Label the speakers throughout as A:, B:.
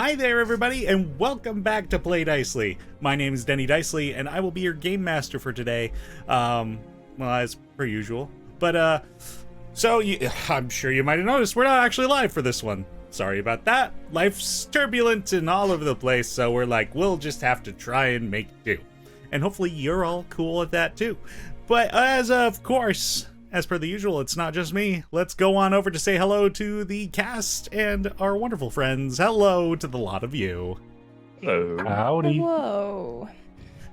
A: Hi there, everybody, and welcome back to Play Dicely. My name is Teni Dicely, and I will be your game master for today. Well, as per usual. But, I'm sure you might have noticed we're not actually live for this one. Sorry about that. Life's turbulent and all over the place, so we're like, we'll just have to try and make do. And hopefully you're all cool with that, too. But, as of course, as per the usual, it's not just me. Let's go on over to say hello to the cast and our wonderful friends. Hello to the lot of you.
B: Hello.
C: Howdy.
D: Hello.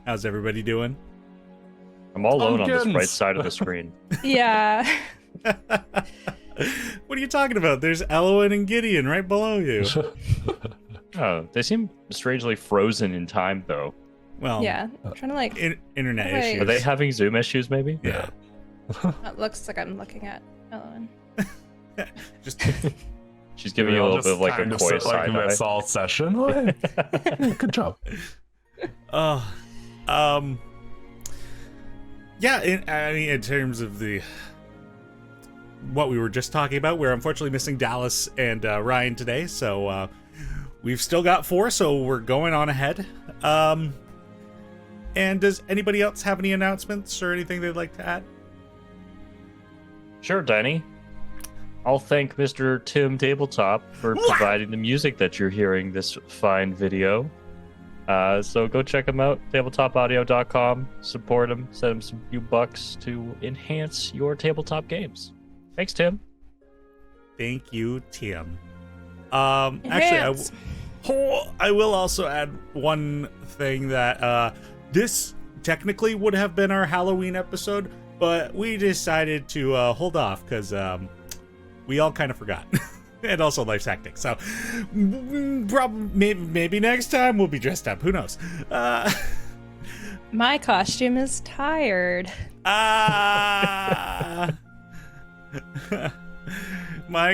A: How's everybody doing?
B: I'm all alone on this
C: Pumpkins.
B: right side of the screen.
D: Yeah.
A: What are you talking about? There's Elwyn and Gideon right below you.
B: Oh, they seem strangely frozen in time, though.
A: Well,
D: Yeah. I'm trying to like.
A: internet
D: Wait.
A: issues.
B: Are they having Zoom issues, maybe?
A: Yeah.
D: It looks like I'm looking at Ellen.
A: Just
B: She's giving you a little bit of like a coy
C: like
B: side eye.
C: this all session. Oh, hey. Good job.
A: yeah, in terms of what we were just talking about, we're unfortunately missing Dallas and Ryan today, so we've still got 4, so we're going on ahead. And does anybody else have any announcements or anything they'd like to add?
B: Sure, Danny. I'll thank Mr. Tim Tabletop for providing the music that you're hearing this fine video. So go check him out, tabletopaudio.com. Support him, send him some few bucks to enhance your tabletop games. Thanks, Tim.
A: Thank you, Tim. Actually, I will also add one thing that this technically would have been our Halloween episode, but we decided to hold off because we all kind of forgot. And also life's hectic, so maybe next time we'll be dressed up. Who knows?
D: My costume is tired.
A: My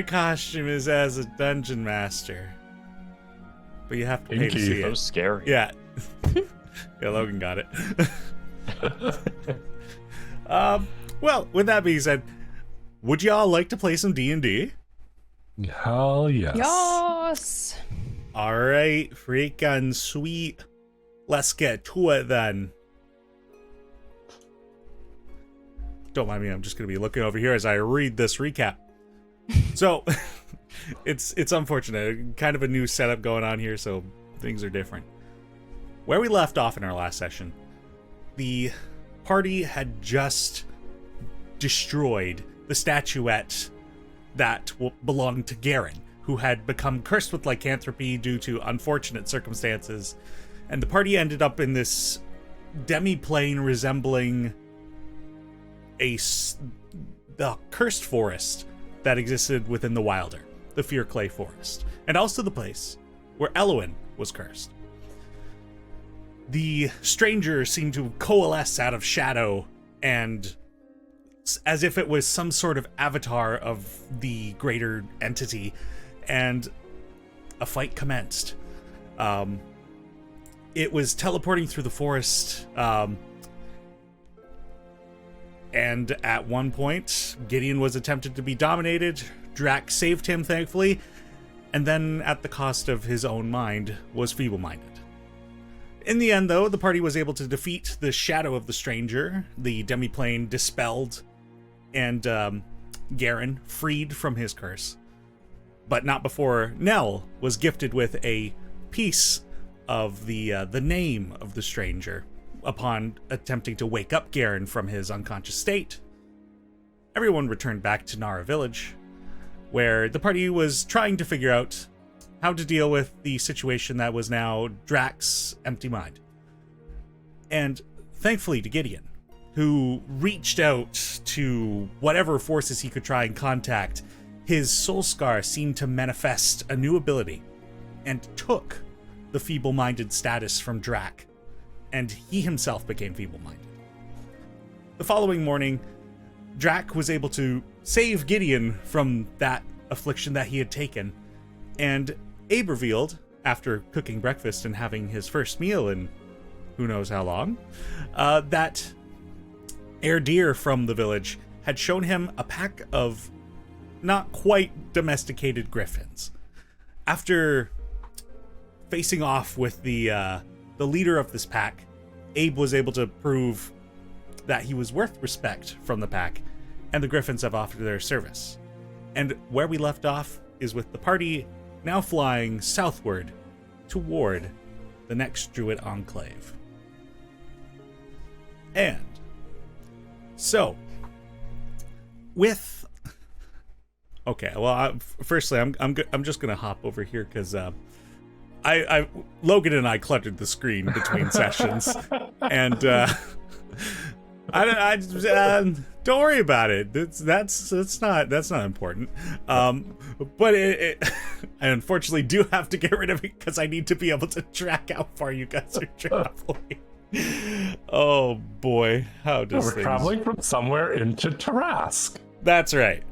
A: costume is as a dungeon master, but you have to pay to
C: Inky.
A: see
B: So
A: it.
B: scary.
A: Yeah. Yeah, Logan got it. Well, with that being said, would y'all like to play some D&D?
C: Hell yes.
D: Yes.
A: All right, freaking sweet. Let's get to it then. Don't mind me, I'm just going to be looking over here as I read this recap. So, it's unfortunate. Kind of a new setup going on here, so things are different. Where we left off in our last session, the party had just destroyed the statuette that belonged to Garen, who had become cursed with lycanthropy due to unfortunate circumstances, and the party ended up in this demi-plane resembling a cursed forest that existed within the Wilder, the Fear Clay Forest, and also the place where Elwyn was cursed. The stranger seemed to coalesce out of shadow, and as if it was some sort of avatar of the greater entity, and a fight commenced. It was teleporting through the forest, and at one point, Gideon was attempted to be dominated. Drac saved him, thankfully, and then at the cost of his own mind, was feeble-minded. In the end, though, the party was able to defeat the shadow of the stranger, the demiplane dispelled, and Garen freed from his curse. But not before Nell was gifted with a piece of the name of the stranger upon attempting to wake up Garen from his unconscious state. Everyone returned back to Narra Village, where the party was trying to figure out how to deal with the situation that was now Drac's empty mind. And thankfully to Gideon, who reached out to whatever forces he could try and contact, his soul scar seemed to manifest a new ability and took the feeble-minded status from Drac, and he himself became feeble-minded. The following morning, Drac was able to save Gideon from that affliction that he had taken, and Abe revealed, after cooking breakfast and having his first meal in who knows how long, that Erdir from the village had shown him a pack of not quite domesticated griffons. After facing off with the leader of this pack, Abe was able to prove that he was worth respect from the pack, and the griffons have offered their service. And where we left off is with the party now flying southward toward the next Druid Enclave. And so, with okay, well, firstly, I'm just gonna hop over here because I Logan and I cluttered the screen between sessions, and don't worry about it. That's not important. But I unfortunately do have to get rid of it because I need to be able to track how far you guys are traveling. Oh boy, how does
C: We're traveling from somewhere into Tarask.
A: That's right.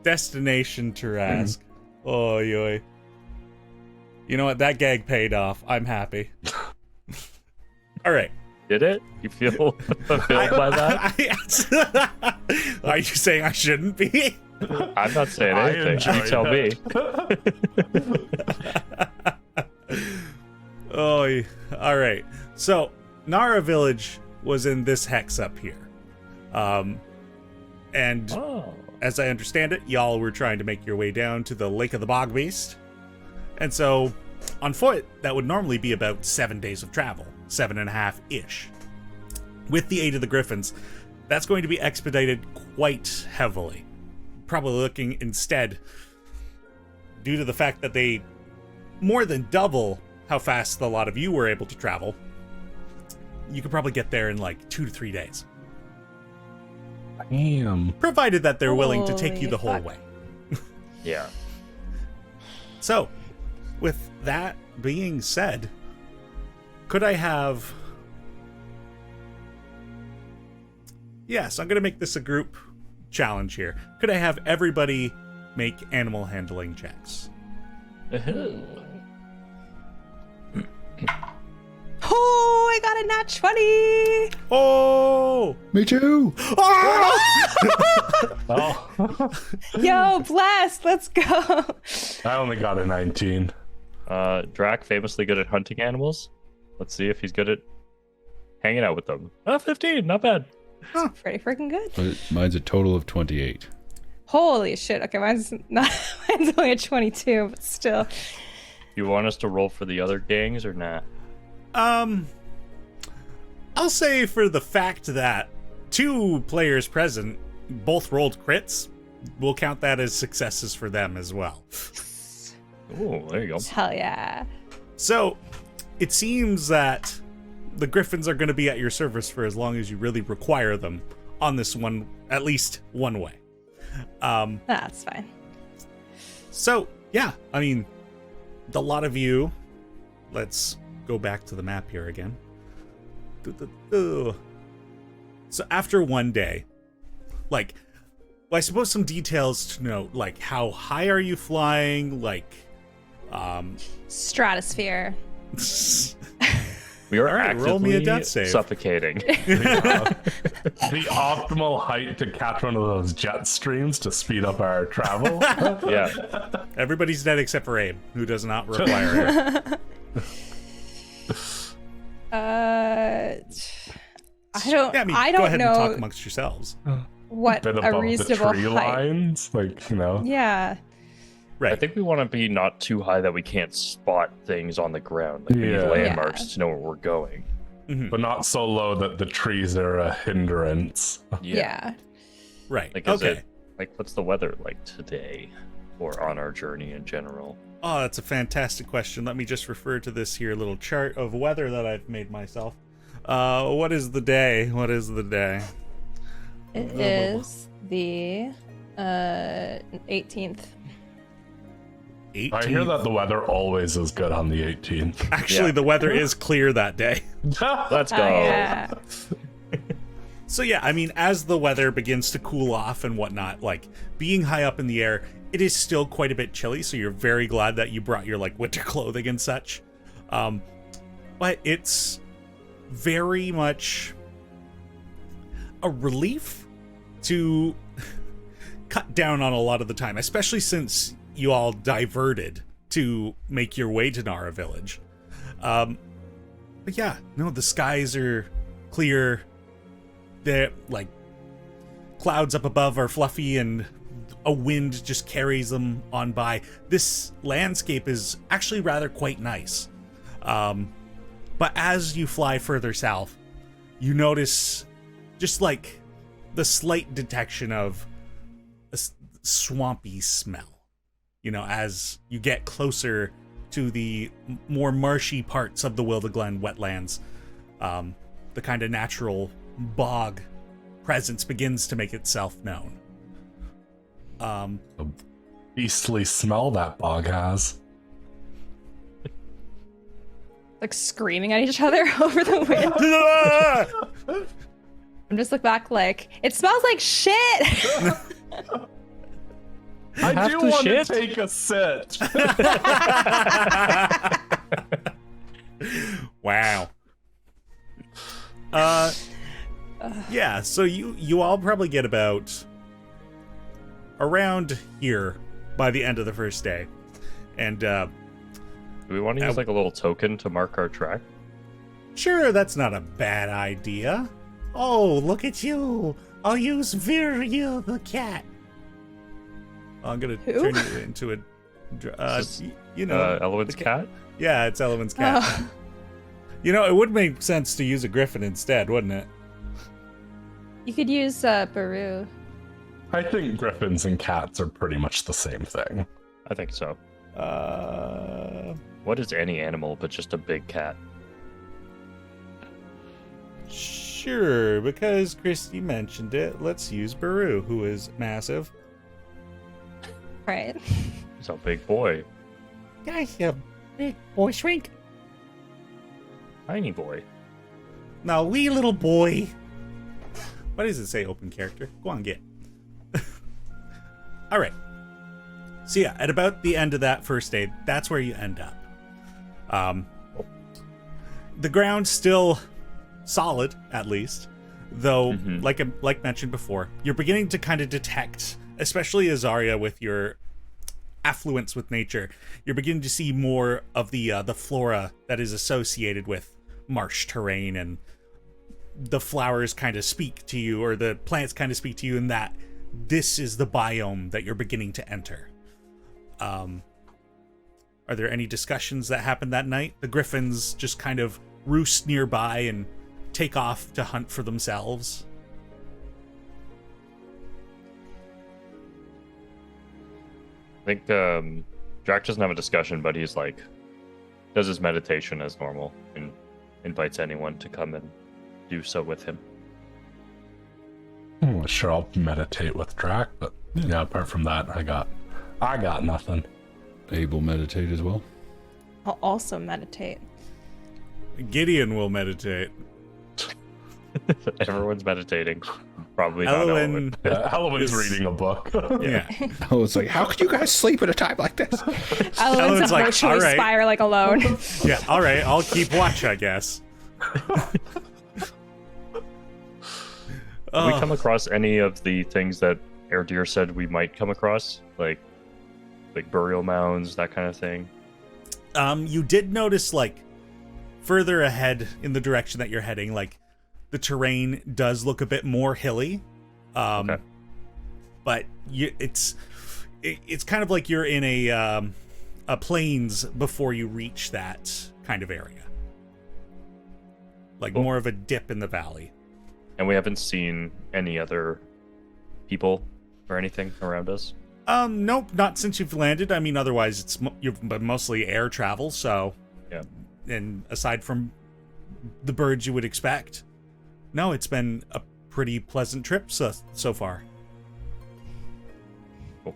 A: Destination Tarask. Oh, yoy. You know what? That gag paid off. I'm happy. All right.
B: Did it? You feel fulfilled by that?
A: Are you saying I shouldn't be?
B: I'm not saying anything. You tell me.
A: Oh, all right. So, Narra Village was in this hex up here. And as I understand it, y'all were trying to make your way down to the Lake of the Bog Beast. And so, on foot, that would normally be about 7 days of travel. 7.5-ish. With the aid of the griffons, that's going to be expedited quite heavily. Probably looking instead, due to the fact that they more than double how fast a lot of you were able to travel, you could probably get there in like 2 to 3 days.
C: Damn.
A: Provided that they're willing to take you the whole
D: Holy
A: way.
B: Yeah.
A: So, with that being said, could I have... Yes, I'm going to make this a group challenge here. Could I have everybody make animal handling checks?
D: Oh, I got a nat 20.
A: Oh!
E: Me too.
A: Oh!
C: Oh,
D: Yo, blast. Let's go.
C: I only got a 19.
B: Drac, famously good at hunting animals. Let's see if he's good at hanging out with them. 15, not bad.
D: Pretty freaking good.
E: Mine's a total of 28.
D: Holy shit. Okay, mine's only a 22, but still.
B: You want us to roll for the other gangs or not?
A: I'll say for the fact that 2 players present both rolled crits, we'll count that as successes for them as well.
B: Oh, there you go.
D: Hell yeah.
A: So, it seems that the griffins are going to be at your service for as long as you really require them on this one, at least one way.
D: That's fine.
A: So, yeah, I mean, a lot of you, let's go back to the map here again. So after one day, like, well, I suppose some details to note, like, how high are you flying? Like,
D: Stratosphere.
B: We are
A: All right, roll me a
B: actively
A: death save.
B: suffocating.
C: The optimal height to catch one of those jet streams to speed up our travel.
B: Yeah.
A: Everybody's dead except for Abe, who does not require it.
D: I don't.
A: Yeah, I mean,
D: I
A: go
D: don't
A: ahead
D: know
A: and talk amongst yourselves.
D: what
C: Bit
D: a
C: above the
D: reasonable
C: tree
D: height.
C: lines, like, you know.
D: Yeah.
A: Right.
B: I think we want to be not too high that we can't spot things on the ground. Like we need
C: Yeah.
B: landmarks to know where we're going.
A: Mhm.
C: But not so low that the trees are a hindrance.
D: Yeah.
A: Right.
B: Like, is
A: Okay.
B: it, like, what's the weather like today, or on our journey in general?
A: Oh, that's a fantastic question. Let me just refer to this here little chart of weather that I've made myself. What is the day? What is the day?
D: It is the 18th.
A: 18th.
C: I hear that the weather always is good on the 18th.
A: Actually,
B: Yeah.
A: the weather is clear that day.
B: Let's go.
D: Oh, yeah.
A: So yeah, I mean, as the weather begins to cool off and whatnot, like, being high up in the air, it is still quite a bit chilly, so you're very glad that you brought your, like, winter clothing and such. But it's very much a relief to cut down on a lot of the time, especially since you all diverted to make your way to Narra Village. But yeah, no, the skies are clear. They're like clouds up above are fluffy and a wind just carries them on by. This landscape is actually rather quite nice. But as you fly further south, you notice just like the slight detection of a swampy smell. You know, as you get closer to the more marshy parts of the Wildeglen wetlands, the kind of natural bog presence begins to make itself known.
C: A beastly smell that bog has.
D: Like screaming at each other over the wind. I'm just look back like, it smells like shit.
C: I do want to
B: shit?
C: take a sit.
A: Wow. Yeah, so you all probably get about around here by the end of the first day. And
B: Do we want to use like a little token to mark our track?
A: sure, that's not a bad idea. Oh, look at you. I'll use Virya the cat. I'm gonna
D: Who?
A: turn you into a
B: Element's cat?
A: Yeah, it's Element's cat.
D: Oh.
A: You know, it would make sense to use a griffin instead, wouldn't it?
D: You could use Baru.
C: I think griffins and cats are pretty much the same thing.
B: I think so.
A: Uh,
B: What is any animal but just a big cat?
A: Sure, because Christy mentioned it, let's use Baru, who is massive.
D: Right.
B: He's a big boy.
A: Guys, a big boy shrink.
B: Tiny boy.
A: Now, wee little boy. Why does it say open character? Go on, get. All right. So yeah, at about the end of that first day, that's where you end up. The ground's still solid, at least, though, like mentioned before, you're beginning to kind of detect, especially Azaria with your affluence with nature, you're beginning to see more of the flora that is associated with marsh terrain, and the flowers kind of speak to you, or the plants kind of speak to you, in that this is the biome that you're beginning to enter. Are there any discussions that happened that night? The griffins just kind of roost nearby and take off to hunt for themselves.
B: I think Drac doesn't have a discussion, but he's like, does his meditation as normal and invites anyone to come and do so with him.
C: Sure, I'll meditate with Drac, but yeah, apart from that, I got nothing.
E: Abel meditate as well.
D: I'll also meditate.
A: Gideon will meditate.
B: Everyone's meditating. Probably not
A: Ellen,
B: Ellen.
C: Elowen's
A: is-
C: reading a book.
A: yeah.
E: Oh, it's like, how could you guys sleep at a time like this?
D: Elowen's
A: like,
D: virtually
A: "All right."
D: spiraling alone.
A: Yeah, all right, I'll keep watch, I guess.
B: Have we come across any of the things that Erdir said we might come across? Like burial mounds, that kind of thing?
A: You did notice, like, further ahead in the direction that you're heading, like, the terrain does look a bit more hilly.
B: Okay.
A: But it's kind of like you're in a plains before you reach that kind of area. Like,
B: Cool.
A: more of a dip in the valley.
B: And we haven't seen any other people or anything around us?
A: Nope, not since you've landed. I mean, otherwise you've been mostly air travel, so...
B: Yeah.
A: And aside from the birds you would expect, no, it's been a pretty pleasant trip so far.
B: Cool.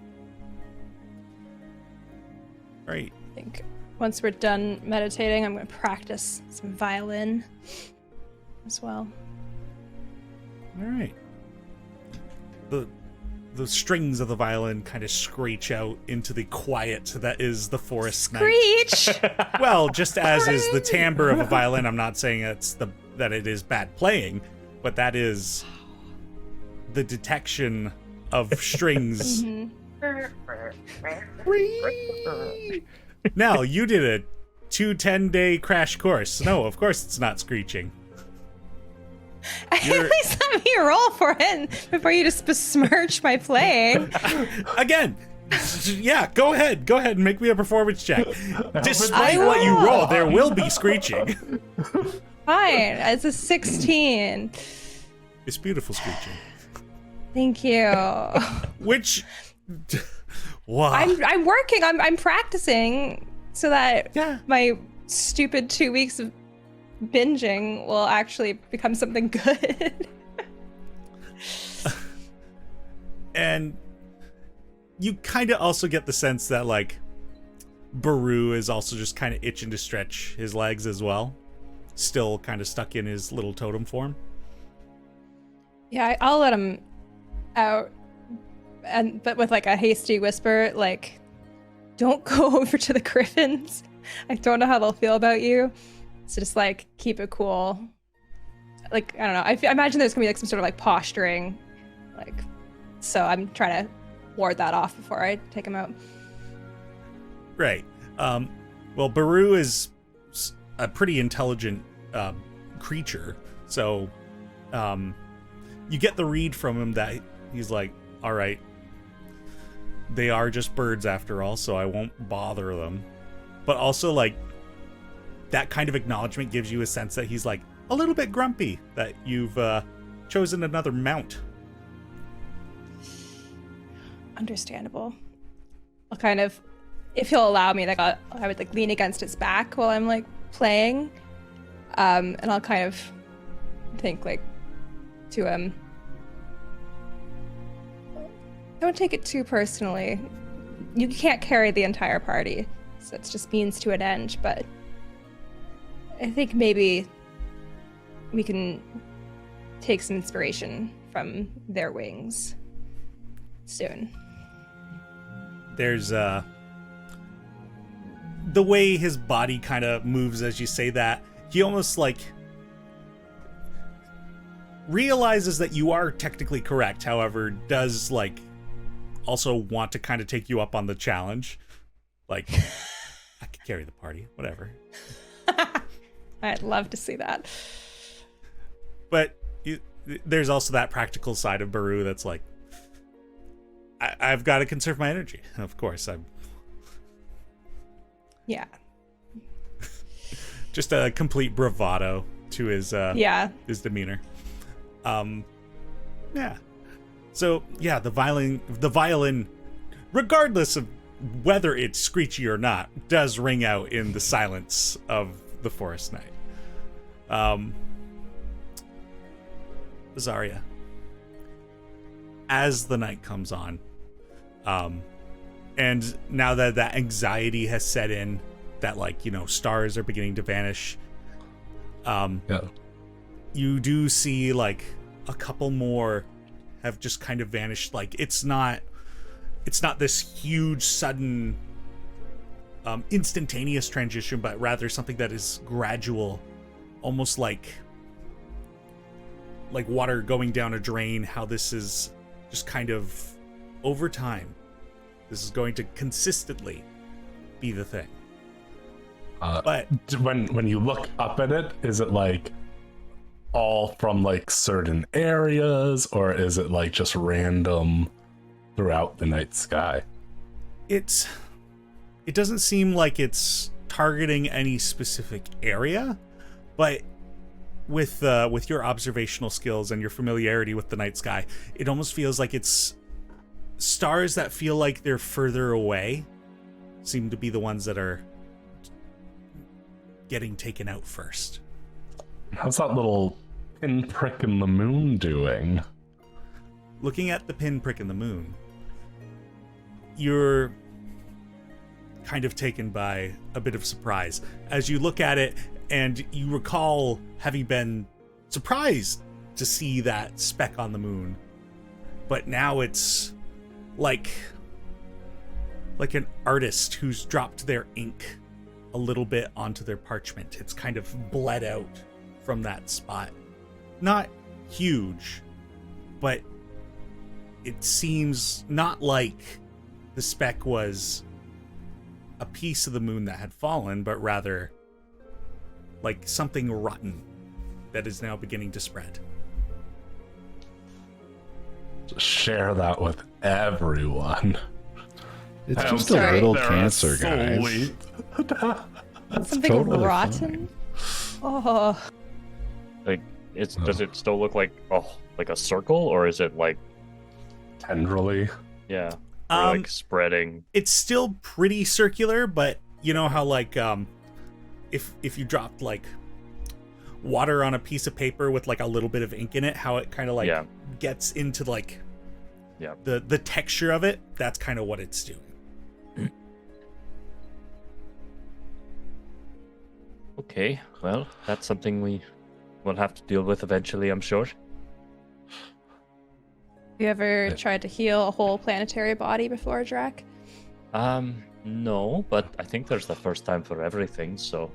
A: Right.
D: I think once we're done meditating, I'm going to practice some violin as well.
A: All right. The strings of the violin kind of screech out into the quiet that is the forest night.
D: Screech!
A: Well, just as is the timbre of a violin. I'm not saying that it is bad playing, but that is the detection of strings.
D: Mhm.
A: Now, you did 2 10-day crash course. No, of course it's not screeching.
D: At least let me roll for it before you just besmirch my playing.
A: Again, yeah, go ahead and make me a performance check. Despite what you roll, there will be screeching.
D: Fine, it's a 16.
A: It's beautiful screeching.
D: Thank you.
A: Which, wow.
D: I'm working. I'm practicing so that my stupid 2 weeks of binging will actually become something good.
A: And you kind of also get the sense that like Baru is also just kind of itching to stretch his legs as well, still kind of stuck in his little totem form.
D: Yeah, I'll let him out, but with like a hasty whisper, like, don't go over to the griffons. I don't know how they'll feel about you, so just like keep it cool. Like, I don't know, I imagine there's gonna be like some sort of like posturing, like, so I'm trying to ward that off before I take him out.
A: Right. Well, Baru is a pretty intelligent creature, so you get the read from him that he's like, all right, they are just birds after all, so I won't bother them. But also, like, that kind of acknowledgement gives you a sense that he's like a little bit grumpy that you've chosen another mount.
D: Understandable. I'll kind of, if he'll allow me, like I would like lean against its back while I'm like playing, and I'll kind of think like to him, don't take it too personally. You can't carry the entire party, so it's just means to an end. But I think maybe we can take some inspiration from their wings soon.
A: There's the way his body kind of moves as you say that, he almost like realizes that you are technically correct, however does like also want to kind of take you up on the challenge. Like, I could carry the party, whatever.
D: I'd love to see that.
A: But there's also that practical side of Baru that's like, I've got to conserve my energy. Of course,
D: Yeah.
A: just a complete bravado to his his demeanor. Yeah. So yeah, the violin, regardless of whether it's screechy or not, does ring out in the silence of the forest night. Zarya, as the night comes on, and now that that anxiety has set in, that like, you know, stars are beginning to vanish, you do see like a couple more have just kind of vanished. Like, it's not this huge sudden instantaneous transition, but rather something that is gradual, almost like water going down a drain. How this is just kind of over time, this is going to consistently be the thing. But
C: when you look up at it, is it like all from like certain areas, or is it like just random throughout the night sky?
A: it doesn't seem like it's targeting any specific area, but with your observational skills and your familiarity with the night sky, it almost feels like it's stars that feel like they're further away seem to be the ones that are getting taken out first.
C: How's that little pinprick in the moon doing?
A: Looking at the pinprick in the moon, you're kind of taken by a bit of surprise as you look at it, and you recall having been surprised to see that speck on the moon, but now it's like an artist who's dropped their ink a little bit onto their parchment. It's kind of bled out from that spot. Not huge, but it seems not like the speck was a piece of the moon that had fallen, but rather like something rotten that is now beginning to spread.
C: Share that with everyone.
E: It's
C: I'm
E: just a
D: sorry.
E: little
C: There are
E: cancer, guys.
C: solely-
D: Something
E: totally
D: rotten. Oh,
B: Like, does it still look like like a circle, or is it like
C: Tenderly.
B: or like spreading?
A: It's still pretty circular, but you know how like if you dropped like water on a piece of paper with like a little bit of ink in it, how it kind of like gets into like the texture of it, that's kind of what it's doing.
B: Okay, well, that's something we will have to deal with eventually, I'm sure.
D: you ever tried to heal a whole planetary body before, Drac?
B: No, but I think there's the first time for everything, so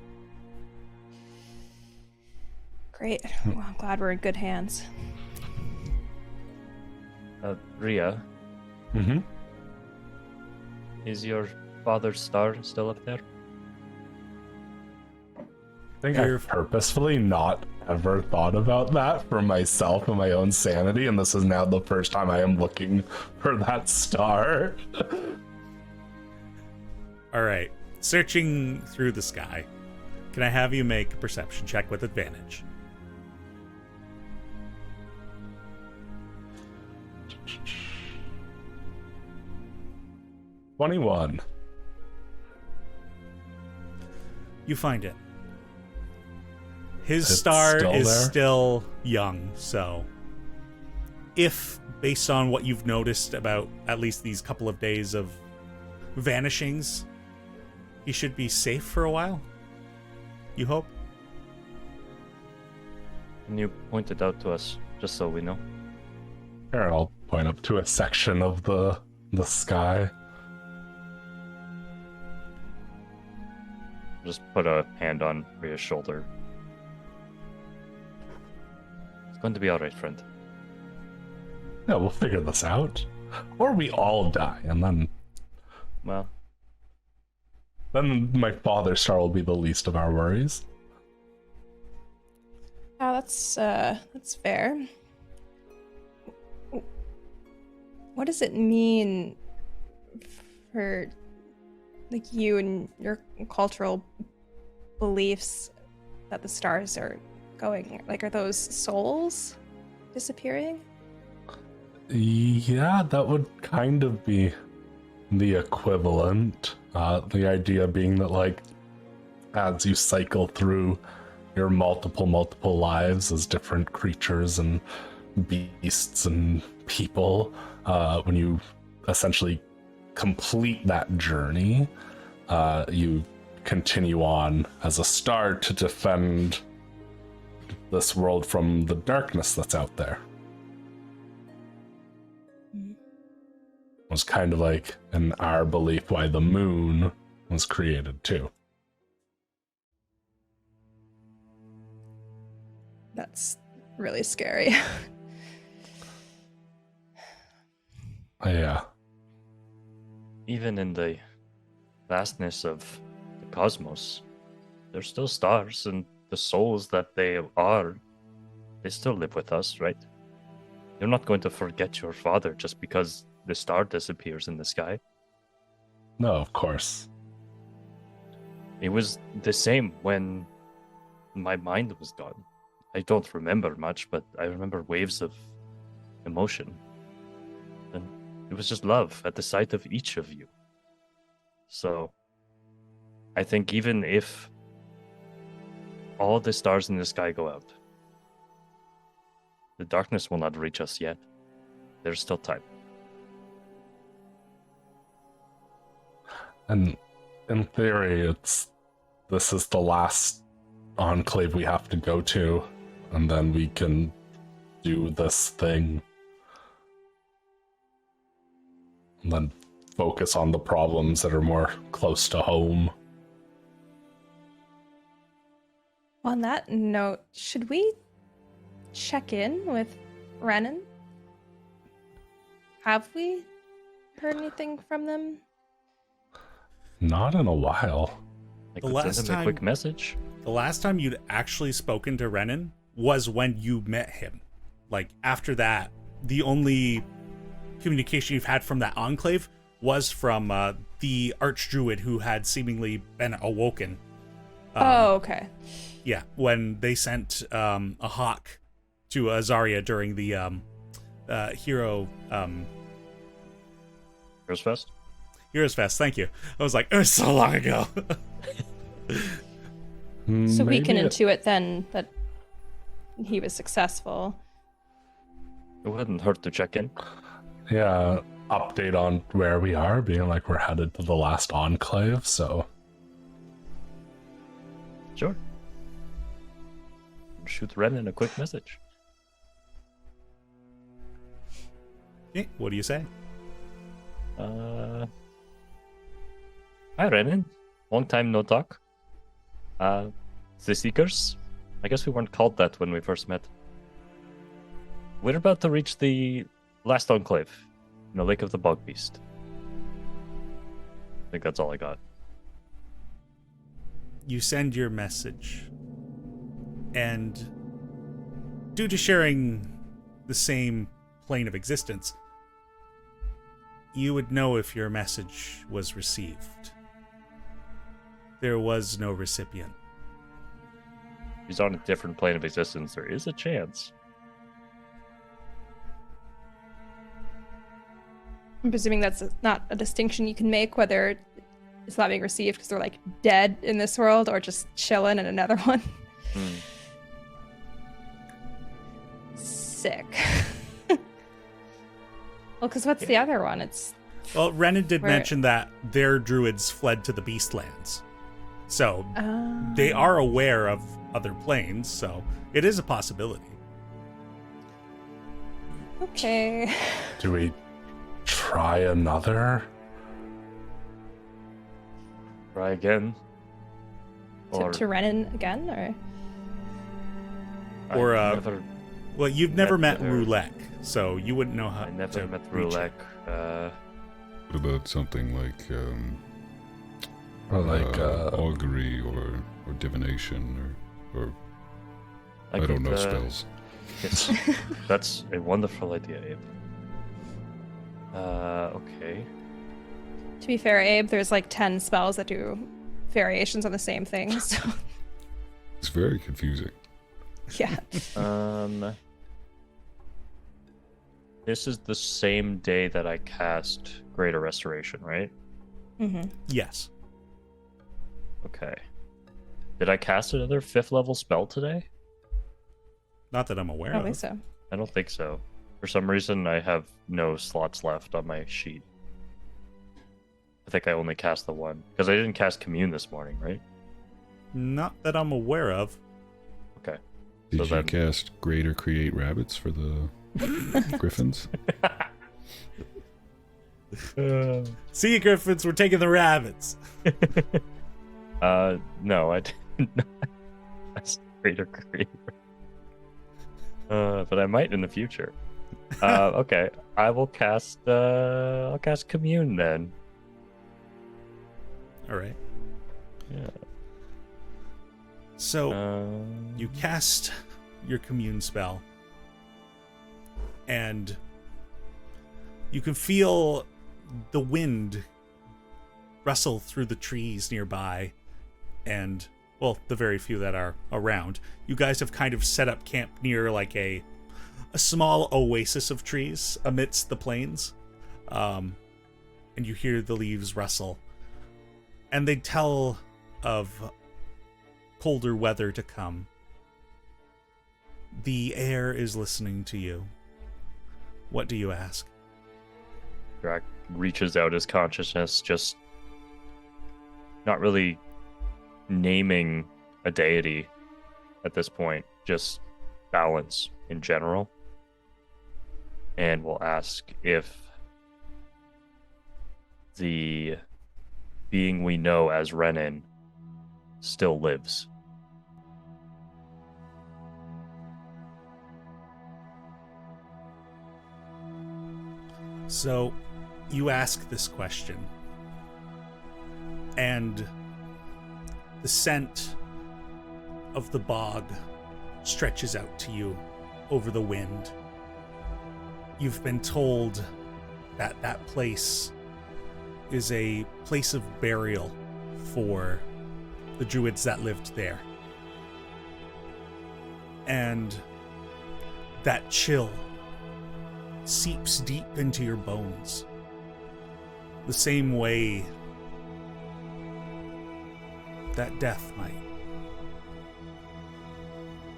D: Great. Well, I'm glad we're in good hands.
B: Ria,
C: Mm-hmm.
B: is your father's star still up there?
C: I think I've purposefully not ever thought about that for myself and my own sanity, and this is now the first time I am looking for that star.
A: All right, searching through the sky. Can I have you make a perception check with advantage?
C: $21.
A: You find it. His
C: It's
A: star
C: still
A: is
C: there?
A: still young, so if, based on what you've noticed about at least these couple of days of vanishings, he should be safe for a while. You hope?
B: Can you point it out to us, just so we know?
C: Here, I'll point up to a section of the sky.
B: Just put a hand on Ria's shoulder. It's going to be alright, friend.
C: Yeah, we'll figure this out. Or we all die, and
B: Well,
C: then my father's star will be the least of our worries.
D: Oh, that's fair. What does it mean for like you and your cultural beliefs that the stars are going? Like, are those souls disappearing?
C: Yeah, that would kind of be the equivalent. The idea being that, like, as you cycle through your multiple lives as different creatures and beasts and people, when you essentially complete that journey, you continue on as a star to defend this world from the darkness that's out there. It was kind of like, in our belief, why the moon was created too.
D: That's really scary.
C: Yeah.
B: even in the vastness of the cosmos, there's still stars, and the souls that they are, they still live with us, right? You're not going to forget your father just because the star disappears in the sky.
C: No, of course.
B: It was the same when my mind was gone. I don't remember much, but I remember waves of emotion. And it was just love at the sight of each of you. So, I think even if all the stars in the sky go out, the darkness will not reach us yet. There's still time.
C: And in theory, this is the last enclave we have to go to, and then we can do this thing. And then focus on the problems that are more close to home.
D: On that note, should we check in with Renan? Have we heard anything from them?
C: Not in a while.
B: I
A: The
B: could
A: last
B: send him a
A: time-
B: quick message.
A: The last time you'd actually spoken to Renan was when you met him. Like, after that, the only communication you've had from that enclave was from the archdruid who had seemingly been awoken.
D: Oh, okay.
A: Yeah, when they sent a hawk to Azaria during the Hero
B: Heroes Fest?
A: Heroes Fest. Thank you. I was like, it was so long ago.
D: So we can
C: Maybe
D: intuit then that he was successful.
B: It wouldn't hurt to check in.
C: Yeah, update on where we are, being like we're headed to the last enclave, so
B: Sure. Shoot Renan a quick message.
A: Okay, what do you say?
B: Hi Renan. Long time no talk. The Seekers? I guess we weren't called that when we first met. We're about to reach the last enclave in the Lake of the Bog Beast. I think that's all I got.
A: You send your message, and due to sharing the same plane of existence, you would know if your message was received. There was no recipient.
B: He's on a different plane of existence. There is a chance.
D: I'm presuming that's not a distinction you can make whether it's not being received because they're like dead in this world or just chilling in another one.
B: Hmm.
D: Sick. Well, because what's the other one? It's
A: Well, Renan did
D: Where-
A: mention that their druids fled to the Beastlands. So
D: um,
A: they are aware of other planes, so it is a possibility.
D: okay.
C: do we try another?
B: Try again.
D: To Renan again, or
A: Or,
B: I never,
A: Well, you've never met
B: Met her.
A: Roulek, so you wouldn't know how
B: I never
A: to
B: met
A: reach
B: Rulek.
A: it.
E: What about something like
C: Or like
E: augury or divination or I
B: could,
E: don't know spells.
B: Yes, that's a wonderful idea, Abe. Okay.
D: to be fair, Abe, there's like 10 spells that do variations on the same thing. So
E: It's very confusing.
D: yeah.
B: This is the same day that I cast Greater Restoration, right?
D: Mm-hmm.
A: Yes.
B: Okay. Did I cast another 5th level spell today?
A: Not that I'm aware
D: Probably
A: of.
D: so.
B: I don't think so. For some reason, I have no slots left on my sheet. I think I only cast the one. Because I didn't cast Commune this morning, right?
A: Not that I'm aware of.
B: Okay.
E: Did
B: So
E: you
B: then-
E: cast Greater Create Rabbits for the Griffins?
A: See, Griffins, we're taking the rabbits.
B: No, I didn't. That's Greater Creator. But I might in the future. Okay, I will cast. I'll cast Commune then.
A: All right.
B: Yeah.
A: So you cast your commune spell, and you can feel the wind rustle through the trees nearby, and, well, the very few that are around. You guys have kind of set up camp near like a small oasis of trees amidst the plains, and you hear the leaves rustle, and they tell of colder weather to come. The air is listening to you. What do you ask?
B: Drac reaches out his consciousness, just not really naming a deity at this point, just balance in general. And will ask if the being we know as Renan still lives.
A: So, you ask this question, and the scent of the bog stretches out to you over the wind. You've been told that that place is a place of burial for the druids that lived there. And that chill seeps deep into your bones, the same way that death might.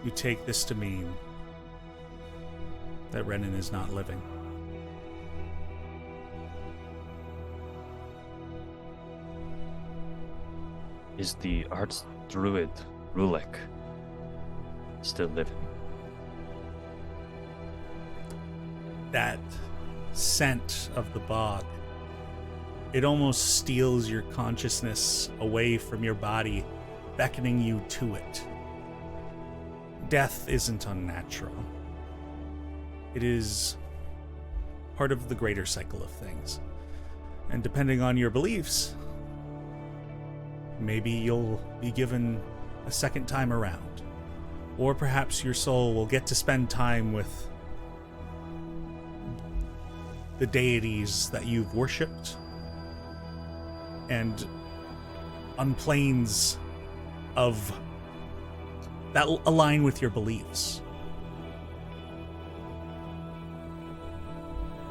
A: You take this to mean that Renan is not living.
B: Is the archdruid Rulek still living?
A: That scent of the bog, it almost steals your consciousness away from your body, beckoning you to it. Death isn't unnatural. It is part of the greater cycle of things. And depending on your beliefs, maybe you'll be given a second time around. Or perhaps your soul will get to spend time with the deities that you've worshipped, and on planes of that align with your beliefs.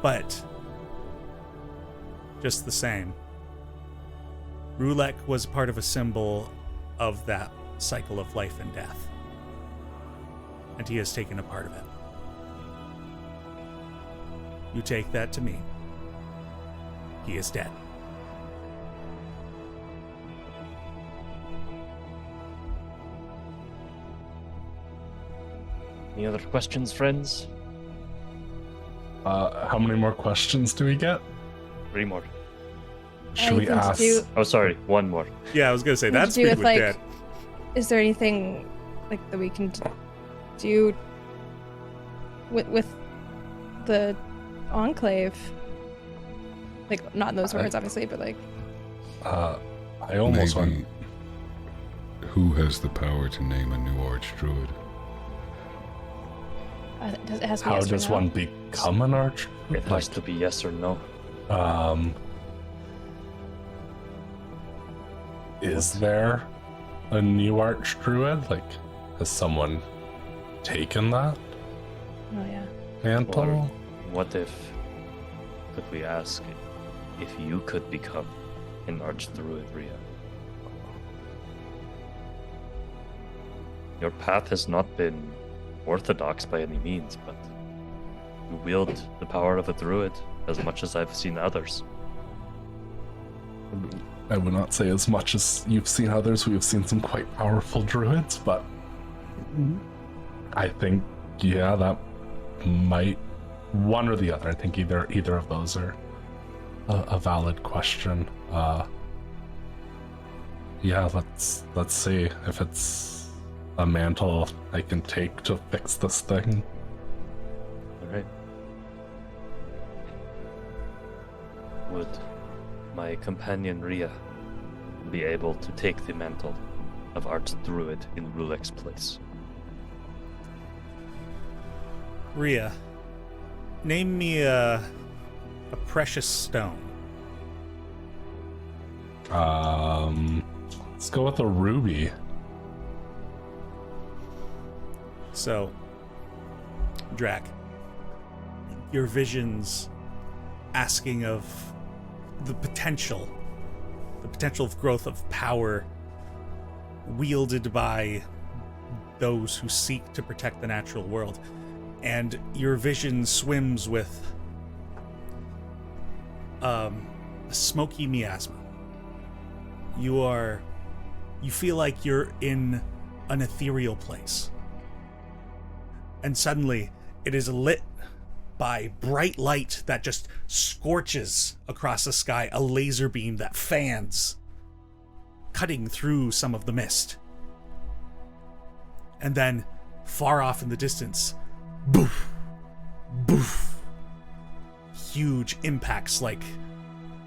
A: But just the same, Rulek was part of a symbol of that cycle of life and death, and he has taken a part of it. You take that to mean he is dead.
B: Any other questions, friends?
C: How many more questions do we get?
B: 3 more.
C: Should we
D: Anything to
C: ask?
D: do-
B: Oh, sorry, 1 more.
A: Yeah, I was gonna say
D: Anything
A: that's
D: to do
A: speed
D: with,
A: with
D: like,
A: dead.
D: Is there anything like that we can do with the Enclave? Like, not in those words, obviously, but like,
C: I almost
E: Maybe
C: went.
E: who has the power to name a new archdruid?
D: it has to be
C: How
D: yes or
C: does
D: no.
C: one become an arch?
B: It has to be yes or no.
C: Is there a new archdruid? Like, has someone taken that
D: Oh yeah.
C: mantle?
B: Or what if, could we ask, if you could become an archdruid, Rhea? Your path has not been orthodox by any means, but you wield the power of a druid as much as I've seen others.
C: I would not say as much as you've seen others. We have seen some quite powerful druids, but I think, yeah, that might, one or the other. I think either of those are a valid question. Yeah, let's see if it's a mantle I can take to fix this thing.
B: Alright. Would my companion Rhea be able to take the mantle of archdruid in Rulek's place?
A: Rhea, name me a precious stone.
C: Let's go with a ruby.
A: So, Drac, your visions asking of the potential of growth of power wielded by those who seek to protect the natural world. And your vision swims with a smoky miasma. You feel like you're in an ethereal place. And suddenly, it is lit by bright light that just scorches across the sky, a laser beam that fans, cutting through some of the mist. And then, far off in the distance, boof, boof, huge impacts like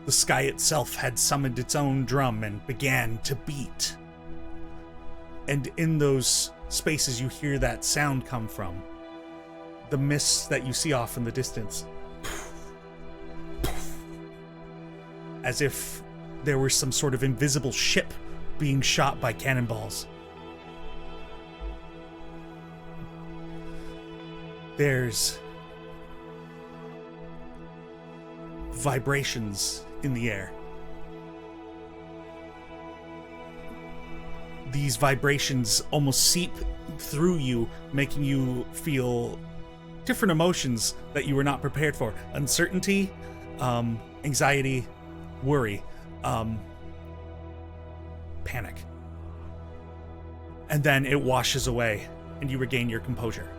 A: The sky itself had summoned its own drum and began to beat. And in those spaces you hear that sound come from, the mists that you see off in the distance, as if there were some sort of invisible ship being shot by cannonballs. There's vibrations in the air. These vibrations almost seep through you, making you feel different emotions that you were not prepared for. Uncertainty, anxiety, worry, panic. And then it washes away, and you regain your composure.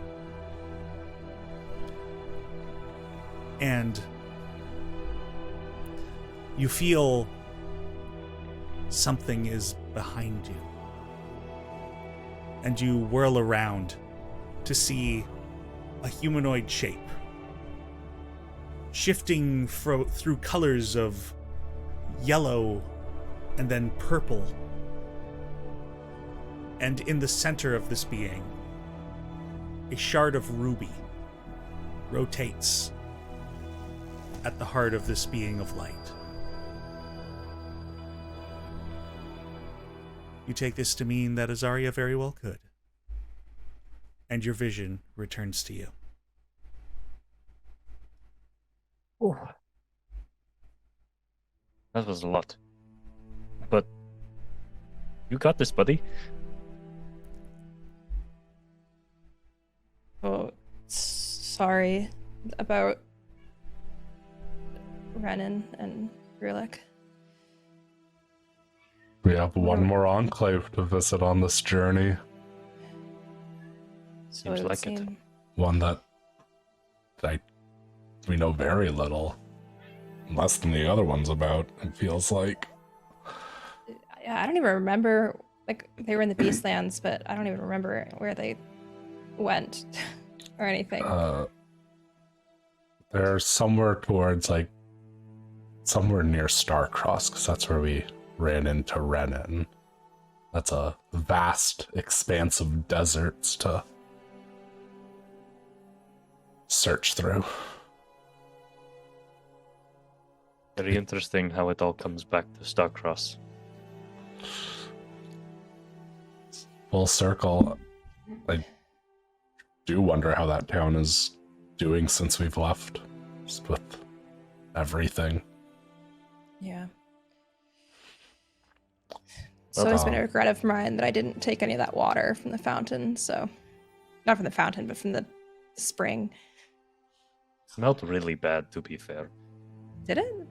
A: And you feel something is behind you. And you whirl around to see a humanoid shape, shifting through colors of yellow and then purple. And in the center of this being, a shard of ruby rotates at the heart of this being of light. You take this to mean that Azaria very well could. And your vision returns to you.
B: Oh. That was a lot. But you got this, buddy.
D: Oh, sorry about Renan and Rulek.
C: We have one more enclave to visit on this journey.
B: Seems like it.
C: One that we know very little. Less than the other ones about, it feels like.
D: Yeah, I don't even remember. Like, they were in the Beastlands, but I don't even remember where they went or anything.
C: They're somewhere towards, like, somewhere near Starcross, because that's where we ran into Renan. That's a vast expanse of deserts to search through.
B: Very interesting how it all comes back to Starcross.
C: Full circle. I do wonder how that town is doing since we've left. Just with everything.
D: Yeah. It's always been a regret of mine that I didn't take any of that water from the fountain, so... Not from the fountain, but from the spring.
B: Smelled really bad, to be fair.
D: Did it?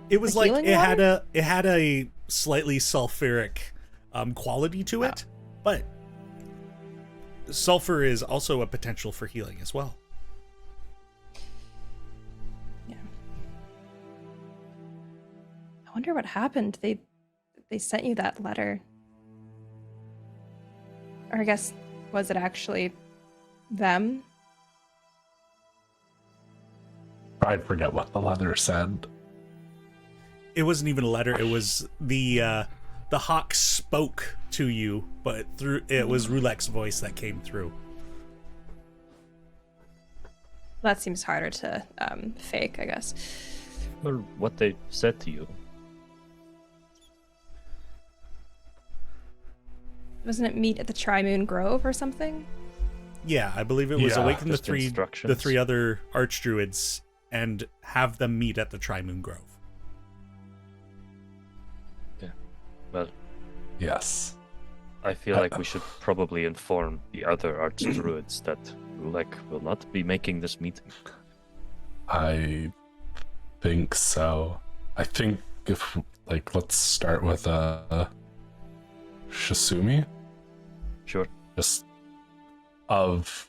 A: It was
D: The
A: like
D: healing
A: it
D: water?
A: had a slightly sulfuric quality to it, but sulfur is also a potential for healing as well.
D: Yeah. I wonder what happened. They sent you that letter. Or I guess, was it actually them?
C: I'd forget what the letter said.
A: It wasn't even a letter. It was the hawk spoke to you, but it was Rulek's voice that came through.
D: That seems harder to fake, I guess.
B: Or what they said to you.
D: Wasn't it meet at the Tri-Moon Grove or something?
A: Yeah, I believe it was
C: Yeah,
A: awaken the
B: just
A: three
B: instructions.
A: other archdruids and have them meet at the Tri-Moon Grove.
B: Well,
C: Yes.
B: I feel like we should probably inform the other archdruids that Rulek will not be making this meeting.
C: I think so. I think if, like, let's start with Shasumi.
B: Sure.
C: Just of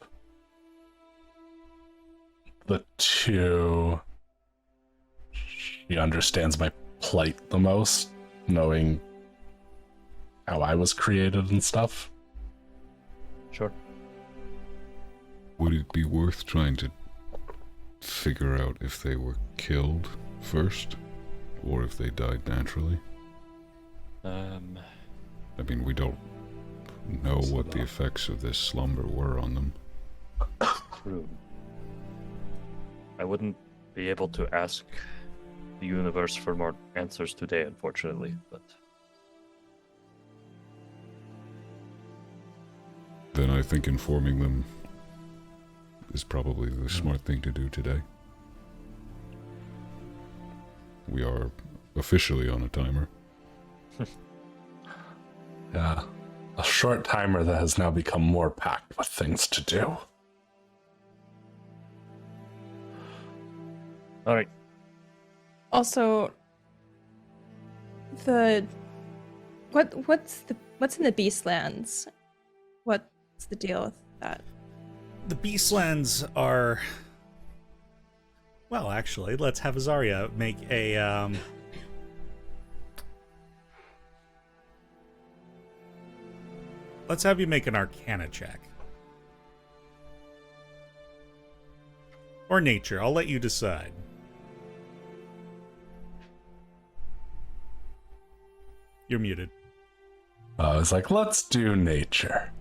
C: the two, she understands my plight the most, knowing how I was created and stuff.
B: Sure.
E: Would it be worth trying to figure out if they were killed first, or if they died naturally. I mean, we don't know what the effects of this slumber were on them.
B: True. I wouldn't be able to ask the universe for more answers today, unfortunately, but...
E: Then I think informing them is probably the smart thing to do today. We are officially on a timer.
C: Yeah. A short timer that has now become more packed with things to do.
B: All right.
D: Also, what's in the Beastlands? What's the deal with that?
A: The Beastlands are... Well, actually, let's have Azaria make a... Let's have you make an Arcana check. Or Nature, I'll let you decide. You're muted.
C: I was like, let's do nature.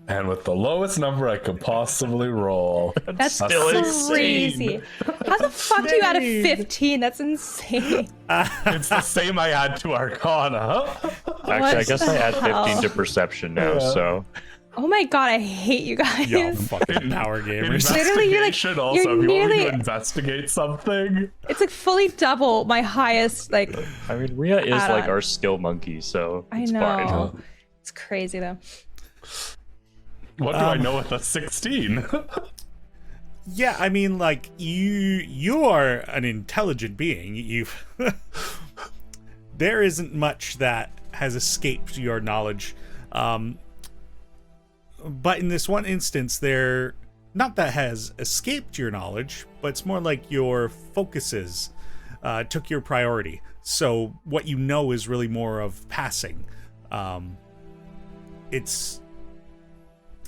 C: And with the lowest number I could possibly roll.
D: That's
B: still
D: so crazy. How the fuck do you add a 15? That's insane.
C: It's the same I add to Arcana.
B: Actually, I guess I add 15
D: hell?
B: to Perception now, so...
D: Oh my god, I hate you guys.
A: Y'all fucking power gamers.
D: Literally, you're like-
C: Investigation
D: you're
C: also, if you want me
D: nearly-
C: to investigate something.
D: It's like fully double my highest, like,
B: I mean, Rhea is like
D: Add-on.
B: our skill monkey, so
D: I
B: it's
D: know.
B: fine.
D: It's crazy though.
C: What do I know with a 16?
A: Yeah, I mean, like, you are an intelligent being. You've... There isn't much that has escaped your knowledge. But in this one instance, there... Not that has escaped your knowledge, but it's more like your focuses took your priority. So what you know is really more of passing.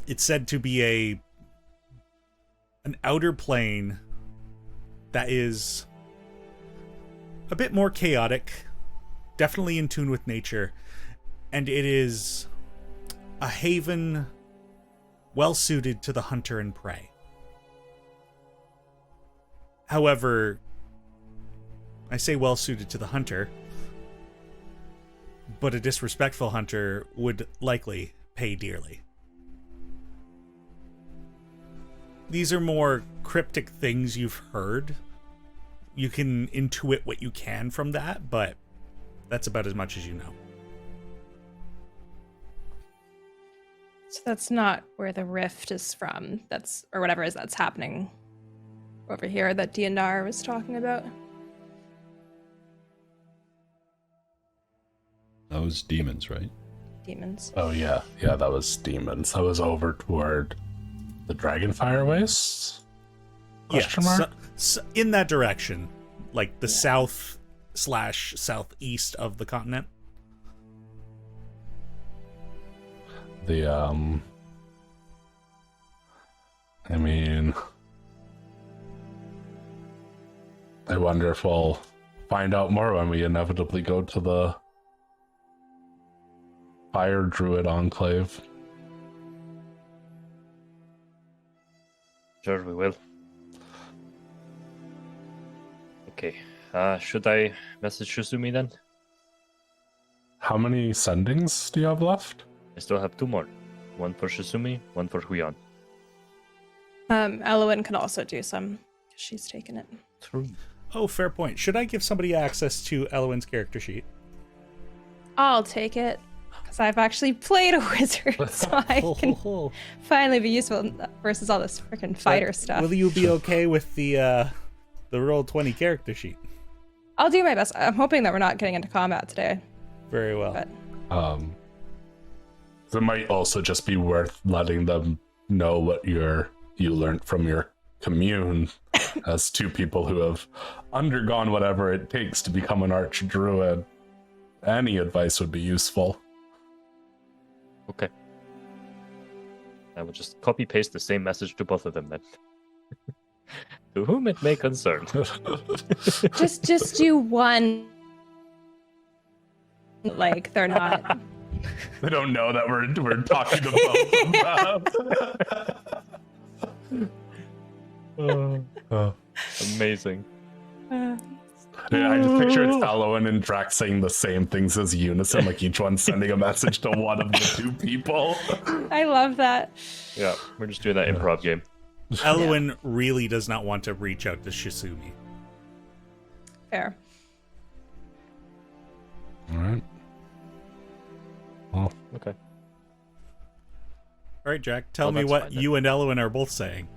A: It's said to be an outer plane that is a bit more chaotic, definitely in tune with nature, and it is a haven well suited to the hunter and prey. However, I say well suited to the hunter, but a disrespectful hunter would likely pay dearly. These are more cryptic things you've heard. You can intuit what you can from that, but that's about as much as you know.
D: So that's not where the rift is from. That's, or whatever is that's happening over here that Diandar was talking about.
E: That was demons, right?
D: Demons.
C: Oh yeah, that was demons. I was over toward the Dragonfire Wastes? Question mark?
A: So in that direction, like the south/southeast of the continent.
C: The I mean, I wonder if we'll find out more when we inevitably go to the Fire Druid Enclave.
B: Sure, we will. Okay. Should I message Shizumi then?
C: How many sendings do you have left?
B: I still have 2 more. One for Shizumi, one for Huyan.
D: Elowen can also do some, because she's taken it.
B: True.
A: Oh, fair point. Should I give somebody access to Elowen's character sheet?
D: I'll take it, because I've actually played a wizard, so I can finally be useful versus all this freaking fighter stuff.
A: Will you be okay with the Roll20 character sheet?
D: I'll do my best. I'm hoping that we're not getting into combat today.
A: Very well.
D: But
C: It might also just be worth letting them know what you learned from your commune as 2 people who have undergone whatever it takes to become an archdruid. Any advice would be useful.
B: Okay. I will just copy paste the same message to both of them then. To whom it may concern.
D: Just do one. Like they're not.
C: They don't know that we're talking to both of them.
B: Amazing.
C: Yeah, I just picture it's Elowen and Drax saying the same things as unison, like each one sending a message to one of the two people.
D: I love that.
B: Yeah, we're just doing that improv game.
A: Elowen really does not want to reach out to Shisumi.
D: Fair.
C: All right. Well,
B: Okay.
A: All right, Jack, tell
B: Well,
A: me
B: that's
A: what
B: fine, then.
A: you and Elowen are both saying.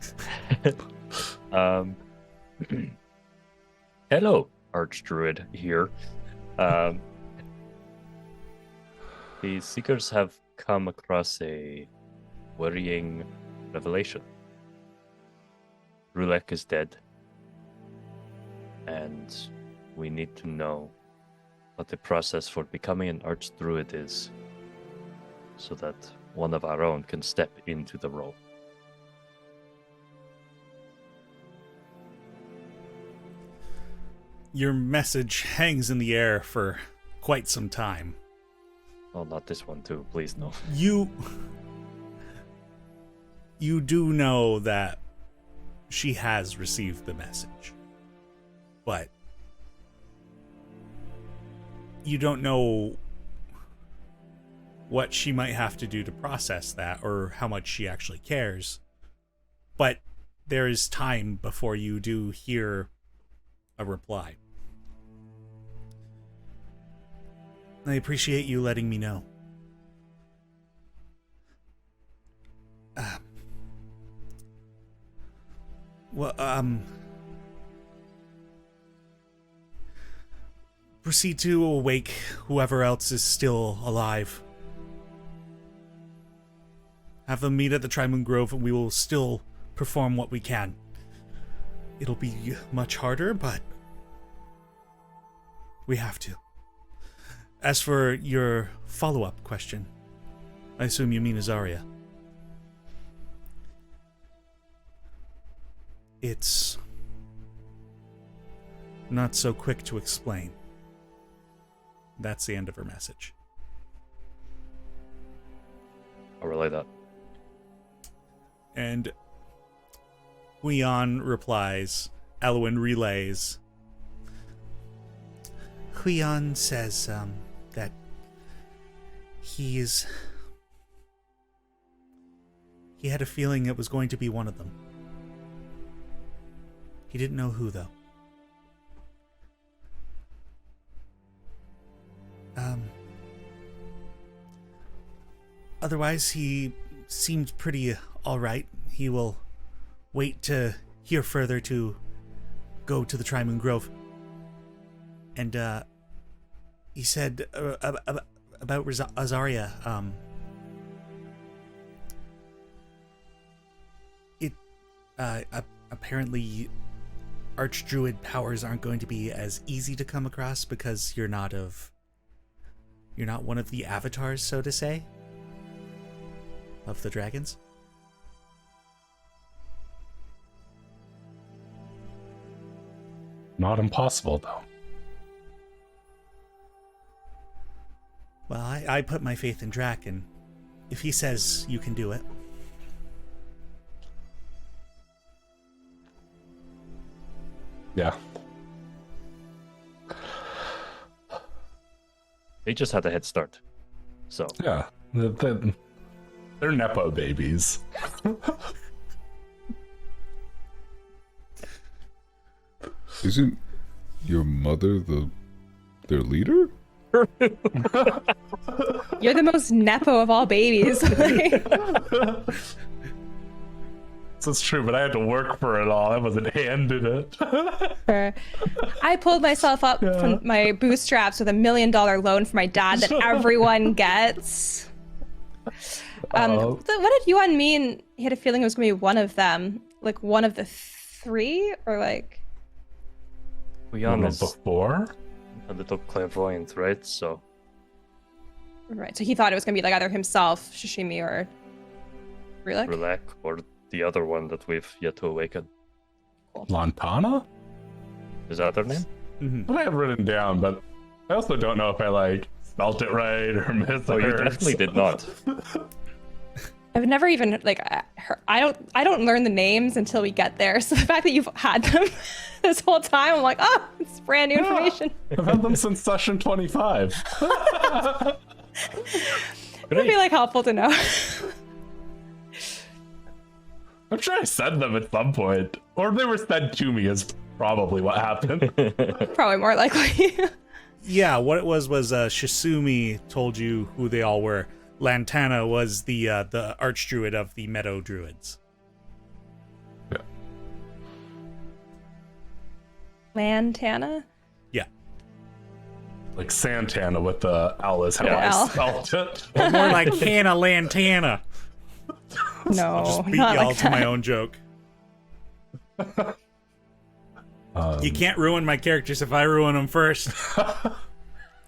B: Hello, Archdruid here. The Seekers have come across a worrying revelation. Rulek is dead. And we need to know what the process for becoming an Archdruid is, so that one of our own can step into the role.
A: Your message hangs in the air for quite some time.
B: Oh, not this one too, please no.
A: You do know that she has received the message, but you don't know what she might have to do to process that or how much she actually cares. But there is time before you do hear a reply. I appreciate you letting me know. Proceed to awake whoever else is still alive. Have them meet at the Trimoon Grove and we will still perform what we can. It'll be much harder, but we have to. As for your follow-up question, I assume you mean Azaria. It's not so quick to explain. That's the end of her message.
B: I'll relay that.
A: And Huion replies, Elowen relays. Huion says that he had a feeling it was going to be one of them. He didn't know who, though. Otherwise, he seemed pretty alright. He will wait to hear further to go to the Trimoon Grove. And, he said about Azaria, apparently Archdruid powers aren't going to be as easy to come across because you're not one of the avatars, so to say, of the dragons.
C: not impossible, though.
A: Well, I put my faith in Drac, and if he says you can do it.
C: Yeah.
B: They just had a head start. So
C: Yeah. They're Nepo babies.
E: Isn't your mother their leader?
D: You're the most nepo of all babies.
C: This is true, but I had to work for it all. I wasn't handed it.
D: I pulled myself up from my bootstraps with $1 million loan for my dad that everyone gets. What did Yuan mean? He had a feeling it was going to be one of them. Like one of the three? Or like...
B: Leon is
C: Before?
B: a little clairvoyant, right? So
D: Right, so he thought it was going to be like either himself, Shishimi, or Rulek?
B: Rulek, or the other one that we've yet to awaken.
C: Lantana?
B: Is that their name?
A: Mhm.
C: What I have written down, but I also don't know if I like spelt it right or missed.
B: Oh, you definitely did not.
D: I've never even I don't learn the names until we get there. So the fact that you've had them this whole time, I'm like, oh, it's brand new information.
C: I've had them since session 25.
D: It'd be like helpful to know.
C: I'm sure I said them at some point, or they were said to me is probably what happened.
D: Probably more likely.
A: Yeah, what it was Shisumi told you who they all were. Lantana was the archdruid of the Meadow Druids.
C: Yeah.
D: Lantana?
A: Yeah.
C: Like Santana with the L is how
D: Yeah.
C: I spelled it.
A: Or more like Hannah Lantana.
D: No,
A: Just beat
D: not
A: y'all
D: like
A: to
D: that.
A: my own joke. You can't ruin my characters if I ruin them first.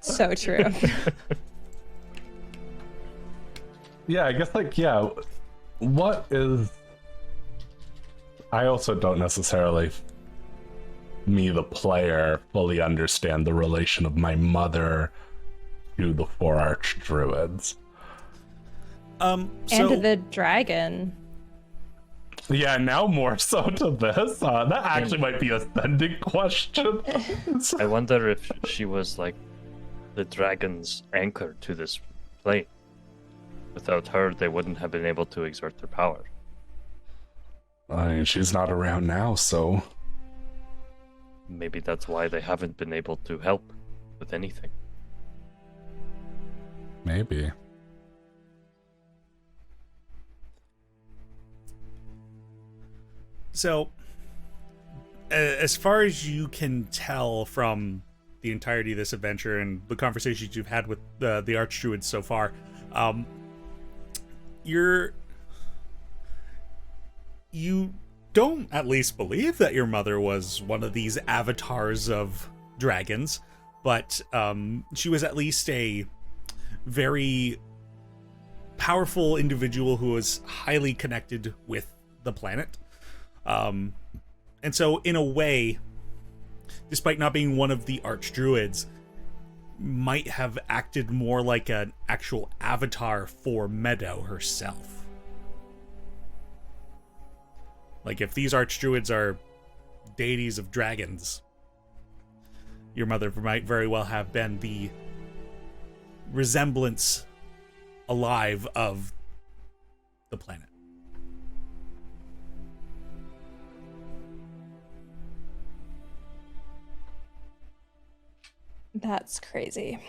D: So true.
C: Yeah, I guess what is... I also don't necessarily, me the player, fully understand the relation of my mother to the 4 archdruids.
D: And to the dragon.
C: Yeah, now more so to this. That actually might be a sending question.
B: I wonder if she was like the dragon's anchor to this plane. Without her, they wouldn't have been able to exert their power.
C: I mean, she's not around now, so...
B: Maybe that's why they haven't been able to help with anything.
C: Maybe.
A: So, as far as you can tell from the entirety of this adventure and the conversations you've had with the archdruids so far, you don't at least believe that your mother was one of these avatars of dragons, but she was at least a very powerful individual who was highly connected with the planet. And so, in a way, despite not being one of the archdruids, might have acted more like an actual avatar for Meadow herself. Like, if these archdruids are deities of dragons, your mother might very well have been the resemblance alive of the planet.
D: That's crazy.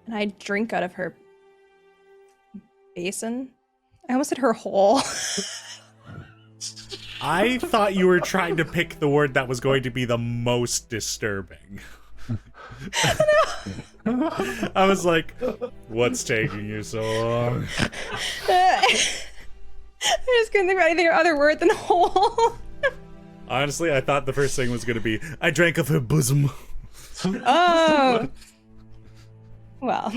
D: And I drink out of her basin. I almost said her hole.
A: I thought you were trying to pick the word that was going to be the most disturbing. I was like, what's taking you so long?
D: I just couldn't think of anything other word than hole.
A: Honestly, I thought the first thing was going to be, I drank of her bosom.
D: Oh. Well.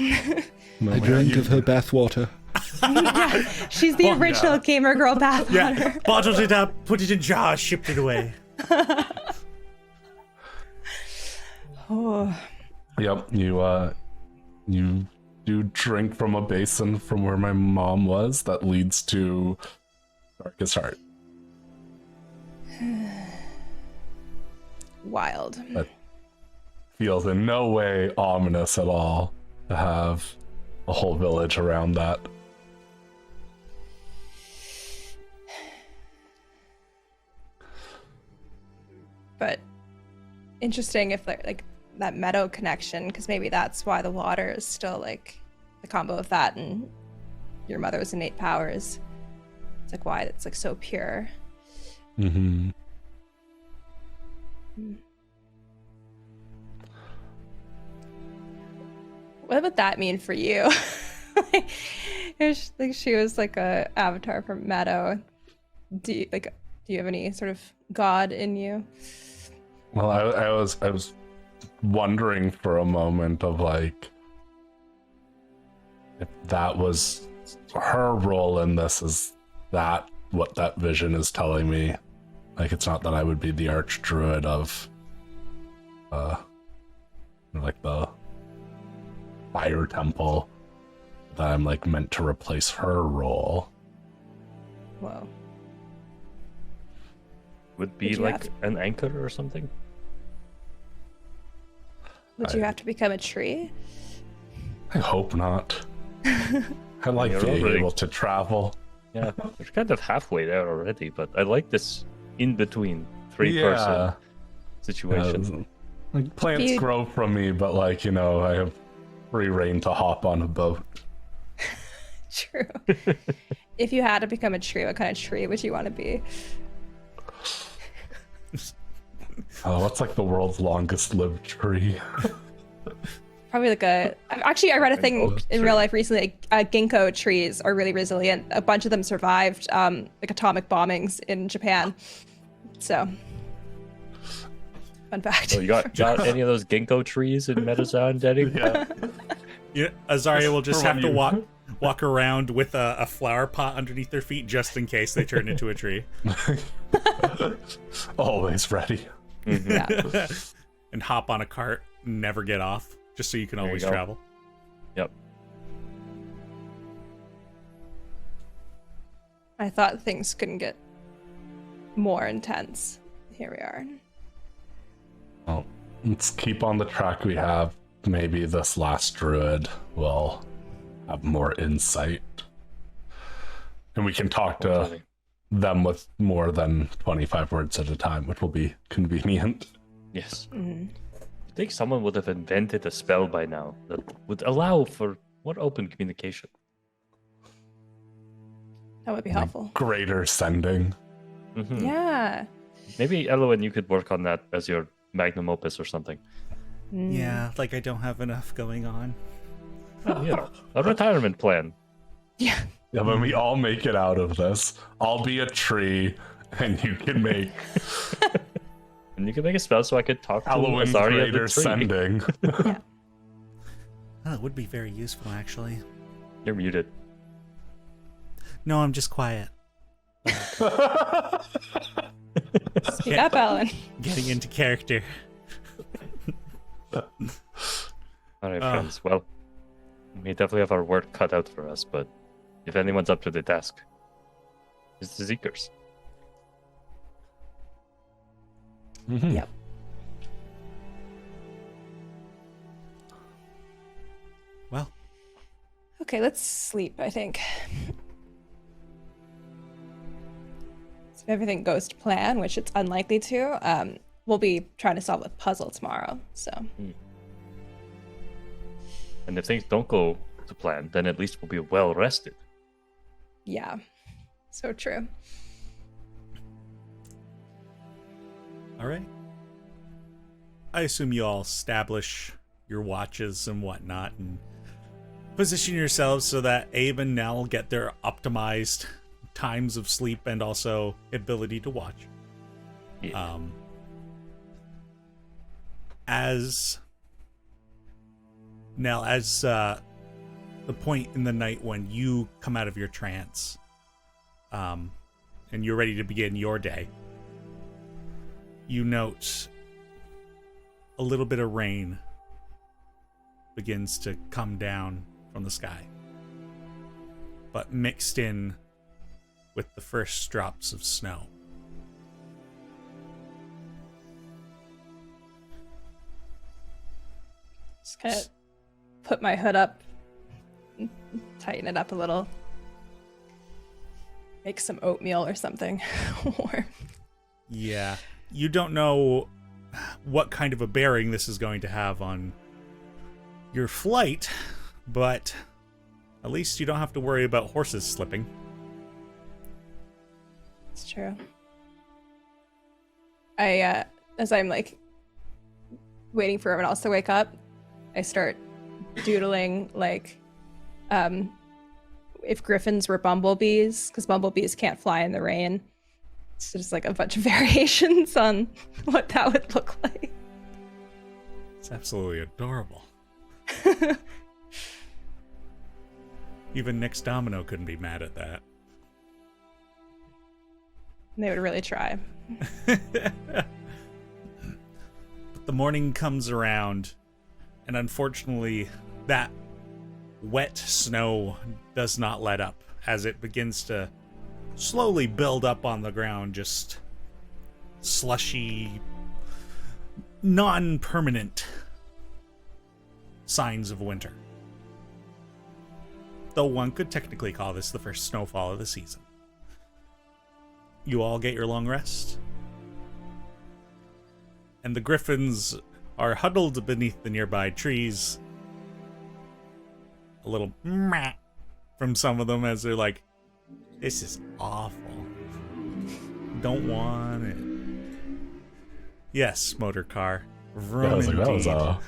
C: No,
F: I drank of her bathwater.
D: She's the original gamer girl bathwater.
A: Yeah, bottled it up, put it in jars, shipped it away.
D: Oh.
C: Yep, you do drink from a basin from where my mom was that leads to Darkest Heart.
D: Wild.
C: That feels in no way ominous at all to have a whole village around that.
D: But interesting if like that meadow connection, because maybe that's why the water is still like the combo of that and your mother's innate powers. It's like why it's like so pure.
C: Mm-hmm.
D: What would that mean for you? Like she was like a avatar for Meadow. Do you have any sort of god in you?
C: Well, I was wondering for a moment of like if that was her role in this, is that what that vision is telling me. Like, it's not that I would be the archdruid of, like the fire temple, that I'm like meant to replace her role.
D: Whoa.
B: Would be
D: Would you
B: like
D: have-
B: an anchor or something?
D: Would you have to become a tree?
C: I hope not. I like
B: You're
C: being
B: already-
C: able to travel.
B: Yeah, we're kind of halfway there already, but I like this in-between three-person situation.
C: Like, plants
D: You-
C: grow from me, but like, you know, I have free reign to hop on a boat.
D: True. If you had to become a tree, what kind of tree would you want to be?
C: What's like the world's longest lived tree?
D: Probably like a. Actually, I read a thing in real life recently. Ginkgo trees are really resilient. A bunch of them survived like atomic bombings in Japan. So, fun fact.
B: So you got any of those ginkgo trees in Metazone, Denny?
C: Yeah.
A: Yeah, Azaria will just
C: For
A: have
C: when
A: to
C: you-
A: walk around with a flower pot underneath their feet just in case they turn into a tree.
C: Always ready.
D: Yeah.
A: And hop on a cart, never get off, just so you can
B: There you
A: always
B: go.
A: travel.
B: Yep.
D: I thought things couldn't get more intense. Here we are.
C: Well, let's keep on the track we have. Maybe this last druid will have more insight. And we can talk to
B: Hopefully.
C: them with more than 25 words at a time, which will be convenient.
B: Yes.
D: Mhm.
B: I think someone would have invented a spell by now that would allow for more open communication.
D: That would be helpful.
C: Greater sending.
B: Mhm.
D: Yeah.
B: Maybe, Elowen, you could work on that as your magnum opus or something.
D: Mm.
A: Yeah, like I don't have enough going on.
B: You know, a retirement plan.
D: Yeah.
C: Yeah, when we all make it out of this, I'll be a tree, and you can make
B: And you can make a spell so I could talk to
C: Elowen's
B: Azaria
C: greater
B: the tree.
C: sending.
A: Oh, it would be very useful, actually.
B: You're muted.
A: No, I'm just quiet.
D: Speak up, Alan.
A: Getting into character.
B: All right, friends. Well, we definitely have our work cut out for us, but if anyone's up to the task, it's the Zeekers.
C: Mhm.
D: Yep.
A: Well,
D: Okay, let's sleep, I think. So if everything goes to plan, which it's unlikely to, we'll be trying to solve a puzzle tomorrow. So,
B: And if things don't go to plan, then at least we'll be well rested.
D: yeah. So true.
A: all right. I assume you all establish your watches and whatnot and position yourselves so that Abe and Nell get their optimized times of sleep and also ability to watch.
B: Yeah.
A: As Nell, as the point in the night when you come out of your trance, and you're ready to begin your day, you note a little bit of rain begins to come down from the sky, but mixed in with the first drops of snow.
D: Just kind of put my hood up, tighten it up a little, make some oatmeal or something warm.
A: Yeah. You don't know what kind of a bearing this is going to have on your flight, but at least you don't have to worry about horses slipping.
D: It's true. I, as I'm like waiting for everyone else to wake up, I start doodling like, if griffins were bumblebees, because bumblebees can't fly in the rain. So just like a bunch of variations on what that would look like.
A: It's absolutely adorable. Even Nick's Domino couldn't be mad at that.
D: They would really try.
A: But the morning comes around, and unfortunately, that wet snow does not let up as it begins to slowly build up on the ground, just slushy, non-permanent signs of winter. Though one could technically call this the first snowfall of the season. You all get your long rest, and the griffins are huddled beneath the nearby trees. A little meh from some of them as they're like, this is awful. Don't want it. Yes, motor car. Vroom
C: That was
A: indeed.
C: a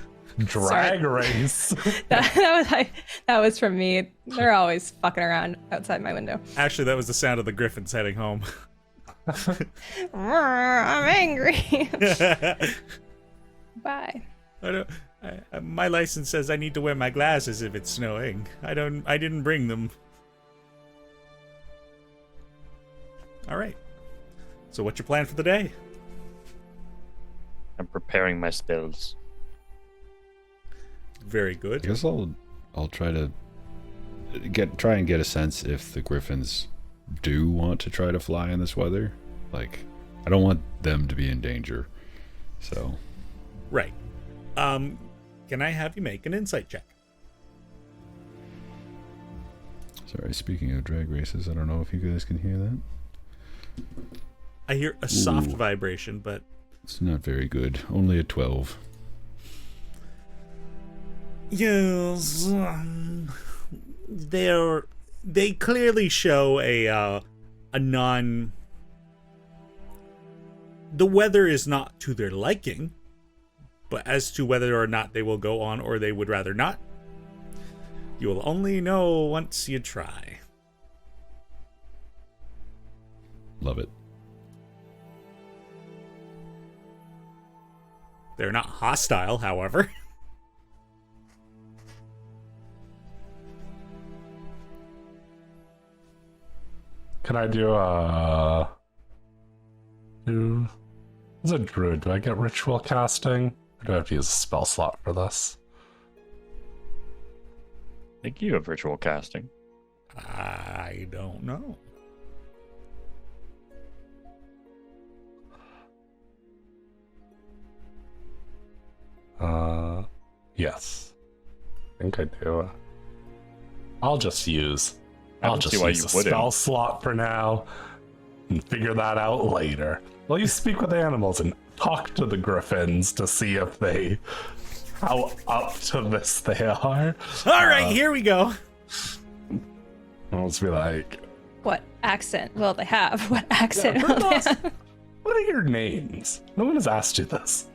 C: drag race.
D: that was from me. They're always fucking around outside my window.
A: Actually, that was the sound of the griffins heading home.
D: I'm angry. Bye.
A: My license says I need to wear my glasses if it's snowing. I didn't bring them. All right. So what's your plan for the day?
B: I'm preparing my spells.
A: Very
E: I
A: good.
E: guess I'll try to try and get a sense if the griffins do want to try to fly in this weather. Like, I don't want them to be in danger. So,
A: Right. Can I have you make an insight check?
E: sorry, speaking of drag races, I don't know if you guys can hear that.
A: I hear a soft
E: Ooh.
A: vibration, but
E: It's not very good. Only a 12.
A: yes, they clearly show a non. The weather is not to their liking, but as to whether or not they will go on or they would rather not, you will only know once you try.
E: Love it.
A: They're not hostile, however.
C: Can I do as a druid, do I get ritual casting? Or do I have to use a spell slot for this?
B: I think you have ritual casting.
A: I don't know.
C: Yes. I think I do. I'll just use
B: I don't see why
C: use
B: you
C: a
B: wouldn't.
C: spell slot for now and figure that out later. Well, you speak with animals and talk to the griffins to see if how up to this they are.
A: All right, here we go.
C: I'll just be like,
D: What accent will they have? What accent
C: Yeah,
D: will they
C: first off,
D: have?
C: what are your names? No one has asked you this.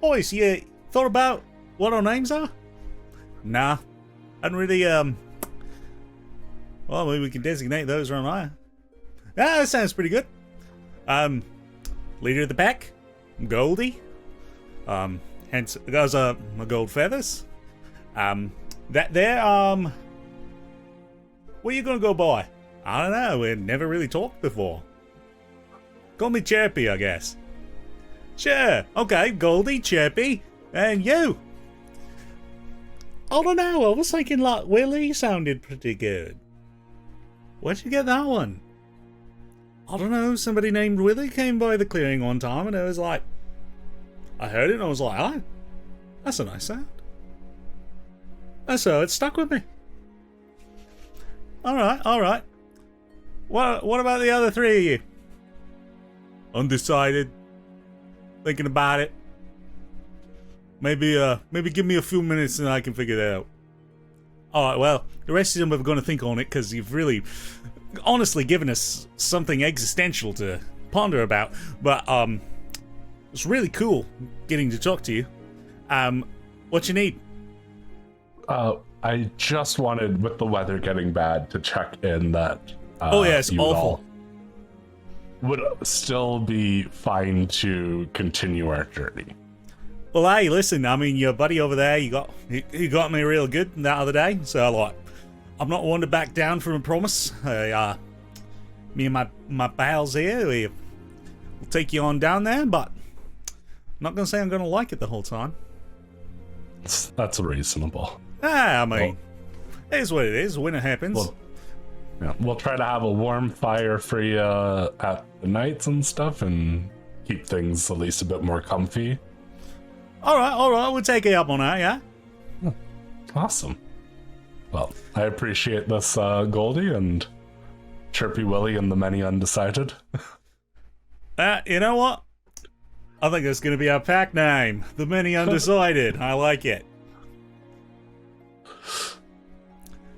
A: Boys, you thought about what our names are? Nah, I don't really, well, maybe we can designate those around there. Ah, that sounds pretty good. Leader of the pack, Goldie. Hence, those are my gold feathers. That there, what are you gonna go by? I don't know, we never really talked before. Call me Chirpy, I guess. Sure, okay, Goldie, Chirpy, and you. I don't know, I was thinking like Willie sounded pretty good. Where'd you get that one? I don't know, somebody named Willie came by the clearing one time and I was like, I heard it and I was like, oh, that's a nice sound. And so it stuck with me. Alright. What about the other three of you? Undecided. Thinking about it. Maybe give me a few minutes and I can figure that out. Alright, well, the rest of them are going to think on it because you've really, honestly given us something existential to ponder about. But, it's really cool getting to talk to you. What you need?
C: I just wanted, with the weather getting bad, to check in that
A: Oh yeah, it's
C: you
A: awful.
C: all would still be fine to continue our journey.
A: Well, hey, listen, I mean, your buddy over there, he got me real good that other day. So, like, I'm not one to back down from a promise. Me and my pals here, we'll take you on down there, but I'm not going to say I'm going to like it the whole time.
C: That's reasonable.
A: I mean, it is what it is when it happens.
C: We'll try to have a warm fire for you at the nights and stuff and keep things at least a bit more comfy.
A: All right, we'll take you up on that, yeah?
C: Awesome. Well, I appreciate this, Goldie, and Chirpy Willie and the many undecided.
A: You know what? I think that's going to be our pack name. The Many Undecided. I like it.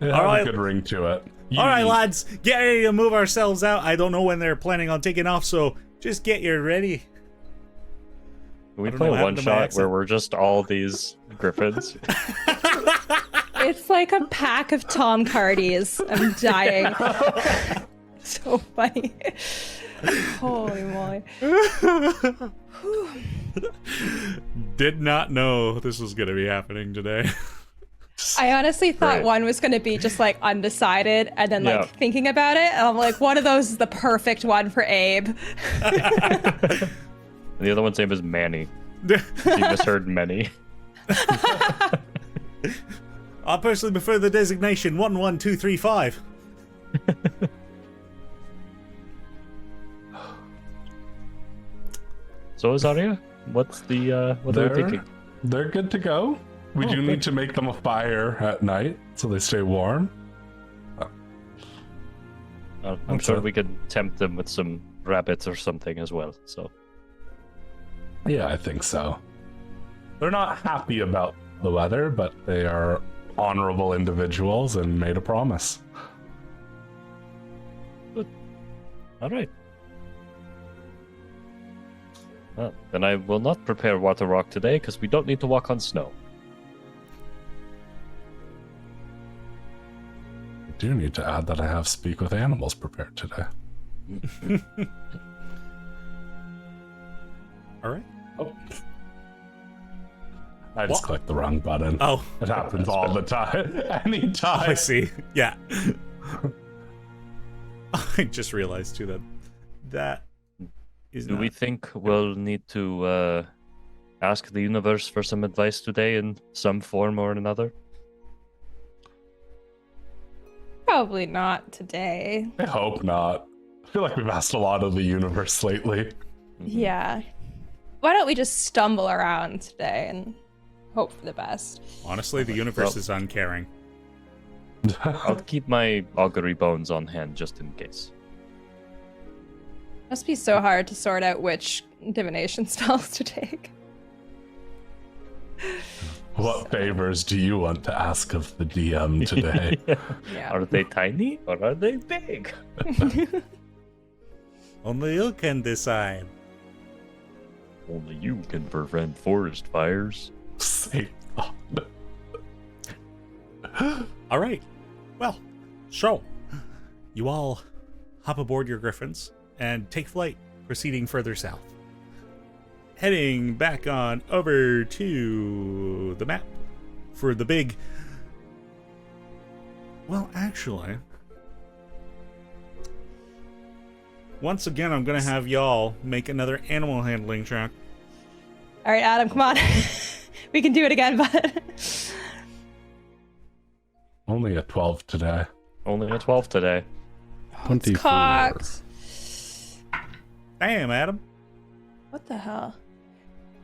C: It
A: All
C: has
A: right.
C: a good ring to it.
A: All right, lads, get ready to move ourselves out. I don't know when they're planning on taking off, so just get you ready.
B: Can we play one shot where we're just all these griffins?
D: It's like a pack of Tom Cardis. I'm dying. So funny. Holy moly.
A: Did not know this was going to be happening today.
D: I honestly thought
B: Great.
D: one was going to be just like undecided and then like
B: Yeah.
D: thinking about it. And I'm like, one of those is the perfect one for Abe.
B: And the other one's name is Manny. You misheard many.
A: I personally prefer the designation 11235.
B: So Azaria, what's the what are we thinking?
C: They're good to go. We do
B: good.
C: need to make them a fire at night so they stay warm.
B: I'm sure we could tempt them with some rabbits or something as well. So
C: Yeah, I think so. They're not happy about the weather, but they are honorable individuals and made a promise.
B: all right. Well, then I will not prepare water rock today because we don't need to walk on snow.
C: I do need to add that I have Speak with Animals prepared today.
A: All right.
C: Oh. I just clicked the wrong button.
A: Oh,
C: It happens all the time. Anytime.
A: I see. Yeah. I just realized too that is
B: Do
A: not...
B: we think we'll need to ask the universe for some advice today in some form or another?
D: Probably not today.
C: I hope not. I feel like we've asked a lot of the universe lately.
D: Yeah. Why don't we just stumble around today and hope for the best?
A: Honestly, the universe
B: Well-
A: is uncaring.
B: I'll keep my augury bones on hand just in case.
D: Must be so hard to sort out which divination spells to take.
C: What favors do you want to ask of the DM today?
D: Yeah.
B: Are they tiny or are they big?
A: Only you can decide.
B: Only you can prevent forest fires.
C: Safe thought.
A: All right. Well, so you all hop aboard your griffins and take flight, proceeding further south. Heading back on over to the map for the big... Well, actually... Once again, I'm going to have y'all make another animal handling check.
D: All right, Adam, come on. We can do it again, bud.
C: Only a 12 today.
B: Only a 12 today.
E: 24.
D: Cocked.
A: Damn, Adam.
D: What the hell?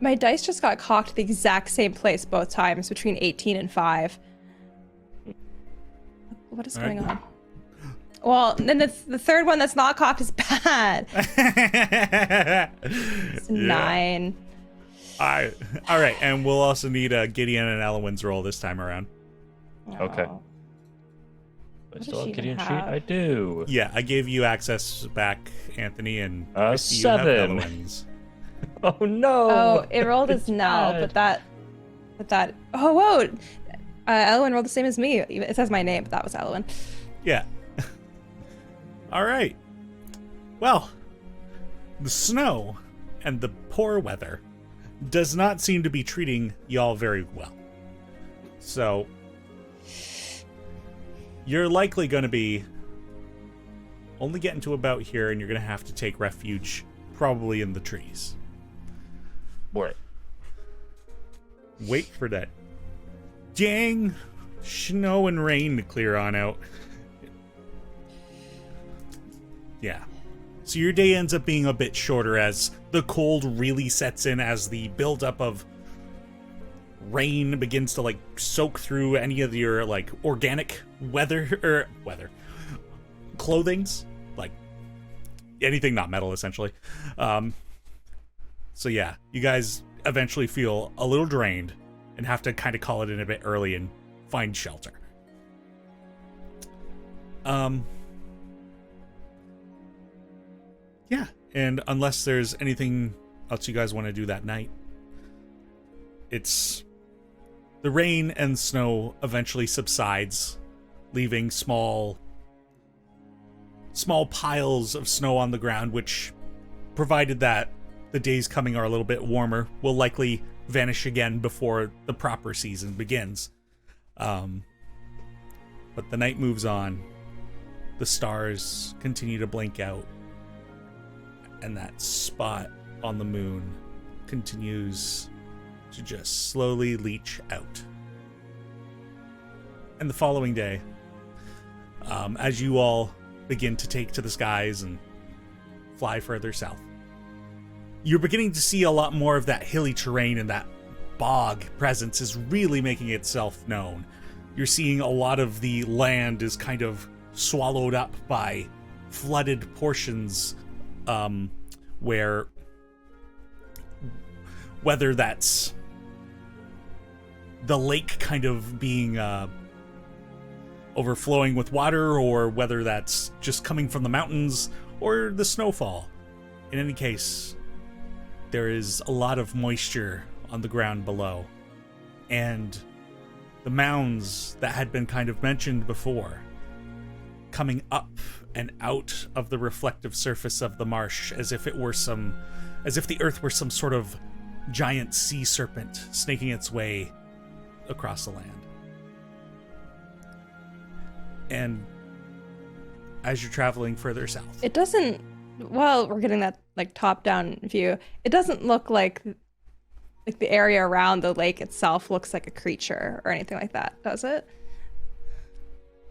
D: My dice just got cocked the exact same place both times, between 18 and 5. What is going on? Well, then the third one that's not cocked is bad. It's 9.
A: All right, and we'll also need Gideon and Elwyn's roll this time around.
B: Okay.
D: Oh.
B: I
D: does
B: still
D: she
B: have Gideon
D: even
B: sheet?
D: have?
B: I do.
A: Yeah, I gave you access back, Anthony, and Christy, you have
B: 7.
A: Elwyn's.
B: Oh no!
D: Oh, it rolled as
B: It's
D: no,
B: bad.
D: but that. Oh, whoa! Elwyn rolled the same as me. It says my name, but that was Elwyn.
A: Yeah. All right. Well, the snow and the poor weather does not seem to be treating y'all very well. So, you're likely going to be only getting to about here, and you're going to have to take refuge probably in the trees.
B: Right.
A: Wait for that dang snow and rain to clear on out. Yeah. So your day ends up being a bit shorter as the cold really sets in, as the buildup of rain begins to like soak through any of your like organic weather clothings, like anything not metal essentially. So yeah, you guys eventually feel a little drained and have to kind of call it in a bit early and find shelter. Yeah, and unless there's anything else you guys want to do that night, it's the rain and snow eventually subsides, leaving small piles of snow on the ground, which, provided that the days coming are a little bit warmer, will likely vanish again before the proper season begins. But the night moves on, the stars continue to blink out, and that spot on the moon continues to just slowly leach out. And the following day, as you all begin to take to the skies and fly further south, you're beginning to see a lot more of that hilly terrain, and that bog presence is really making itself known. You're seeing a lot of the land is kind of swallowed up by flooded portions, where whether that's the lake kind of being overflowing with water, or whether that's just coming from the mountains or the snowfall. In any case, there is a lot of moisture on the ground below, and the mounds that had been kind of mentioned before, coming up and out of the reflective surface of the marsh, as if the earth were some sort of giant sea serpent snaking its way across the land. And as you're traveling further south,
D: It doesn't, well, we're getting that like top-down view. It doesn't look like the area around the lake itself looks like a creature or anything like that, does it?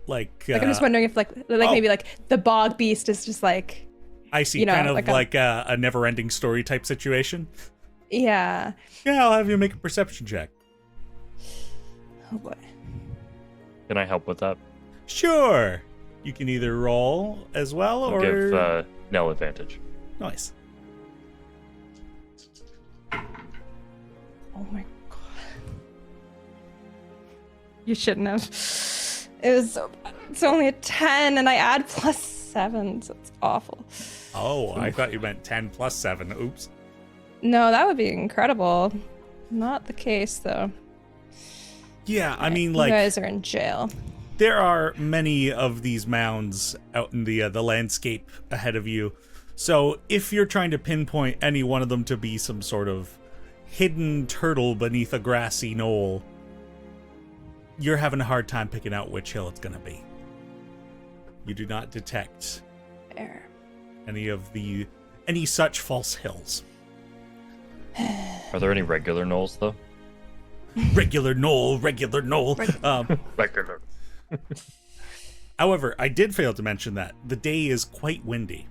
A: like
D: I'm just wondering if maybe like the bog beast is just like,
A: I see,
D: you know,
A: kind of
D: like
A: a never-ending story type situation.
D: yeah.
A: Yeah, I'll have you make a perception check.
D: Oh boy.
B: Can I help with that?
A: Sure. You can either roll as well,
B: I'll
A: or
B: give Nell advantage.
A: nice.
D: Oh my god. You shouldn't have. It's only a 10 and I add +7, so it's awful.
A: Oh, I thought you meant 10 plus 7. Oops.
D: No, that would be incredible. Not the case though.
A: Yeah, I mean,
D: You
A: like,
D: guys are in jail.
A: there are many of these mounds out in the landscape ahead of you. So if you're trying to pinpoint any one of them to be some sort of hidden turtle beneath a grassy knoll, you're having a hard time picking out which hill it's going to be. You do not detect
D: There.
A: any such false hills.
B: Are there any regular knolls though?
A: Regular knoll.
B: Regular.
A: However, I did fail to mention that the day is quite windy.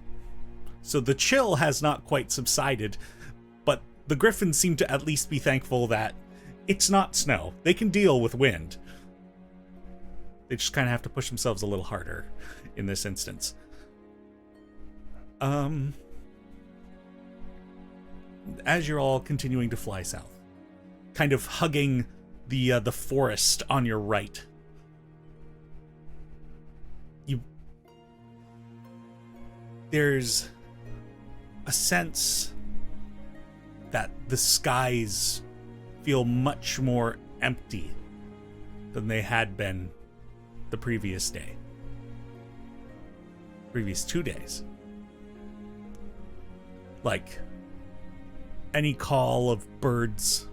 A: So the chill has not quite subsided, but the griffins seem to at least be thankful that it's not snow. They can deal with wind. They just kind of have to push themselves a little harder in this instance. As you're all continuing to fly south, kind of hugging the forest on your right, there's a sense that the skies feel much more empty than they had been the previous 2 days. Like, any call of birds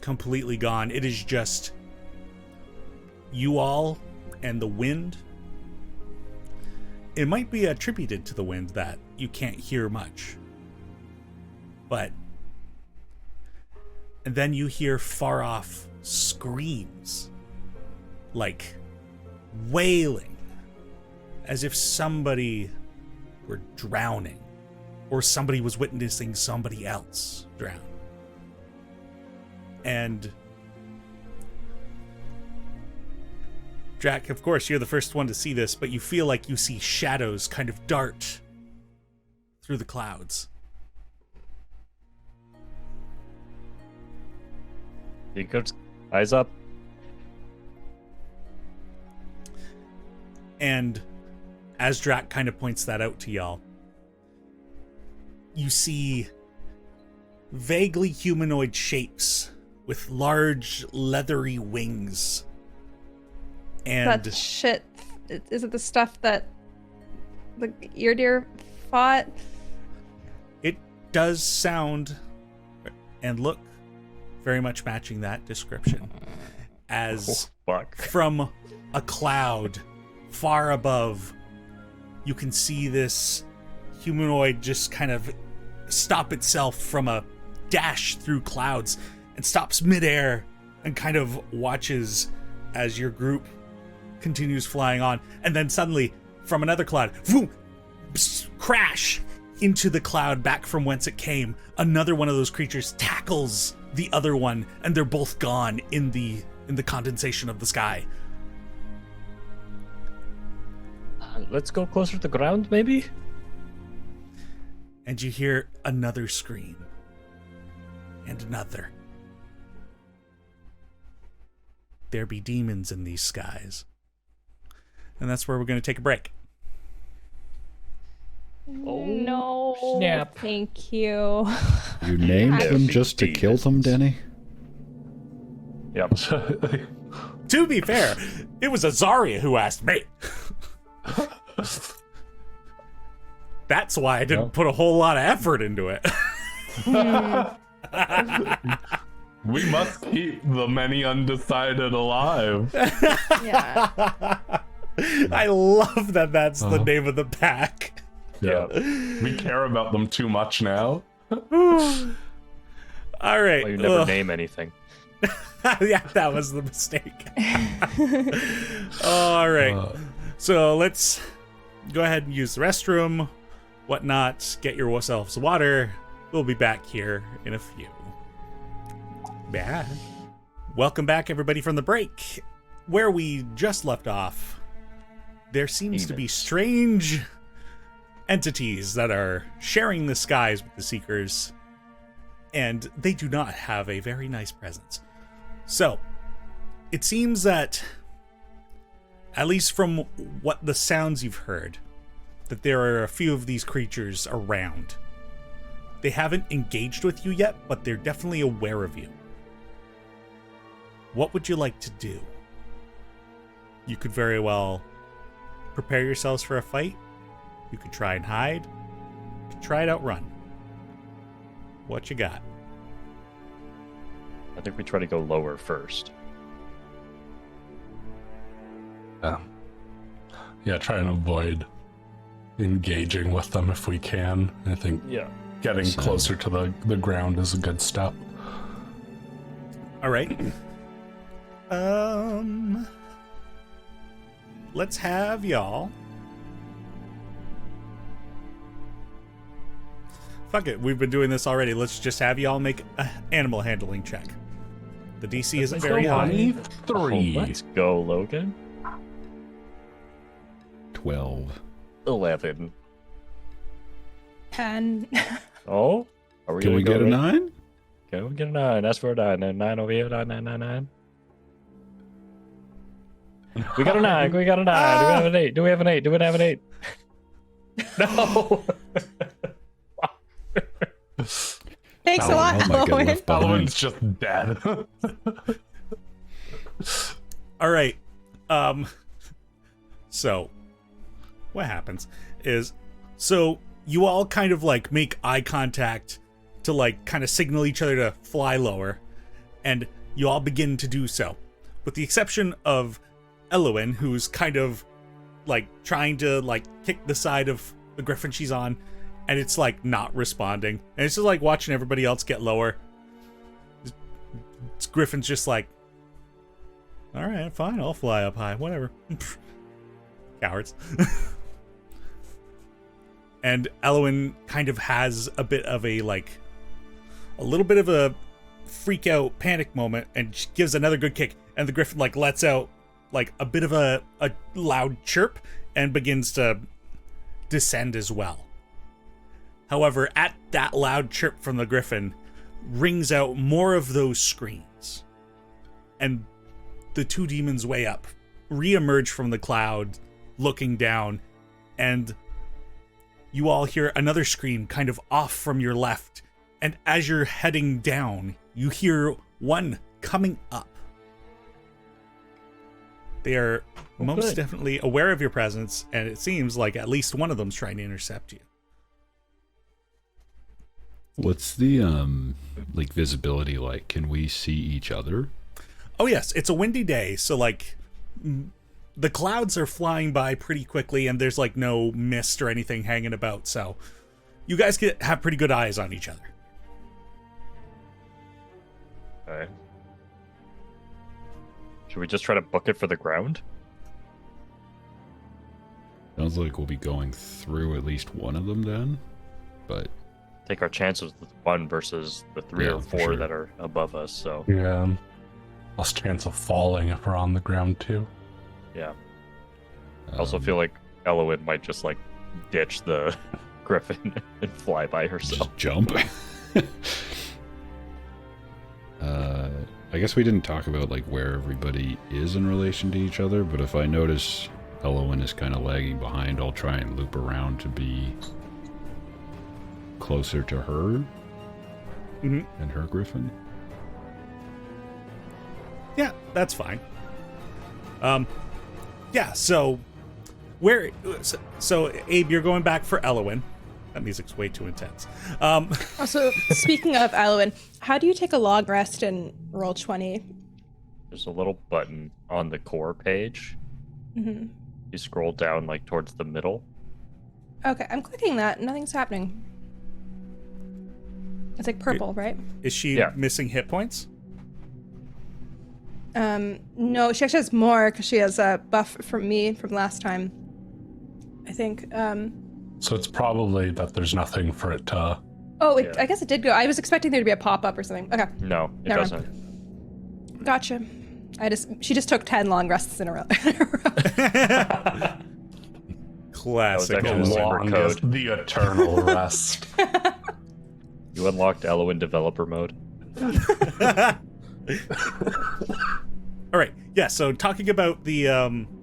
A: completely gone. It is just you all and the wind. It might be attributed to the wind that you can't hear much. But... And then you hear far off screams. Like wailing. As if somebody were drowning. Or somebody was witnessing somebody else drown. And... Jack, of course, you're the first one to see this, but you feel like you see shadows kind of dart through the clouds.
B: You could eyes up.
A: And as Drac kind of points that out to y'all, you see vaguely humanoid shapes with large leathery wings. And
D: That shit. Is it the stuff that the ear deer fought?
A: it does sound and look very much matching that description. As
B: Fuck.
A: from a cloud far above, you can see this humanoid just kind of stop itself from a dash through clouds and stops midair and kind of watches as your group continues flying on, and then suddenly from another cloud, vroom, crash into the cloud back from whence it came. Another one of those creatures tackles the other one, and they're both gone in the condensation of the sky.
B: Let's go closer to the ground, maybe?
A: And you hear another scream. And another. There be demons in these skies. And that's where we're going to take a break.
B: Oh,
D: No.
B: snap.
D: Thank you.
E: You named them
B: Big
E: just to kill them, Denny?
B: Yep.
A: To be fair, it was Azaria who asked me. That's why I didn't put a whole lot of effort into it.
C: We must keep the many undecided alive.
D: Yeah.
A: I love that that's the name of the pack.
C: Yeah. We care about them too much now.
A: All right.
B: Well, you never name anything.
A: Yeah, that was the mistake. All right. So let's go ahead and use the restroom, whatnot, get yourselves water. We'll be back here in a few. Yeah. Welcome back, everybody, from the break. Where we just left off, there seems to be strange entities that are sharing the skies with the Seekers, and they do not have a very nice presence. So, it seems that, at least from what the sounds you've heard, that there are a few of these creatures around. They haven't engaged with you yet, but they're definitely aware of you. What would you like to do? You could very well prepare yourselves for a fight. You could try and hide. You could try and outrun. What you got?
B: I think we try to go lower first.
C: Yeah, try and avoid engaging with them if we can. I think getting closer to the ground is a good step.
A: All right. Let's have y'all. Fuck it, we've been doing this already. Let's just have y'all make an animal handling check. The DC isn't very high.
C: 23.
B: Let's go, Logan.
E: 12.
B: 11.
D: 10.
B: Oh? Are we
E: Can
B: gonna
E: we
B: go
E: get a
B: right?
E: 9?
B: Can we get a 9? That's for a 9. And 9 over here. 9, 9, 9, 9. We got a 9. We got a 9. Do we have an 8? Do we have an 8? Do we have an 8? No.
D: Thanks a lot,
E: I might get
D: Owen.
E: left behind.
C: Owen's just dead.
A: All right. So what happens is, so you all kind of like make eye contact to like kind of signal each other to fly lower, and you all begin to do so, with the exception of Elowen, who's kind of like trying to like kick the side of the griffin she's on, and it's like not responding. And it's just like watching everybody else get lower. Griffin's just like, all right, fine, I'll fly up high, whatever. Cowards. And Elowen kind of has a bit of a little bit of a freak out panic moment, and she gives another good kick, and the griffin like lets out like a bit of a loud chirp and begins to descend as well. However, at that loud chirp from the griffin rings out more of those screams, and the two demons way up re-emerge from the cloud, looking down, and you all hear another scream kind of off from your left, and as you're heading down, you hear one coming up. They are most definitely aware of your presence, and it seems like at least one of them's trying to intercept you.
E: What's the like visibility like? Can we see each other?
A: Oh yes, it's a windy day, so like the clouds are flying by pretty quickly, and there's like no mist or anything hanging about, so you guys have pretty good eyes on each other.
B: Okay. Should we just try to book it for the ground?
E: Sounds like we'll be going through at least one of them then, but
B: Take our chances with one versus the three
E: Yeah,
B: or
E: for
B: four
E: sure.
B: that are above us, so
C: Yeah. Less chance of falling if we're on the ground too.
B: yeah. I also feel like Elowen might just like ditch the griffin and fly by herself.
E: just jump. I guess we didn't talk about like where everybody is in relation to each other, but if I notice Elowen is kind of lagging behind, I'll try and loop around to be closer to her and her griffin.
A: Yeah, that's fine. Yeah, so where so Abe, you're going back for Elowen. That music's way too intense.
D: Also, speaking of Elowen, how do you take a long rest in Roll20?
B: There's a little button on the core page.
D: Mm-hmm.
B: You scroll down like towards the middle.
D: Okay, I'm clicking that. Nothing's happening. It's like purple, right?
A: Is she
B: Yeah.
A: missing hit points?
D: No, she actually has more because she has a buff from me from last time. I think.
C: So it's probably that there's nothing for it to.
D: Oh,
B: Yeah.
D: I guess it did go. I was expecting there to be a pop-up or something. Okay,
B: No, it
D: Never
B: doesn't.
D: gotcha. She just took 10 long rests in a row.
A: Classic.
B: actually
C: The
B: the super
C: longest,
B: code.
C: the eternal rest.
B: You unlocked Elowen developer mode.
A: All right. Yeah. So talking about the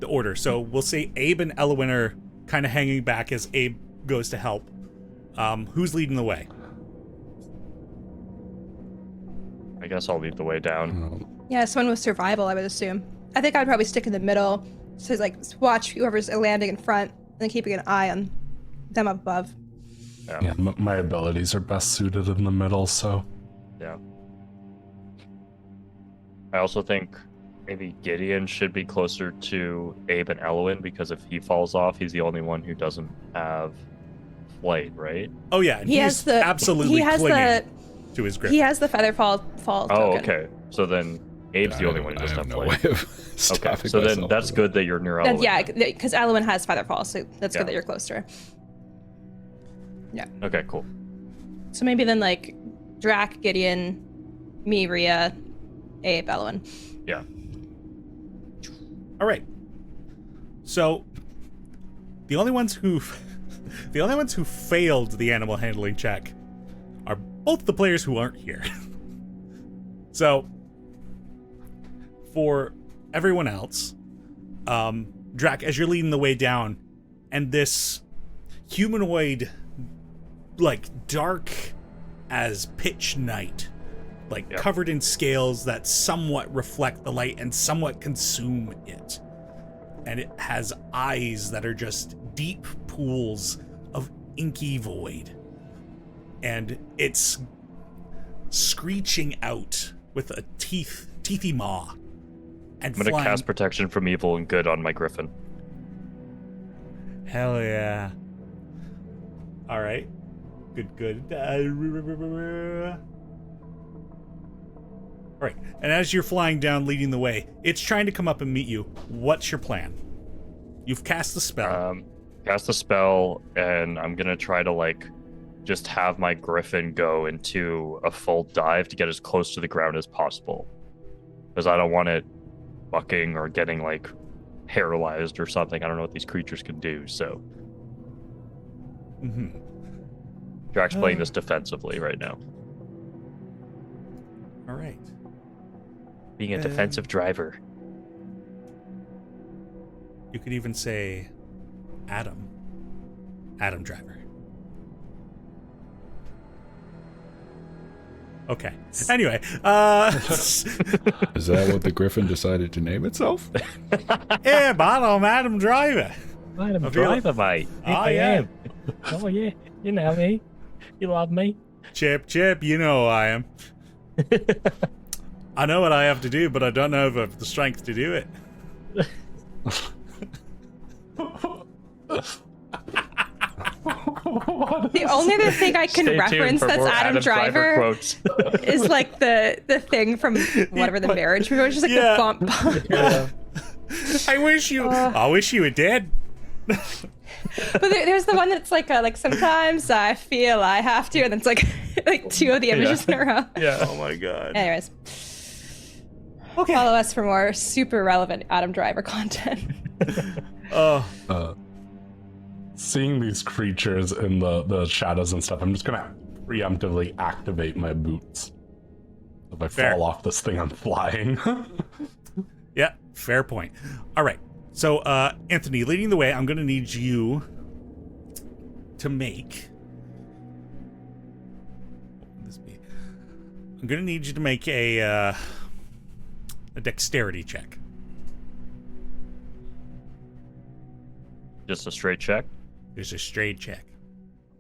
A: order. So we'll say Abe and Elowen are kind of hanging back as Abe goes to help. Who's leading the way?
B: I guess I'll lead the way down.
D: Yeah, someone with survival, I would assume. I think I'd probably stick in the middle, so like watch whoever's landing in front, and then keeping an eye on them up above.
C: Yeah, my abilities are best suited in the middle, so.
B: Yeah. I also think maybe Gideon should be closer to Abe and Elowen, because if he falls off, he's the only one who doesn't have flight, right?
A: Oh yeah, and
D: He
A: he's
D: has the
A: absolutely
D: he has
A: clinging to his grip.
D: He has the feather fall
B: Oh,
D: token.
B: okay. So then Abe's the only one who
E: I
B: doesn't
E: have
B: have
E: no
B: flight.
E: way of
B: Okay,
E: stopping
B: so then
E: myself.
B: that's good that you're near
D: Then,
B: Elowen.
D: yeah, because Elowen has feather fall, so that's
B: Yeah.
D: good that you're close to her. Yeah.
B: Okay, cool.
D: So maybe then like Drac, Gideon, me, Rhea, Abe, Elowen.
B: Yeah.
A: All right. So the only ones who failed the animal handling check are both the players who aren't here. So for everyone else, Drac, as you're leading the way down, and this humanoid, like dark as pitch night, like
B: Yep.
A: covered in scales that somewhat reflect the light and somewhat consume it. And it has eyes that are just deep pools of inky void. And it's screeching out with a teethy maw And
B: I'm gonna cast protection from evil and good on my griffin.
A: Hell yeah. All right. Good. All right. And as you're flying down, leading the way, it's trying to come up and meet you. What's your plan? You've cast the spell.
B: Cast the spell, and I'm gonna try to like just have my griffin go into a full dive to get as close to the ground as possible, because I don't want it bucking or getting like paralyzed or something. I don't know what these creatures can do. So, Drax playing this defensively right now.
A: All right.
B: Being a defensive driver.
A: You could even say Adam Driver. Okay. Anyway,
E: Is that what the griffin decided to name itself?
A: yeah, Adam Driver.
B: I'm a driver, mate.
A: Oh, yeah.
B: Oh, yeah. You know me. You love me.
A: Chip, you know who I am. I know what I have to do, but I don't know if I have the strength to do it.
D: The only other thing I can reference that's Adam Driver is like the thing from whatever the marriage movie, which is like the bump.
B: Yeah.
A: I wish you were dead.
D: But there's the one that's like sometimes I feel I have to, and then it's like two of the images in a row.
B: Yeah.
A: Oh my god.
D: Anyways, okay. Follow us for more super relevant Adam Driver content.
C: Seeing these creatures in the shadows and stuff, I'm just gonna preemptively activate my boots. If I fall off this thing, I'm flying.
A: Yeah, fair point. All right. So, Anthony, leading the way, I'm going to need you to make... What would this be? I'm going to need you to make a dexterity check.
B: Just a straight check?
A: Just a straight check.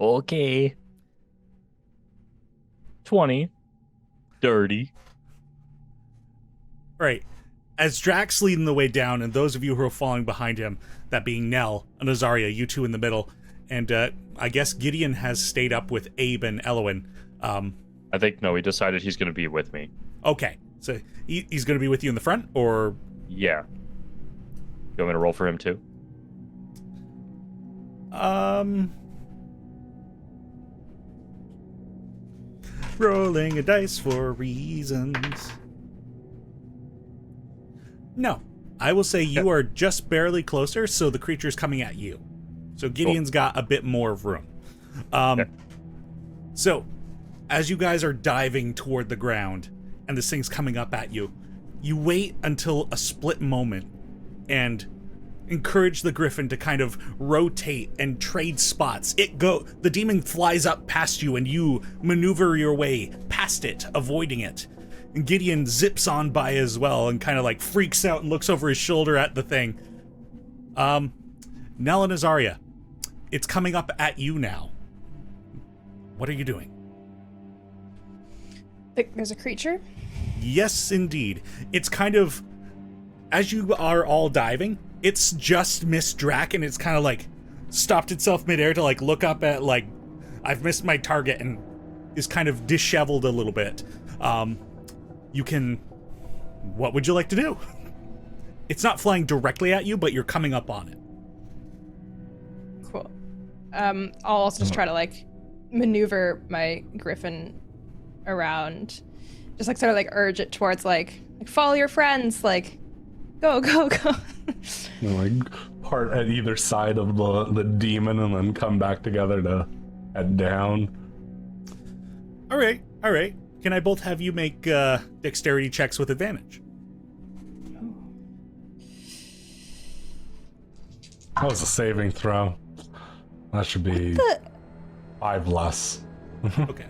B: Okay. 20. Dirty.
A: All right. As Drax leading the way down, and those of you who are following behind him, that being Nell and Azaria, you two in the middle, and I guess Gideon has stayed up with Abe and Elowin.
B: I think, no, he decided he's going to be with me.
A: Okay, so he's going to be with you in the front, or?
B: Yeah. You want me to roll for him too?
A: Rolling a dice for reasons. No, I will say you are just barely closer, so the creature's coming at you. So Gideon's got a bit more room. So, as you guys are diving toward the ground, and this thing's coming up at you, you wait until a split moment, and encourage the griffin to kind of rotate and trade spots. The demon flies up past you, and you maneuver your way past it, avoiding it. And Gideon zips on by as well and kind of like freaks out and looks over his shoulder at the thing. Nell and Azaria, it's coming up at you now. What are you doing?
D: There's a creature?
A: Yes, indeed. It's kind of, as you are all diving, it's just missed Drac, and it's kind of like stopped itself midair to like look up at like, I've missed my target, and is kind of disheveled a little bit. What would you like to do? It's not flying directly at you, but you're coming up on it.
D: Cool. I'll also just try to like maneuver my griffin around, just like sort of like urge it towards like follow your friends, like go.
C: Like part at either side of the demon and then come back together to head down.
A: All right. Can I both have you make dexterity checks with advantage?
C: That was a saving throw. That should be 5 less.
A: Okay.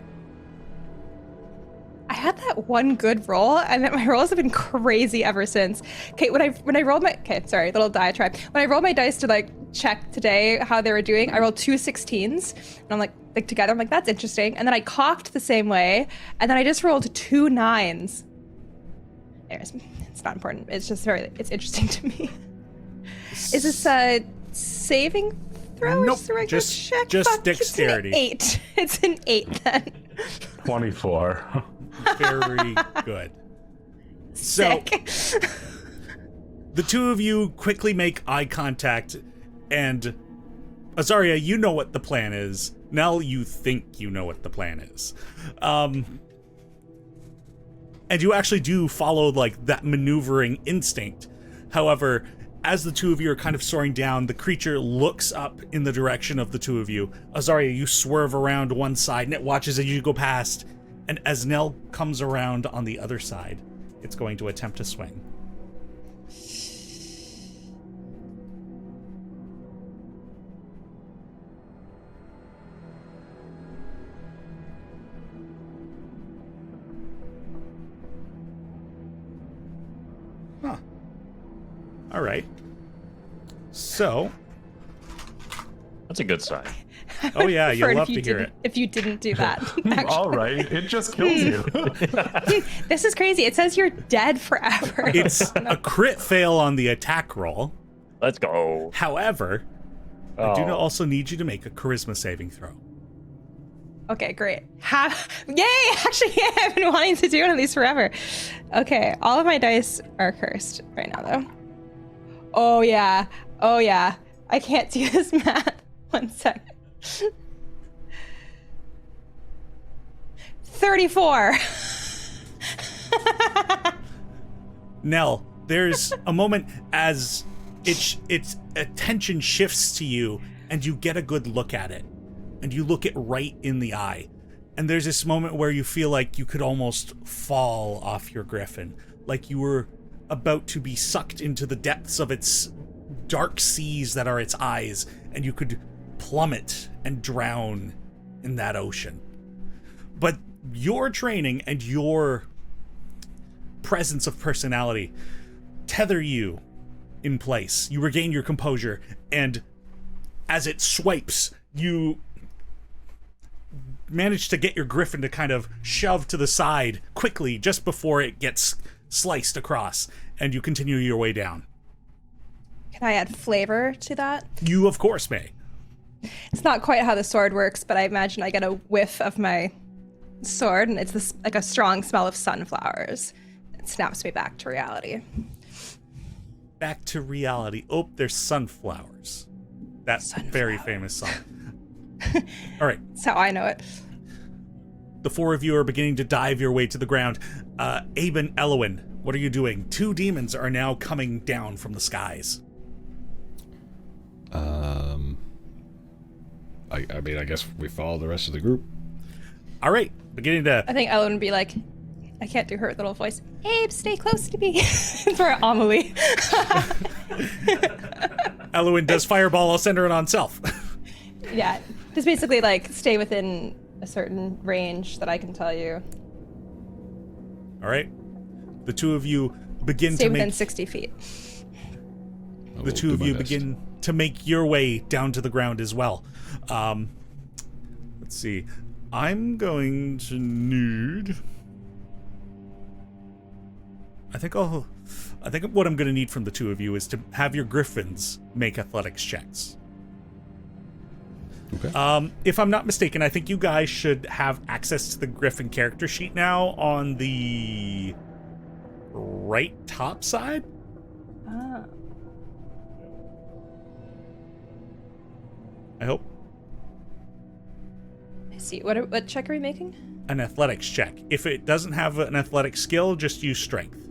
D: I had that one good roll, and then my rolls have been crazy ever since. Okay, when I rolled my little diatribe. When I rolled my dice to like check today how they were doing, I rolled 2 16s, and I'm like together. I'm like, that's interesting. And then I cocked the same way, and then I just rolled 2 9s. Anyways, it's not important. It's just it's interesting to me. Is this a saving throw?
A: Nope,
D: Or just a regular check?
A: just
D: Fuck,
A: dexterity.
D: It's an 8 then.
C: 24.
A: Very good. So,
D: Sick.
A: the two of you quickly make eye contact, and Azaria, you know what the plan is. Nell, you think you know what the plan is. And you actually do follow, like, that maneuvering instinct. However, as the two of you are kind of soaring down, the creature looks up in the direction of the two of you. Azaria, you swerve around one side, and it watches as you go past. And as Nell comes around on the other side, it's going to attempt to swing. Huh. All right. So.
B: That's a good sign.
A: Oh yeah, you'll
D: Preferred
A: love
D: if you
A: to hear
D: didn't-
A: it.
D: If you didn't do that. actually.
C: All right, it just kills you.
D: This is crazy. It says you're dead forever.
A: It's a crit fail on the attack roll.
B: Let's go.
A: However, I do
B: Oh.
A: also need you to make a charisma saving throw.
D: Okay, great. Yay! Actually, yeah, I've been wanting to do one of these forever. Okay, all of my dice are cursed right now, though. Oh, yeah. Oh, yeah. I can't do this math. 1 second. 34.
A: Nell, there's a moment as its attention shifts to you, and you get a good look at it, and you look it right in the eye, and there's this moment where you feel like you could almost fall off your griffin, like you were about to be sucked into the depths of its dark seas that are its eyes, and you could plummet and drown in that ocean. But your training and your presence of personality tether you in place. You regain your composure, and as it swipes, you manage to get your griffin to kind of shove to the side quickly just before it gets sliced across, and you continue your way down.
D: Can I add flavor to that?
A: You, of course, may.
D: It's not quite how the sword works, but I imagine I get a whiff of my sword, and it's this like a strong smell of sunflowers. It snaps me back to reality.
A: Back to reality. Oh, there's sunflowers. That's a very famous song. All right.
D: That's how I know it.
A: The four of you are beginning to dive your way to the ground. Abe and Elowin, what are you doing? Two demons are now coming down from the skies.
E: I mean, I guess we follow the rest of the group.
A: All right, beginning to...
D: I think Ellen would be like, I can't do her little voice. Abe, stay close to me. For Amelie.
A: Elowin does fireball, I'll send her on self.
D: Yeah, just basically like stay within a certain range that I can tell you.
A: All right. The two of you begin
D: Stay
A: to
D: within
A: make...
D: 60 feet.
E: I
A: The
E: will
A: two
E: do
A: of
E: my
A: you
E: best.
A: begin to make your way down to the ground as well. Let's see. I'm going to need... I think what I'm going to need from the two of you is to have your griffins make athletics checks.
E: Okay.
A: If I'm not mistaken, I think you guys should have access to the griffin character sheet now on the right top side.
D: Ah.
A: I hope.
D: I see. What check are we making?
A: An athletics check. If it doesn't have an athletic skill, just use strength.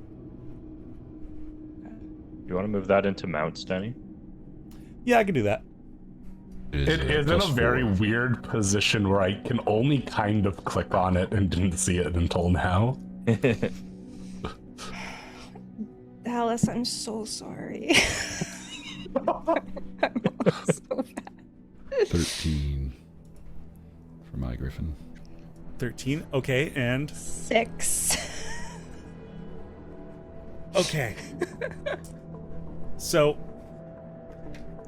B: You want to move that into mounts, Teni?
A: Yeah, I can do that.
C: It is in a very weird position where I can only kind of click on it and didn't see it until now.
D: Alice, I'm so sorry. I'm so bad.
E: 13 for my griffin.
A: 13. Okay, and
D: 6.
A: okay. So,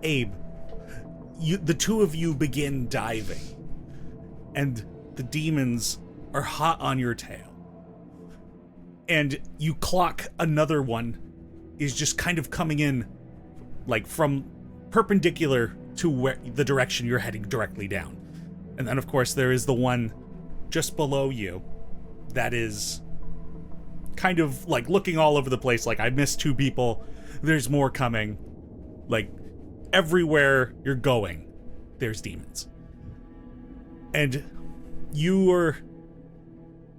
A: Abe, the two of you begin diving, and the demons are hot on your tail. and you clock another one is just kind of coming in, like from perpendicular to where the direction you're heading directly down. And then of course there is the one just below you that is kind of like looking all over the place, like I missed 2 people, there's more coming. Like everywhere you're going, there's demons. And you are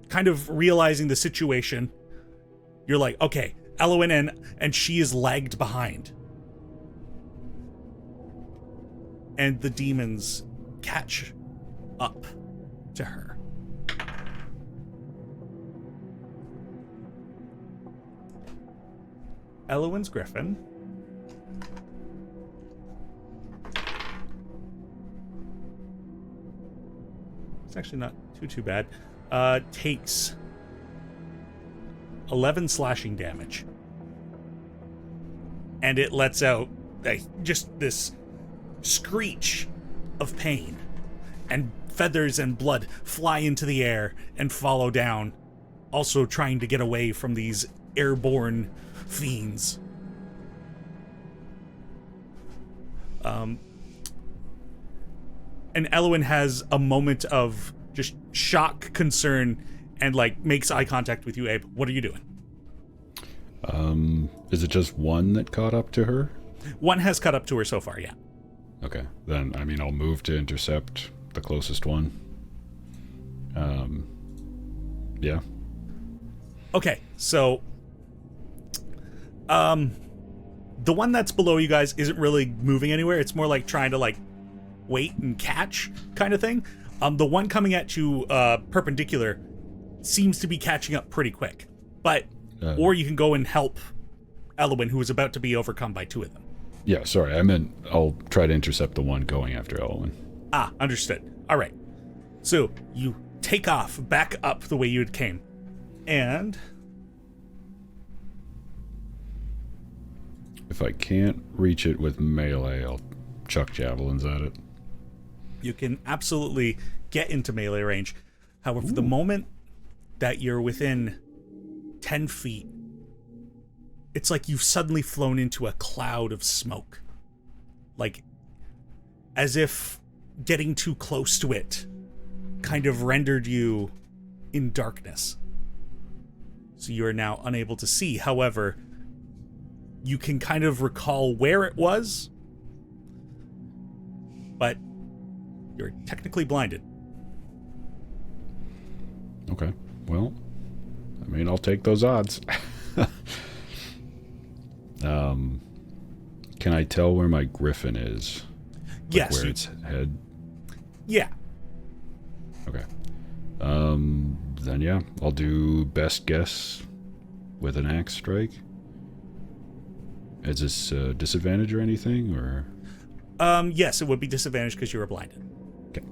A: kind of realizing the situation. You're like, okay, Elowen and she is lagged behind. And the demons catch up to her. Elowen's griffin it's actually not too bad. Takes 11 slashing damage. And it lets out just this screech of pain. And feathers and blood fly into the air and follow down, also trying to get away from these airborne fiends. And Elowen has a moment of just shock, concern, and like makes eye contact with you, Abe. What are you doing?
E: Is it just one that caught up to her?
A: One has caught up to her so far, yeah.
E: Okay, then I mean I'll move to intercept the closest one. Yeah.
A: Okay, so the one that's below you guys isn't really moving anywhere. It's more like trying to like wait and catch kind of thing. The one coming at you perpendicular seems to be catching up pretty quick. But or you can go and help Elowen, who is about to be overcome by 2 of them.
E: Yeah, sorry, I meant I'll try to intercept the one going after Elowen.
A: Ah, understood. All right. So you take off back up the way you had came. And
E: if I can't reach it with melee, I'll chuck javelins at it.
A: you can absolutely get into melee range. However, the moment that you're within 10 feet, it's like you've suddenly flown into a cloud of smoke. Like, as if getting too close to it kind of rendered you in darkness. So you are now unable to see. However, you can kind of recall where it was, but you're technically blinded.
E: Okay, well, I mean, I'll take those odds. Can I tell where my griffin is? Like
A: Yes.
E: where its head?
A: Yeah.
E: Okay. Then yeah, I'll do best guess with an axe strike. Is this disadvantage or anything, or?
A: Yes, it would be disadvantaged because you were blinded.
E: Okay.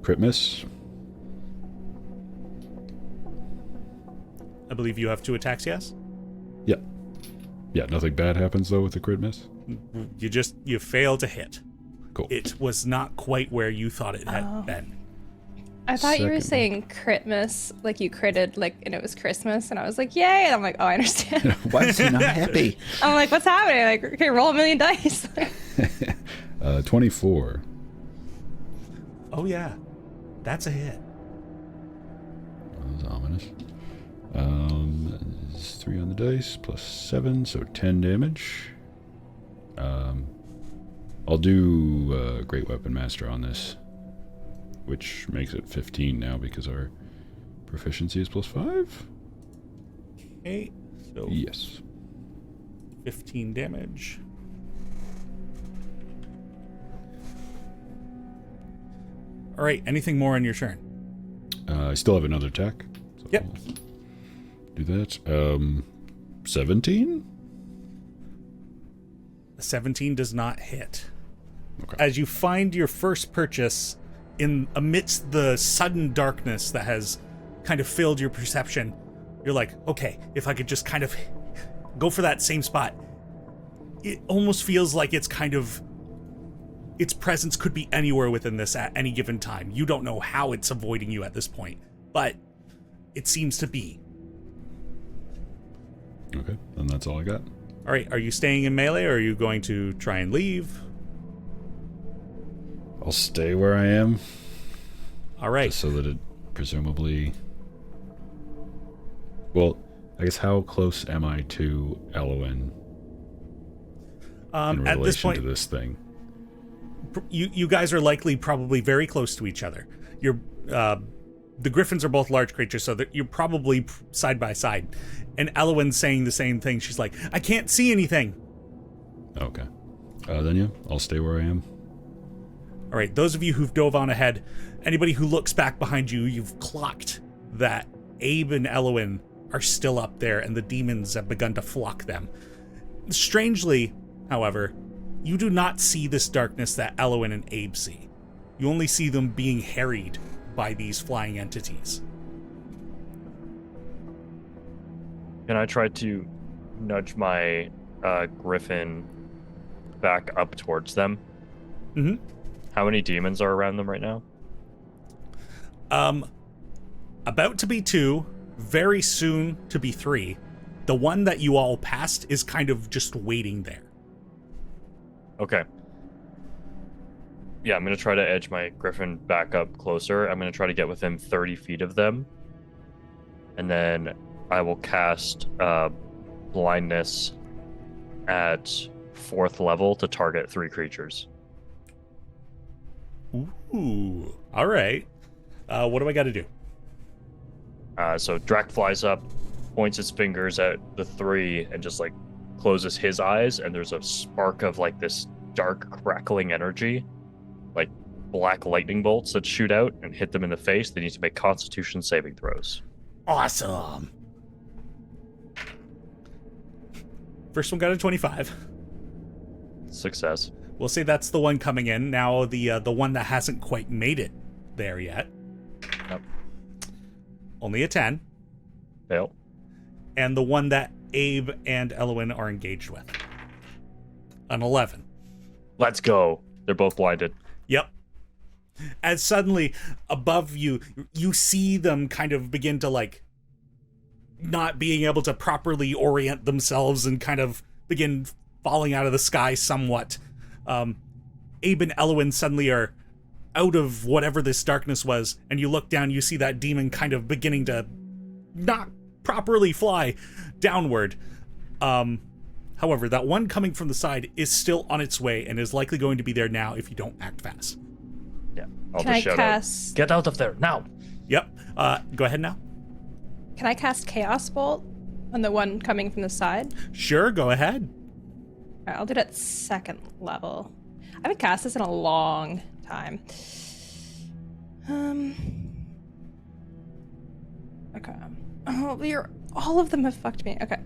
E: Crit miss.
A: I believe you have 2 attacks, yes?
E: Yeah. Yeah, nothing bad happens though with the crit miss?
A: You fail to hit.
E: Cool.
A: It was not quite where you thought it had been.
D: I thought you were
E: Second.
D: saying Critmas, like you critted, like, and it was Christmas, and I was like, yay! And I'm like, oh, I understand.
F: Why is he not happy?
D: I'm like, what's happening? Like, okay, roll a million dice.
E: 24.
A: Oh yeah, that's a hit.
E: That was ominous. It's 3 on the dice, plus 7, so 10 damage. I'll do Great Weapon Master on this, which makes it 15 now because our proficiency is plus 5.
A: Okay, so
E: Yes.
A: 15 damage. All right, anything more on your turn?
E: I still have another attack. So
A: Yep.
E: I'll do that. 17?
A: A 17 does not hit.
E: Okay.
A: As you find your first purchase in amidst the sudden darkness that has kind of filled your perception, you're like, okay, if I could just kind of go for that same spot. It almost feels like it's kind of, its presence could be anywhere within this at any given time. You don't know how it's avoiding you at this point, but it seems to be.
E: Okay, then that's all I got.
A: All right, are you staying in melee, or are you going to try and leave?
E: I'll stay where I am.
A: All right.
E: Just so that it presumably... Well, I guess how close am I to Elwyn in relation
A: At this point,
E: to this thing?
A: you guys are likely probably very close to each other. You're the griffins are both large creatures, so that you're probably side by side. And Elwyn's saying the same thing. She's like, I can't see anything.
E: Okay. Then yeah, I'll stay where I am.
A: All right, those of you who've dove on ahead, anybody who looks back behind you, you've clocked that Abe and Elwyn are still up there, and the demons have begun to flock them. Strangely, however, you do not see this darkness that Elwyn and Abe see. You only see them being harried by these flying entities.
B: Can I try to nudge my griffin back up towards them?
A: Mm-hmm.
B: How many demons are around them right now?
A: About to be 2, very soon to be 3. The one that you all passed is kind of just waiting there.
B: Okay. Yeah, I'm going to try to edge my griffin back up closer. I'm going to try to get within 30 feet of them. And then I will cast blindness at 4th level to target 3 creatures.
A: Ooh, all right. What do I got to do?
B: So Drac flies up, points his fingers at the 3, and just like closes his eyes, and there's a spark of like this dark crackling energy, like black lightning bolts that shoot out and hit them in the face. They need to make Constitution saving throws.
A: Awesome. First one got a 25.
B: Success.
A: We'll say that's the one coming in. Now the one that hasn't quite made it there yet.
B: Yep.
A: Only a 10.
B: Fail.
A: And the one that Abe and Elwyn are engaged with. An 11.
B: Let's go. They're both blinded.
A: Yep. As suddenly above you, you see them kind of begin to like not being able to properly orient themselves and kind of begin falling out of the sky somewhat. Abe and Elwyn suddenly are out of whatever this darkness was, and you look down, you see that demon kind of beginning to not properly fly downward. However, that one coming from the side is still on its way and is likely going to be there now if you don't act fast.
B: Yeah. I'll
D: Can
B: just
D: I
B: shout
D: cast?
B: out. Get out of there now.
A: Yep. Go ahead now.
D: Can I cast Chaos Bolt on the one coming from the side?
A: Sure, go ahead.
D: All right, I'll do it at 2nd level. I haven't cast this in a long time. Okay. Oh, all of them have fucked me. Okay.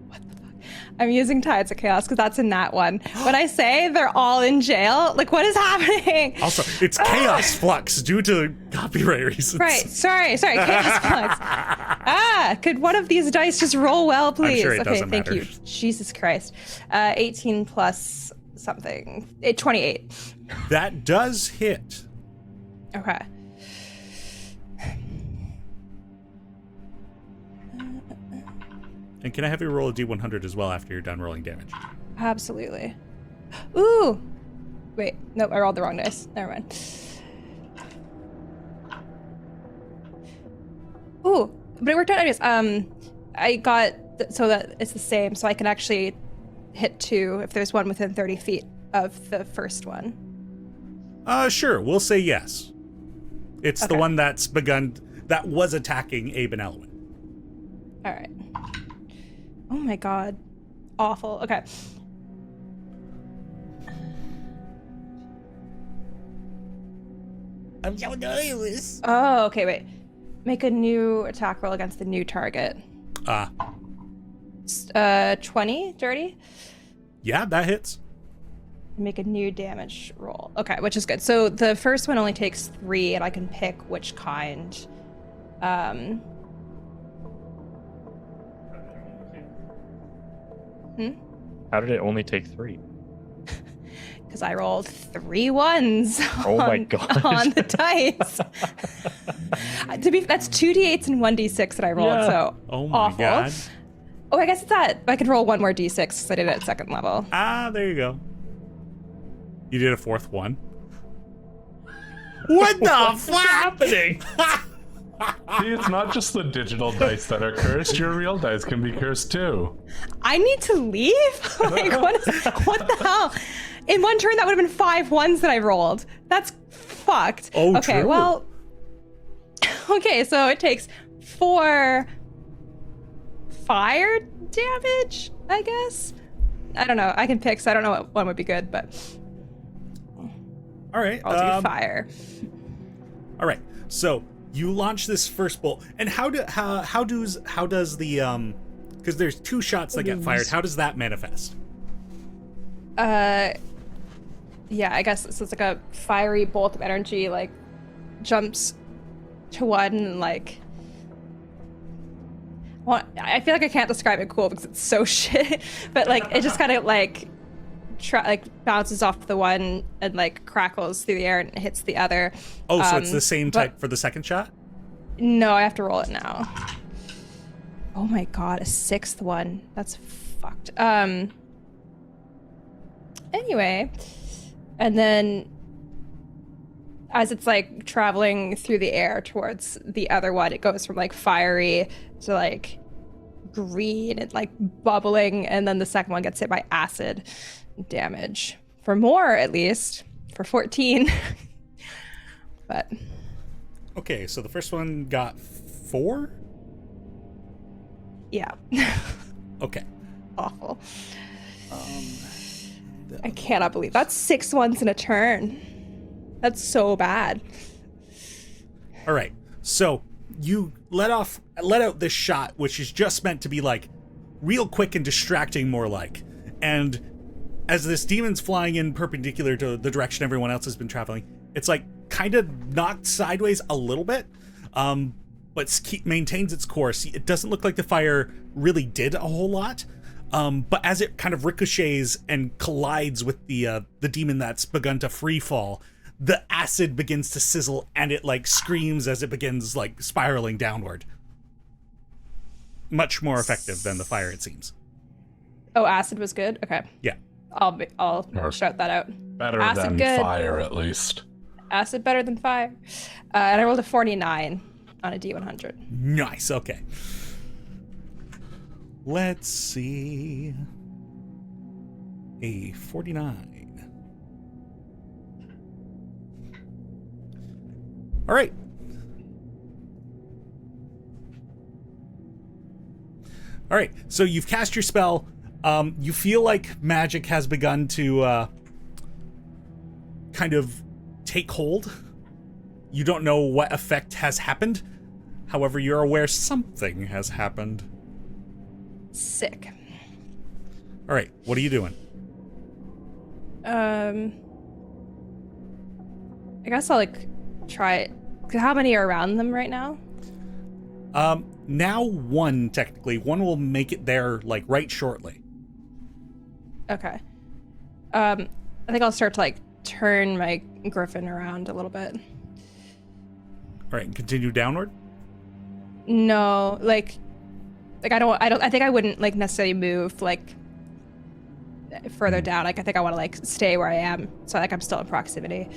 D: What the fuck? I'm using Tides of Chaos because that's in that one. When I say they're all in jail, like what is happening?
A: Also, it's Chaos Flux due to copyright reasons.
D: Right. Sorry. Chaos Flux. Could one of these dice just roll well, please?
A: sure it
D: Okay,
A: doesn't
D: thank
A: matter.
D: you. Jesus Christ. 18 plus something. 28.
A: That does hit.
D: Okay.
A: And can I have you roll a D100 as well after you're done rolling damage?
D: Absolutely. Ooh. Wait. Nope, I rolled the wrong dice. Never mind. Ooh. But it worked out anyways. I got so that it's the same, so I can actually hit 2 if there's one within 30 feet of the first one.
A: Sure. We'll say yes. It's the
D: Okay.
A: one that was attacking Abe and Elwyn.
D: All right. Oh my god. Awful. Okay.
A: I'm so nervous.
D: Oh, okay, wait. Make a new attack roll against the new target. 20 dirty?
A: Yeah, that hits.
D: Make a new damage roll. Okay, which is good. So the first one only takes 3, and I can pick which kind.
B: How did it only take 3?
D: Because I rolled 3 ones
B: Oh my God.
D: on the dice. That's 2d8s and 1d6 that I rolled,
B: Yeah.
D: so
A: Oh my
D: awful.
A: god.
D: Oh, I guess it's that. I could roll one more d6 because I did it at second level.
A: Ah, there you go. You did a fourth one. What the
B: What's
A: fuck?
B: happening?
C: See, it's not just the digital dice that are cursed. Your real dice can be cursed too.
D: I need to leave? Like, what the hell? In one turn, that would have been 5 ones that I rolled. That's fucked.
A: Oh,
D: okay,
A: true.
D: well... Okay, so it takes 4 fire damage, I guess? I don't know. I can pick, so I don't know what one would be good, but
A: All right.
D: I'll do fire.
A: All right. So you launch this first bolt, and how does the because there's 2 shots that get fired. How does that manifest?
D: Yeah, I guess it's like a fiery bolt of energy, like, jumps to one and, like... Well, I feel like I can't describe it cool because it's so shit, but, like, it just kind of, like, bounces off the one and, like, crackles through the air and hits the other.
A: Oh, so it's the same
D: but-
A: type for the second shot?
D: No, I have to roll it now. Oh my god, a 6th one. That's fucked. Anyway, and then as it's like traveling through the air towards the other one, it goes from like fiery to like green and like bubbling, and then the second one gets hit by acid damage for more, at least for 14. But
A: Okay, so the first one got 4?
D: yeah.
A: Okay.
D: Awful. I cannot believe that's 6 ones in a turn. That's so bad.
A: All right. So you let out this shot, which is just meant to be like real quick and distracting, more like. And as this demon's flying in perpendicular to the direction everyone else has been traveling, it's like kind of knocked sideways a little bit, but maintains its course. It doesn't look like the fire really did a whole lot. But as it kind of ricochets and collides with the demon that's begun to free fall, the acid begins to sizzle and it like screams as it begins like spiraling downward. Much more effective than the fire, it seems.
D: Oh, acid was good. Okay,
A: Yeah.
D: I'll shout that out.
C: Better
D: Acid
C: than
D: good.
C: fire, at least.
D: Acid better than fire. And I rolled a 49 on a D100.
A: Nice. Okay. Let's see. A 49. All right. All right. So you've cast your spell. You feel like magic has begun to kind of take hold. You don't know what effect has happened. However, you're aware something has happened.
D: Sick.
A: All right. What are you doing?
D: I guess I'll like try it. How many are around them right now?
A: Now 1 technically. 1 will make it there like right shortly.
D: Okay. I think I'll start to like turn my griffin around a little bit.
A: All right, and continue downward.
D: No, like I think I wouldn't like necessarily move like further down. Like I think I want to like stay where I am, so like I'm still in proximity.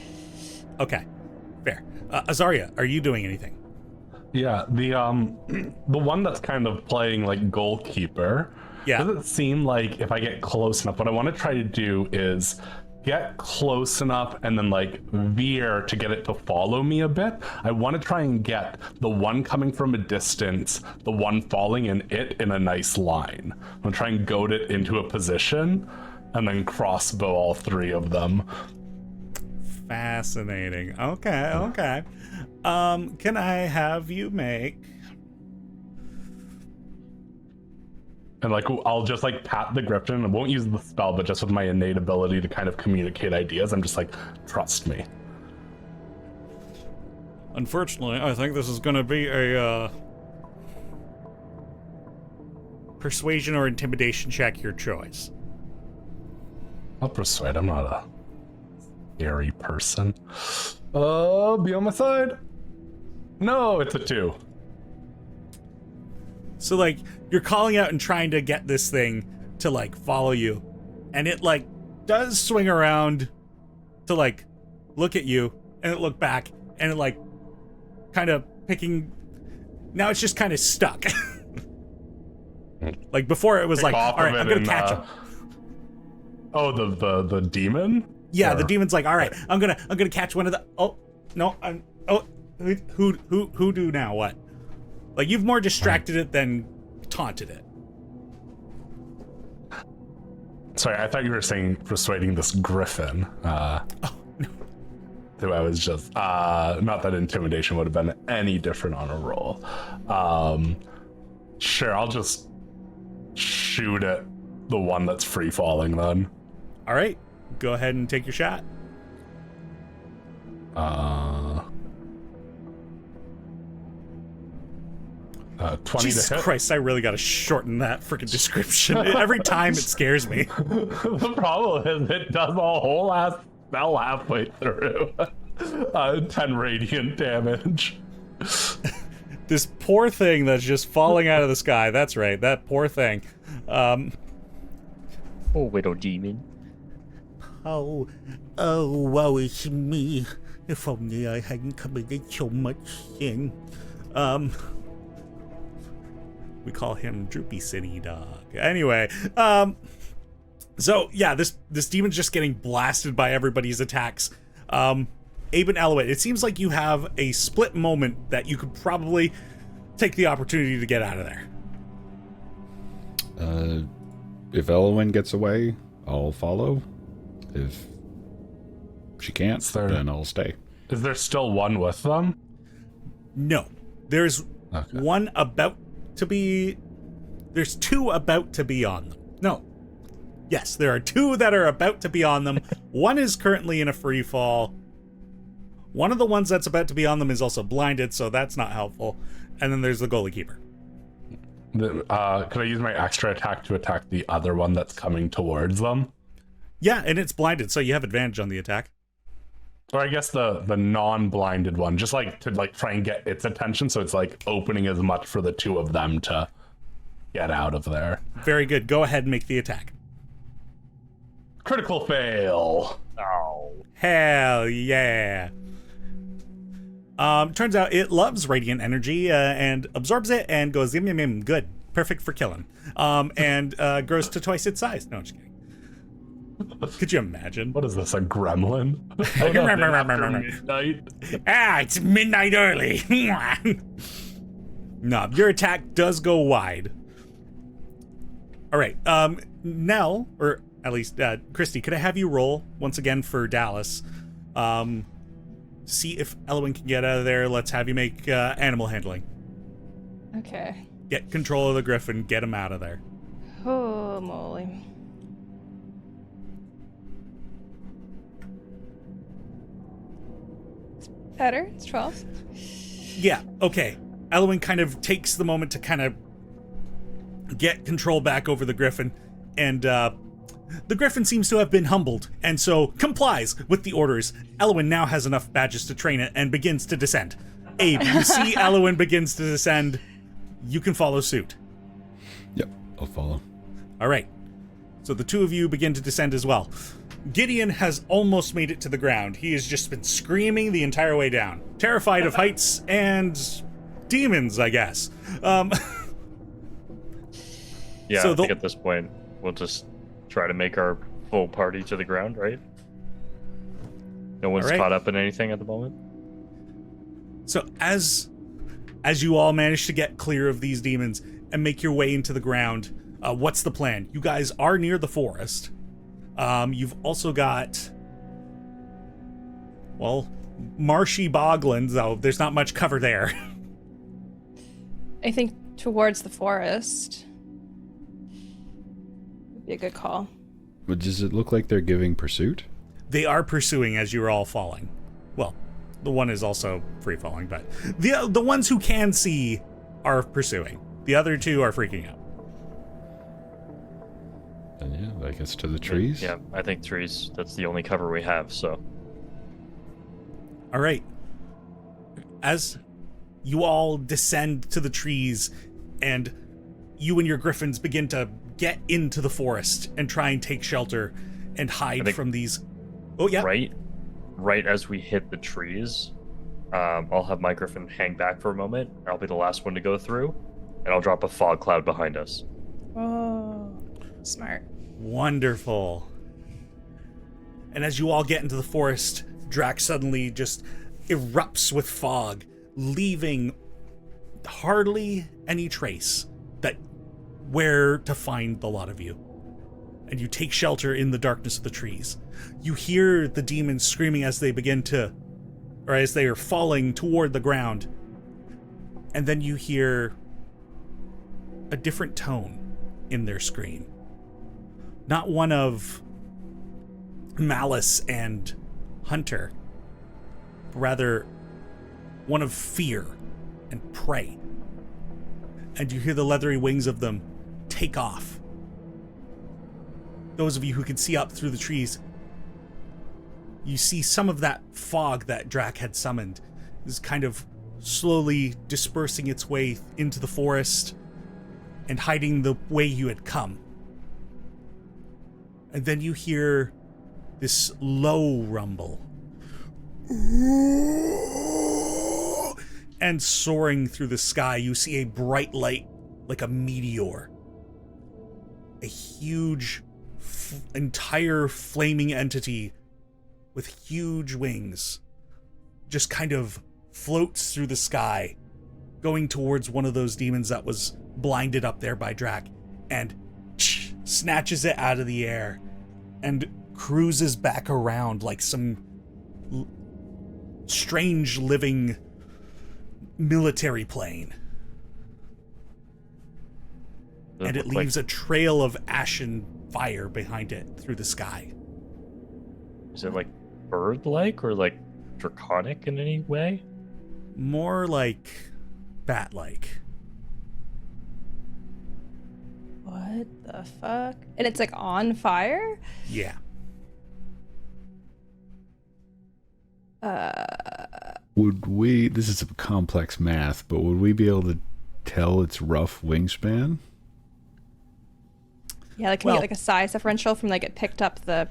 A: Okay, fair. Azaria, are you doing anything?
C: Yeah, the one that's kind of playing like goalkeeper.
A: Yeah.
C: Does it seem like if I get close enough, what I want to try to do is get close enough and then like veer to get it to follow me a bit. I want to try and get the one coming from a distance, the one falling, and it in a nice line. I'm gonna try and goad it into a position and then crossbow all 3 of them.
A: Fascinating. Okay. Can I have you make...
C: And like I'll just like pat the griffin. I won't use the spell, but just with my innate ability to kind of communicate ideas, I'm just like, trust me.
A: Unfortunately, I think this is going to be a persuasion or intimidation check, your choice.
C: I'll persuade. I'm not a scary person. Be on my side. No, it's a 2.
A: So, like, you're calling out and trying to get this thing to, like, follow you. And it, like, does swing around to, like, look at you. And it look back. And it, like, kind of picking... Now it's just kind of stuck. Like, before it was like, all right, I'm going to catch him.
C: Oh, the demon?
A: Yeah,
C: or...
A: the demon's like, all right, I'm gonna catch one of the... Oh, no, who do now? What? Like, you've more distracted it than taunted it.
C: Sorry, I thought you were saying persuading this griffin.
A: Oh, no.
C: Who I was just... not that intimidation would have been any different on a roll. Sure, I'll just shoot at the one that's free-falling then.
A: All right, go ahead and take your shot.
C: 20
A: Jesus
C: to hit.
A: Christ, I really gotta shorten that freaking description. Every time it scares me.
C: The problem is it does a whole ass spell halfway through. 10 radiant damage.
A: This poor thing that's just falling out of the sky. That's right, that poor thing.
B: Oh, widow demon.
A: Oh, woe is me. If only I hadn't committed so much sin. We call him Droopy City Dog. Anyway, so yeah, this demon's just getting blasted by everybody's attacks. Abe and Eloit, it seems like you have a split moment that you could probably take the opportunity to get out of there.
E: If Elwyn gets away, I'll follow. If she can't, then I'll stay.
C: Is there still one with them?
A: No. There's one about to be... There's 2 about to be on them. No. Yes, there are 2 that are about to be on them. One is currently in a free fall. One of the ones that's about to be on them is also blinded, so that's not helpful. And then there's the goalie keeper.
C: Could I use my extra attack to attack the other one that's coming towards them?
A: Yeah, and it's blinded, so you have advantage on the attack.
C: Or I guess the non-blinded one, just like to like try and get its attention, so it's like opening as much for the 2 of them to get out of there.
A: Very good. Go ahead and make the attack.
C: Critical fail.
B: Oh.
A: Hell yeah. Turns out it loves radiant energy and absorbs it and goes yum yum yum. Good. Perfect for killing. And grows to twice its size. No, I'm just kidding. Could you imagine?
C: What is this, a gremlin? Midnight.
A: It's midnight early. No, your attack does go wide. All right, Nell, or at least Christy, could I have you roll once again for Dallas? See if Elwyn can get out of there. Let's have you make animal handling.
D: Okay.
A: Get control of the griffin. Get him out of there.
D: Oh, moly. It's better. It's 12.
A: Yeah, okay. Elwyn kind of takes the moment to kind of get control back over the griffin, and the griffin seems to have been humbled, and so complies with the orders. Elwyn now has enough badges to train it and begins to descend. Abe, you see Elwyn begins to descend. You can follow suit.
E: Yep, I'll follow.
A: All right. So the 2 of you begin to descend as well. Gideon has almost made it to the ground. He has just been screaming the entire way down. Terrified of heights and demons, I guess.
B: Yeah,
A: so
B: I think at this point, we'll just try to make our full party to the ground, right? No one's caught up in anything at the moment?
A: So as you all manage to get clear of these demons and make your way into the ground, what's the plan? You guys are near the forest. You've also got, well, marshy boglands, though there's not much cover there.
D: I think towards the forest would be a good call.
E: But does it look like they're giving pursuit?
A: They are pursuing as you're all falling. Well, the one is also free falling, but the ones who can see are pursuing. The other 2 are freaking out.
E: And yeah, I guess to the trees.
B: Yeah, I think trees, that's the only cover we have, so.
A: All right. As you all descend to the trees, and you and your griffins begin to get into the forest and try and take shelter and hide from these. Oh, yeah.
B: Right as we hit the trees, I'll have my griffin hang back for a moment. I'll be the last one to go through, and I'll drop a fog cloud behind us.
D: Oh, smart.
A: Wonderful. And as you all get into the forest, Drac suddenly just erupts with fog, leaving hardly any trace that where to find the lot of you. And you take shelter in the darkness of the trees. You hear the demons screaming as they begin to, or as they are falling toward the ground. And then you hear a different tone in their scream. Not one of malice and hunter, but rather one of fear and prey. And you hear the leathery wings of them take off. Those of you who can see up through the trees, you see some of that fog that Drac had summoned is kind of slowly dispersing its way into the forest and hiding the way you had come. And then you hear this low rumble. And soaring through the sky, you see a bright light like a meteor. A huge, entire flaming entity with huge wings just kind of floats through the sky, going towards one of those demons that was blinded up there by Drac, and snatches it out of the air and cruises back around like some strange living military plane. And it leaves a trail of ashen fire behind it through the sky.
B: Is it like bird-like or like draconic in any way?
A: More like bat-like.
D: What the fuck? And it's like on fire?
A: Yeah.
E: Would we, this is some complex math, but would we be able to tell its rough wingspan?
D: Yeah, like can you get like a size differential from like it picked up the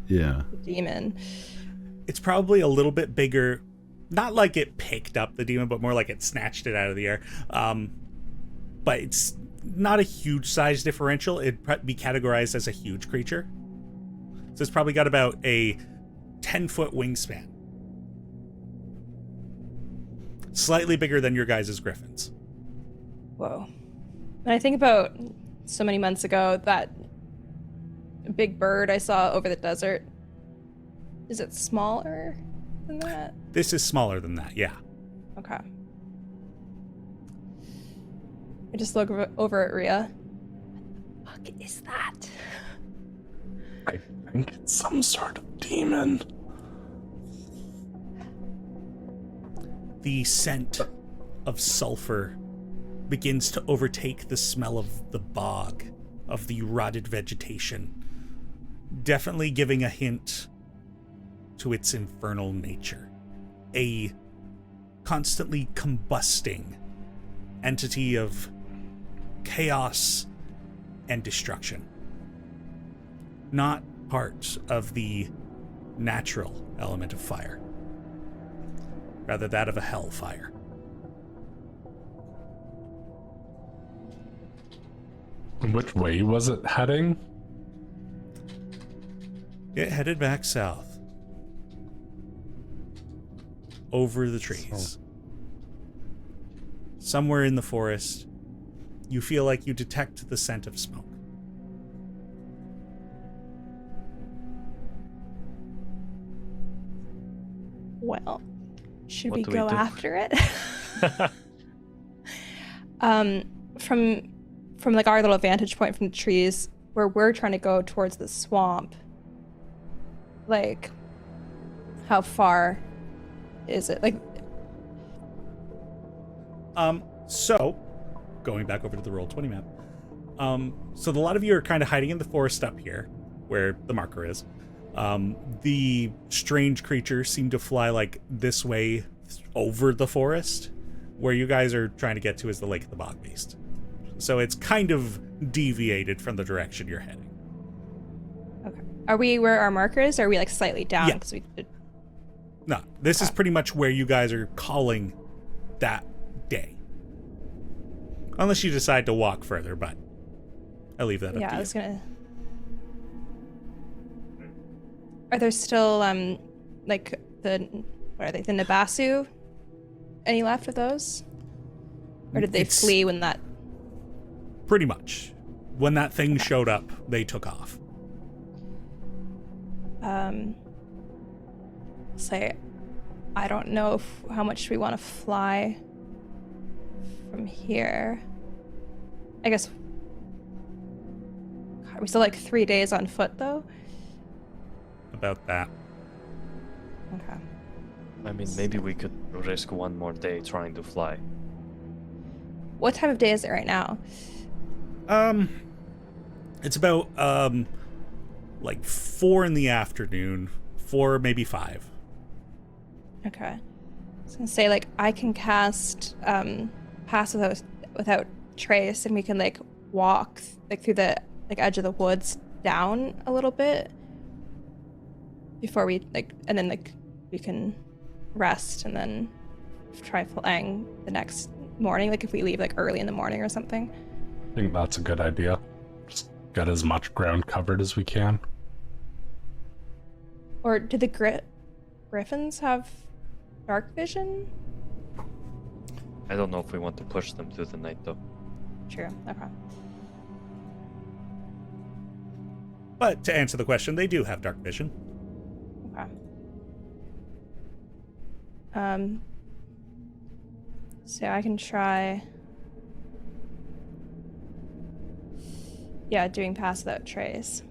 D: demon?
A: It's probably a little bit bigger. Not like it picked up the demon, but more like it snatched it out of the air. But it's not a huge size differential. It'd be categorized as a huge creature. So it's probably got about a 10-foot wingspan. Slightly bigger than your guys' griffins.
D: Whoa. And I think about so many months ago, that big bird I saw over the desert. Is it smaller than that?
A: This is smaller than that, yeah.
D: Okay. I just look over at Rhea. What the fuck is that?
C: I think it's some sort of demon.
A: The scent of sulfur begins to overtake the smell of the bog, of the rotted vegetation, definitely giving a hint to its infernal nature. A constantly combusting entity of chaos and destruction. Not part of the natural element of fire, rather that of a hellfire.
C: Which way was it heading?
A: It headed back south. Over the trees. Somewhere in the forest, you feel like you detect the scent of smoke.
D: Well, should
B: What
D: we
B: do we
D: go
B: do?
D: after it? From like our little vantage point from the trees, where we're trying to go towards the swamp, like, how far is it? Like,
A: So, going back over to the Roll20 map. So a lot of you are kind of hiding in the forest up here, where the marker is. The strange creatures seem to fly like this way over the forest, where you guys are trying to get to is the Lake of the Bog Beast. So it's kind of deviated from the direction you're heading.
D: Okay. Are we where our marker is, or are we like slightly down?
A: Yeah.
D: Because we did...
A: No, this is pretty much where you guys are calling that day. Unless you decide to walk further, but I'll leave that up to you.
D: Yeah, I was gonna... Are there still, like, what are they, the Nabasu? Any left of those? Or did they flee when that...
A: Pretty much. When that thing showed up, they took off.
D: Say, I don't know how much we want to fly from here. I guess... Are we still like 3 days on foot, though?
A: About that.
D: Okay.
B: I mean, maybe we could risk one more day trying to fly.
D: What time of day is it right now?
A: It's about, like 4 in the afternoon. 4, maybe 5.
D: Okay. I was gonna say, like, I can cast pass without trace, and we can like walk like through the like edge of the woods down a little bit before we like, and then like we can rest and then try flying the next morning. Like if we leave like early in the morning or something.
C: I think that's a good idea. Just get as much ground covered as we can.
D: Or do the griffins have dark vision?
B: I don't know if we want to push them through the night, though.
D: True. Okay.
A: But to answer the question, they do have dark vision.
D: Okay. So I can try. Yeah, doing pass without trace.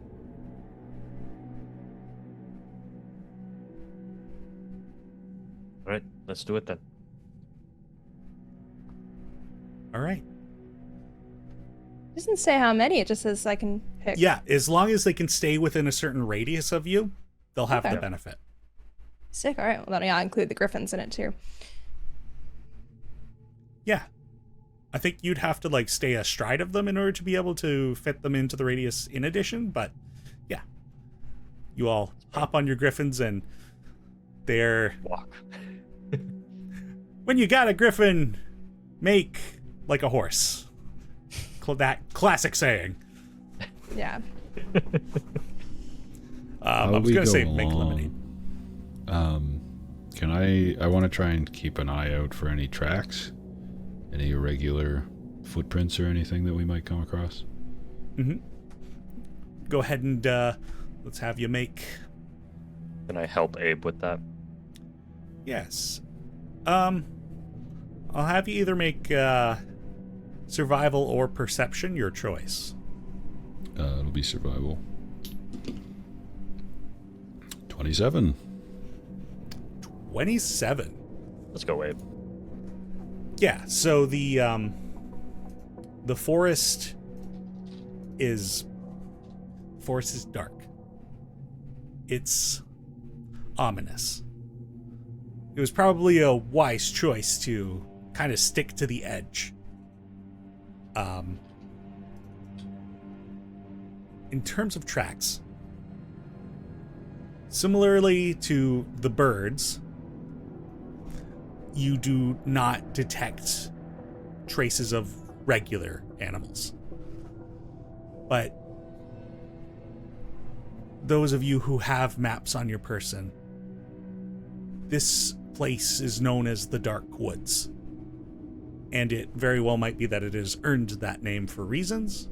B: All right, let's do it then.
A: All right.
D: It doesn't say how many, it just says I can pick.
A: Yeah, as long as they can stay within a certain radius of you, they'll have
D: Okay.
A: the benefit.
D: Sick. All right. Well, then I'll include the griffins in it too.
A: Yeah. I think you'd have to like stay astride of them in order to be able to fit them into the radius in addition, but yeah. You all hop on your griffins and they're...
B: Walk.
A: When you got a griffin, make like a horse. That classic saying.
D: Yeah.
A: I was going to say make lemonade.
E: Can I want to try and keep an eye out for any tracks, any irregular footprints or anything that we might come across.
A: Mm-hmm. Go ahead and let's have you make...
B: Can I help Abe with that?
A: Yes. I'll have you either make survival or perception, your choice.
E: It'll be survival. 27.
A: 27.
B: Let's go, Abe.
A: Yeah, so the forest is dark. It's ominous. It was probably a wise choice to kind of stick to the edge. In terms of tracks, similarly to the birds, you do not detect traces of regular animals. But those of you who have maps on your person, this place is known as the Dark Woods. And it very well might be that it has earned that name for reasons,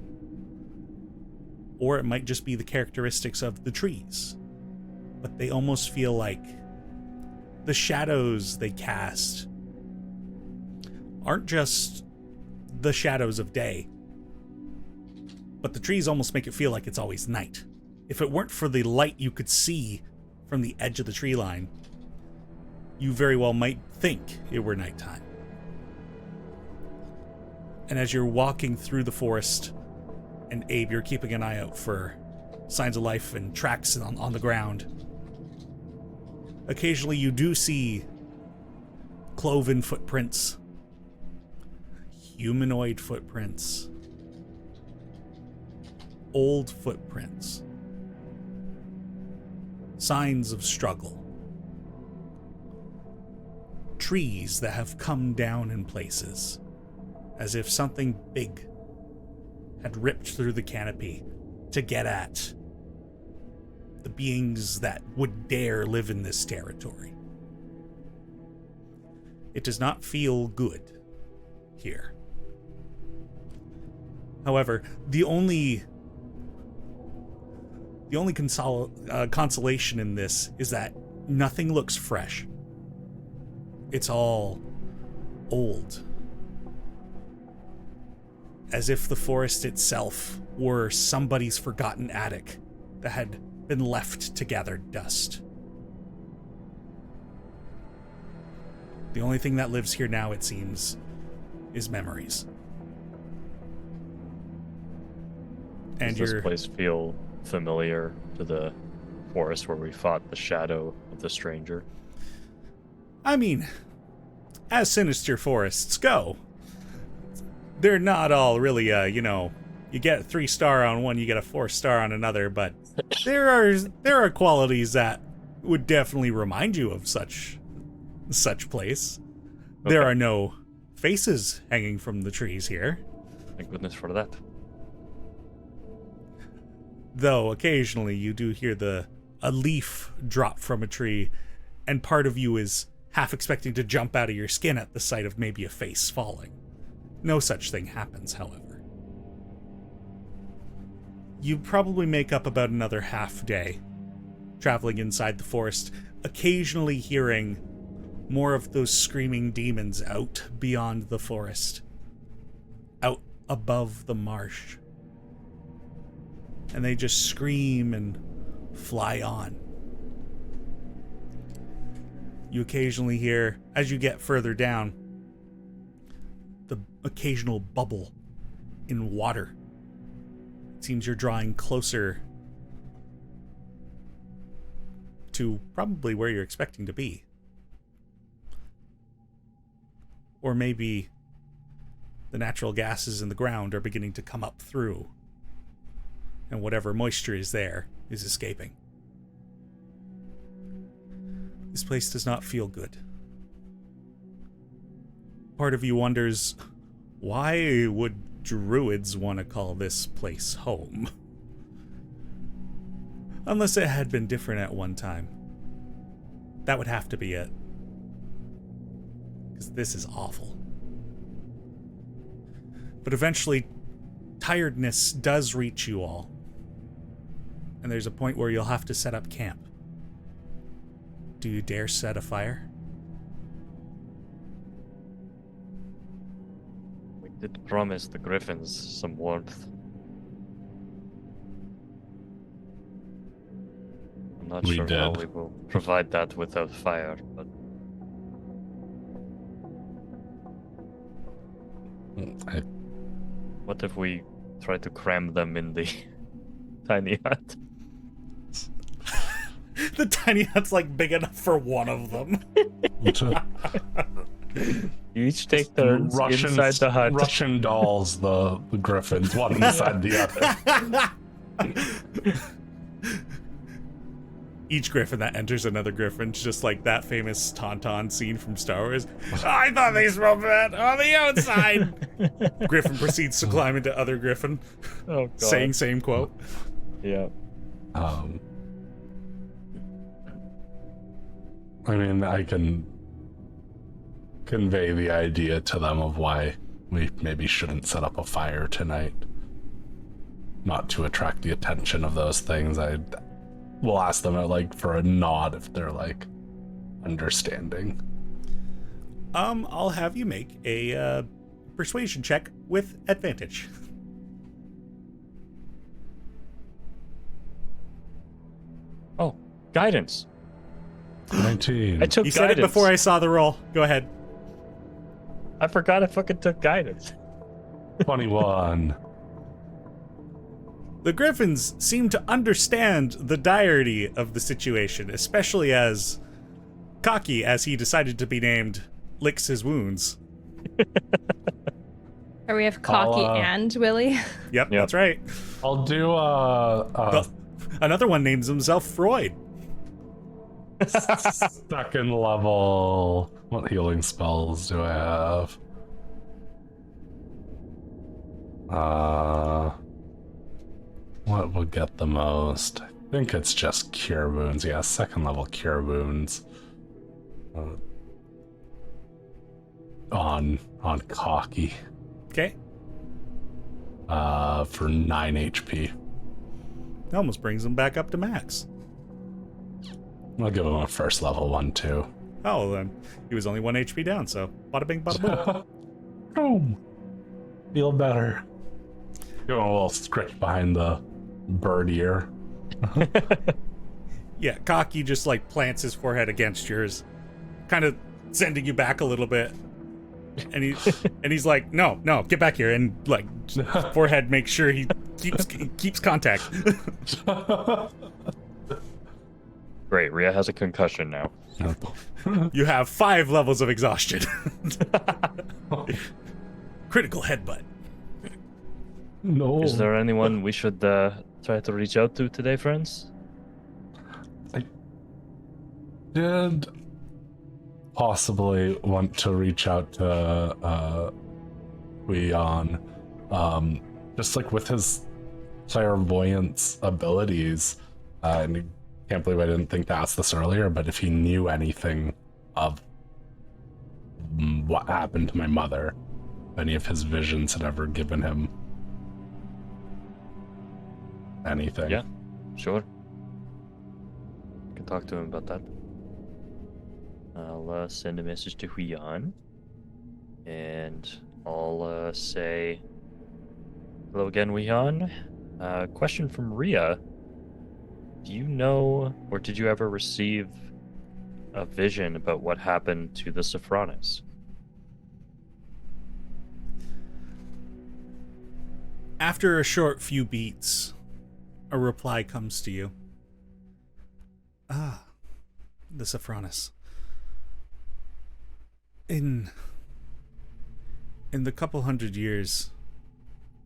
A: or it might just be the characteristics of the trees. But they almost feel like the shadows they cast aren't just the shadows of day, but the trees almost make it feel like it's always night. If it weren't for the light you could see from the edge of the tree line, you very well might think it were nighttime. And as you're walking through the forest, and Abe, you're keeping an eye out for signs of life and tracks on the ground, occasionally you do see cloven footprints humanoid footprints. Old footprints. Signs of struggle. Trees that have come down in places, as if something big had ripped through the canopy to get at the beings that would dare live in this territory. It does not feel good here. However, the only consolation in this is that nothing looks fresh. It's all old. As if the forest itself were somebody's forgotten attic that had been left to gather dust. The only thing that lives here now, it seems, is memories. And
B: Does this place feel familiar to the forest where we fought the shadow of the stranger?
A: I mean, as sinister forests go, they're not all really, you get a 3-star on one, you get a 4-star on another, but there are qualities that would definitely remind you of such place. Okay. There are no faces hanging from the trees here.
B: Thank goodness for that.
A: Though occasionally you do hear a leaf drop from a tree, and part of you is half expecting to jump out of your skin at the sight of maybe a face falling. No such thing happens, however. You probably make up about another half day, traveling inside the forest, occasionally hearing more of those screaming demons out beyond the forest, out above the marsh. And they just scream and fly on. You occasionally hear, as you get further down, the occasional bubble in water. It seems you're drawing closer to probably where you're expecting to be. Or maybe the natural gases in the ground are beginning to come up through, and whatever moisture is there is escaping. This place does not feel good. Part of you wonders, why would druids want to call this place home? Unless it had been different at one time. That would have to be it. Because this is awful. But eventually, tiredness does reach you all. And there's a point where you'll have to set up camp. Do you dare set a fire?
B: We did promise the griffins some warmth. I'm not sure how we will provide that without fire, but... What if we try to cram them in the tiny hut?
A: The tiny hut's like big enough for one of them.
B: You each take turns inside the hut.
C: Russian dolls, the griffins, one inside the other.
A: Each griffin that enters another griffin, just like that famous Tauntaun scene from Star Wars. I thought they smelled bad on the outside. Griffin proceeds to climb into other griffin, saying same quote.
B: Yeah.
C: I mean, I can convey the idea to them of why we maybe shouldn't set up a fire tonight. Not to attract the attention of those things. We'll ask them for a nod if they're understanding.
A: I'll have you make a persuasion check with advantage.
B: Oh, guidance.
C: 19.
B: I took
A: You got
B: guidance.
A: it before I saw the roll. Go ahead.
B: I forgot I fucking took guidance.
C: 21.
A: The griffins seem to understand the direty of the situation, especially as Cocky, as he decided to be named, licks his wounds.
D: Or we have Cocky and Willie.
A: Yep, that's right.
C: I'll do
A: Another one names himself Freud.
C: second level. What healing spells do I have? What would get the most? I think it's just cure wounds. Yeah, second level cure wounds. On Cocky.
A: Okay.
C: For 9 HP.
A: That almost brings him back up to max.
C: I'll give him a first level one too.
A: Oh, then he was only 1 HP down, so bada bing, bada boom.
C: Boom. Feel better. Give him a little scratch behind the bird ear.
A: Yeah, Cocky just like plants his forehead against yours, kind of sending you back a little bit. And he's like, no, get back here, and like forehead makes sure he keeps contact.
B: Great, Rhea has a concussion now.
A: You have 5 levels of exhaustion. Critical headbutt.
C: No.
B: Is there anyone we should try to reach out to today, friends?
C: I did possibly want to reach out to Leon, just like with his clairvoyance abilities, and I can't believe I didn't think to ask this earlier, but if he knew anything of what happened to my mother, any of his visions had ever given him anything.
B: Yeah, sure. I can talk to him about that. I'll send a message to Huiyan, and I'll say hello again, Huiyan. Question from Rhea. Do you know, or did you ever receive a vision about what happened to the Sophronis?
A: After a short few beats, a reply comes to you. Ah, the Sophronis. In the couple hundred years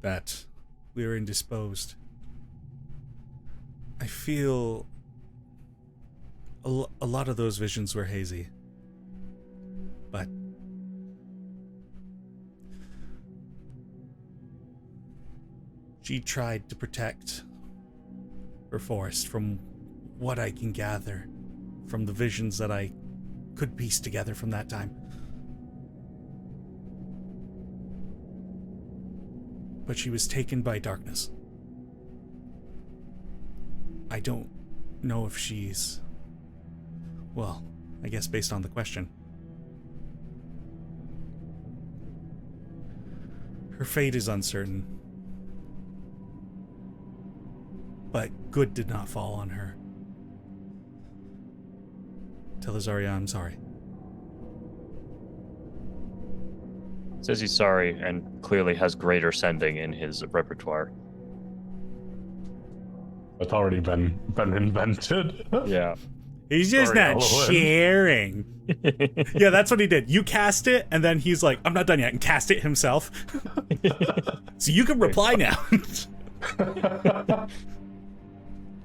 A: that we were indisposed, I feel a lot of those visions were hazy. But she tried to protect her forest from what I can gather from the visions that I could piece together from that time. But she was taken by darkness. I don't know if she's... Well, I guess based on the question. Her fate is uncertain. But good did not fall on her. Tell Azaria I'm sorry.
B: Says he's sorry and clearly has greater sending in his repertoire.
C: It's already been invented.
B: Yeah.
A: He's just
C: Sorry,
A: not
C: Alolan.
A: sharing. Yeah, that's what he did. You cast it, and then he's like, I'm not done yet, and cast it himself. So you can reply now.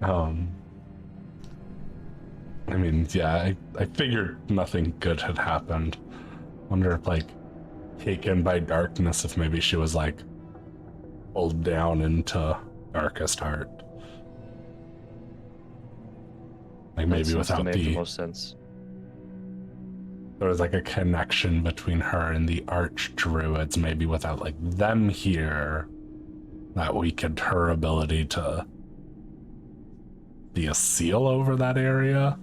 C: I mean, yeah, I figured nothing good had happened. Wonder if, like, taken by darkness, if maybe she was, like, pulled down into Darkest Heart. Like,
B: That
C: maybe
B: seems to
C: without
B: make the
C: the...
B: most sense.
C: There was, like, a connection between her and the Archdruids, maybe without, like, them here, that weakened her ability to be a seal over that area.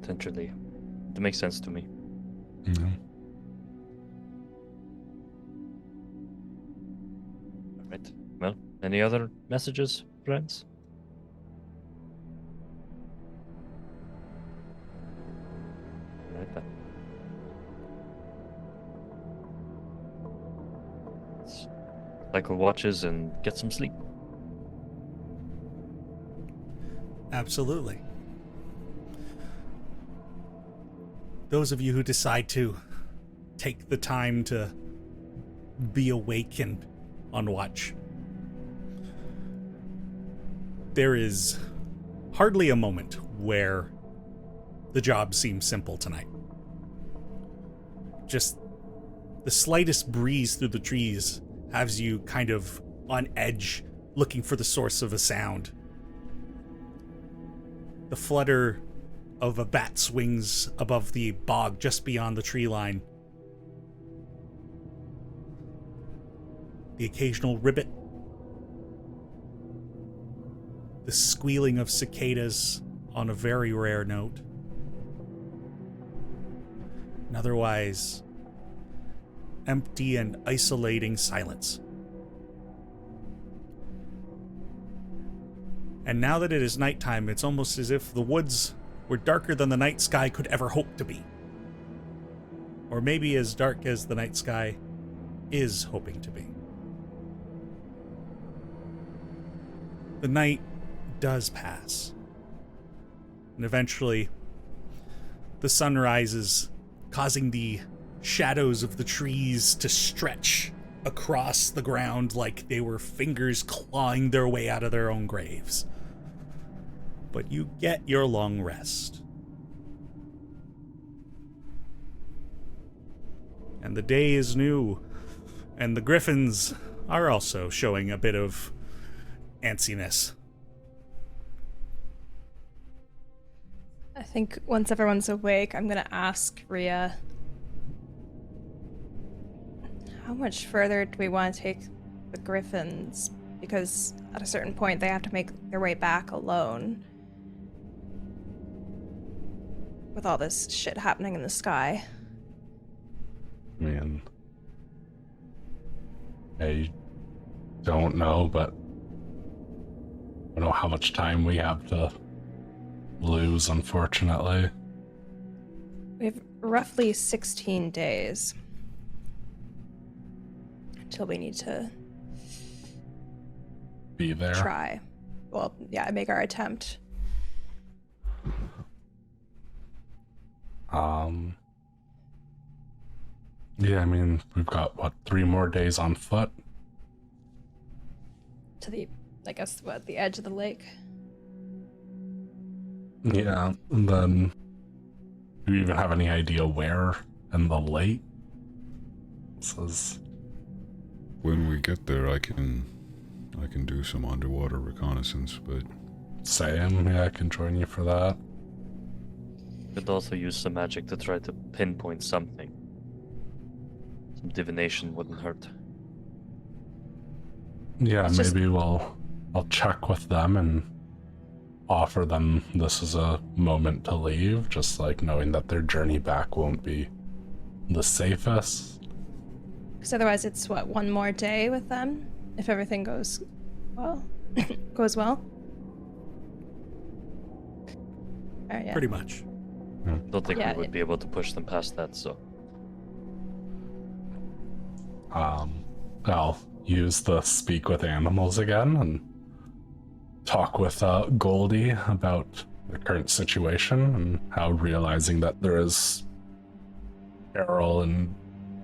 B: Potentially. It makes sense to me.
C: Yeah.
B: Alright. Well, any other messages, friends? Alright then. Let's cycle watches and get some sleep.
A: Absolutely. Those of you who decide to take the time to be awake and on watch. There is hardly a moment where the job seems simple tonight. Just the slightest breeze through the trees has you kind of on edge, looking for the source of a sound. The flutter of a bat's wings above the bog just beyond the tree line. The occasional ribbit. The squealing of cicadas on a very rare note. An otherwise empty and isolating silence. And now that it is nighttime, it's almost as if the woods were darker than the night sky could ever hope to be. Or maybe as dark as the night sky is hoping to be. The night does pass. And eventually, the sun rises, causing the shadows of the trees to stretch across the ground like they were fingers clawing their way out of their own graves. But you get your long rest. And the day is new, and the griffins are also showing a bit of antsiness.
D: I think once everyone's awake, I'm gonna ask Rhea, how much further do we want to take the griffins? Because at a certain point, they have to make their way back alone. With all this shit happening in the sky.
C: Man. I don't know, but I don't know how much time we have to lose, unfortunately.
D: We have roughly 16 days until we need to
C: Be there.
D: try. Well, yeah, make our attempt.
C: Yeah, I mean, we've got, 3 more days on foot?
D: To the, I guess, the edge of the lake.
C: Yeah, and then do you even have any idea where in the lake? This is...
E: When we get there, I can do some underwater reconnaissance, but
C: Sam, yeah, I can join you for that.
B: Could also use some magic to try to pinpoint something. Some divination wouldn't hurt.
C: Yeah,
D: It's just-
C: maybe I'll check with them and offer them this is a moment to leave, just like knowing that their journey back won't be the safest.
D: Because otherwise it's, one more day with them? If everything goes well? goes well? Alright, yeah.
A: Pretty much.
B: Don't think
D: Yeah,
B: we would be able to push them past that, so.
C: I'll use the speak with animals again and talk with Goldie about the current situation and how realizing that there is peril and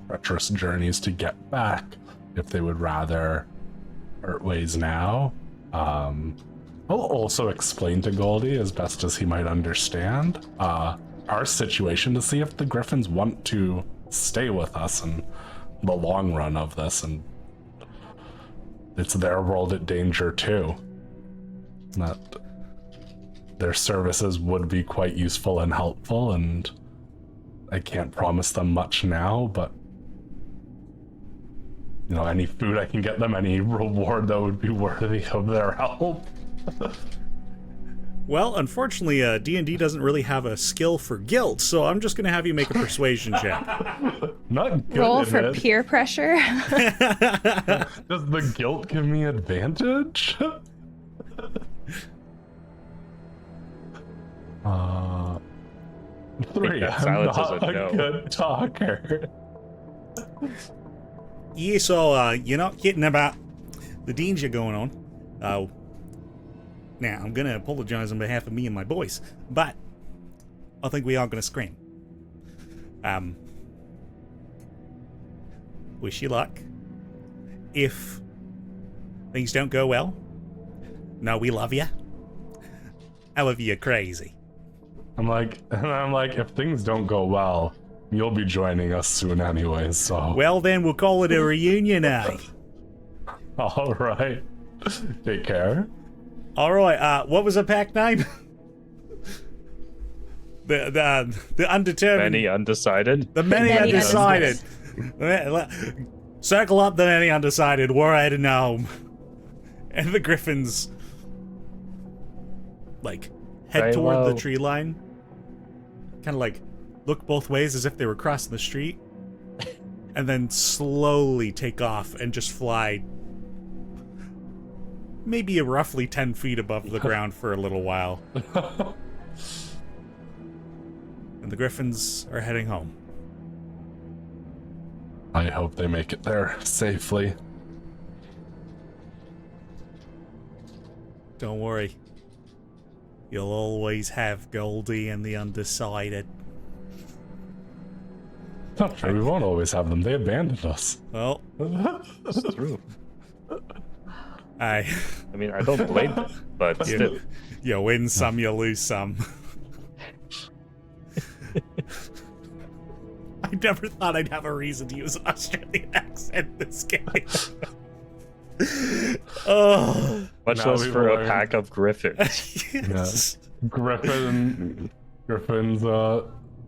C: treacherous journeys to get back, if they would rather part ways now. I'll also explain to Goldie as best as he might understand our situation to see if the griffins want to stay with us in the long run of this, and it's their world at danger too. That their services would be quite useful and helpful, and I can't promise them much now, but you know, any food I can get them, any reward that would be worthy of their help.
A: Well, unfortunately, D&D doesn't really have a skill for guilt, so I'm just going to have you make a persuasion check.
C: Not good
D: Roll
C: at
D: for
C: it.
D: peer pressure.
C: Does the guilt give me advantage? 3.
B: that
C: I'm
B: silence is
C: not
B: a
C: a
B: no.
C: good talker.
A: Yeah, so you're not kidding about the danger going on. Now, I'm going to apologize on behalf of me and my boys, but I think we are going to scream. wish you luck. If things don't go well, no, we love you. However, you're crazy.
C: I'm like, if things don't go well, you'll be joining us soon anyway, so.
A: Well, then we'll call it a reunion, eh?
C: All right. Take care.
A: All right. What was the pack name? the undetermined.
B: Many undecided.
A: The many
D: Many
A: undecided. Circle up the many undecided. We're heading home. And the griffins, like, head
B: Very
A: toward
B: low.
A: the tree line. Kind of like look both ways as if they were crossing the street. And then slowly take off and just fly maybe roughly 10 feet above the ground for a little while. And the griffins are heading home.
C: I hope they make it there safely.
A: Don't worry. You'll always have Goldie and the undecided.
C: Not true, we won't always have them. They abandoned us.
A: Well,
B: That's true.
A: I
B: I mean, I don't blame them, but still.
A: you win some, you lose some. I never thought I'd have a reason to use an Australian accent this game. Oh,
B: Much
C: Now
B: less
C: we've
B: for a
C: learned.
B: pack of griffins.
A: yes.
C: Griffin's,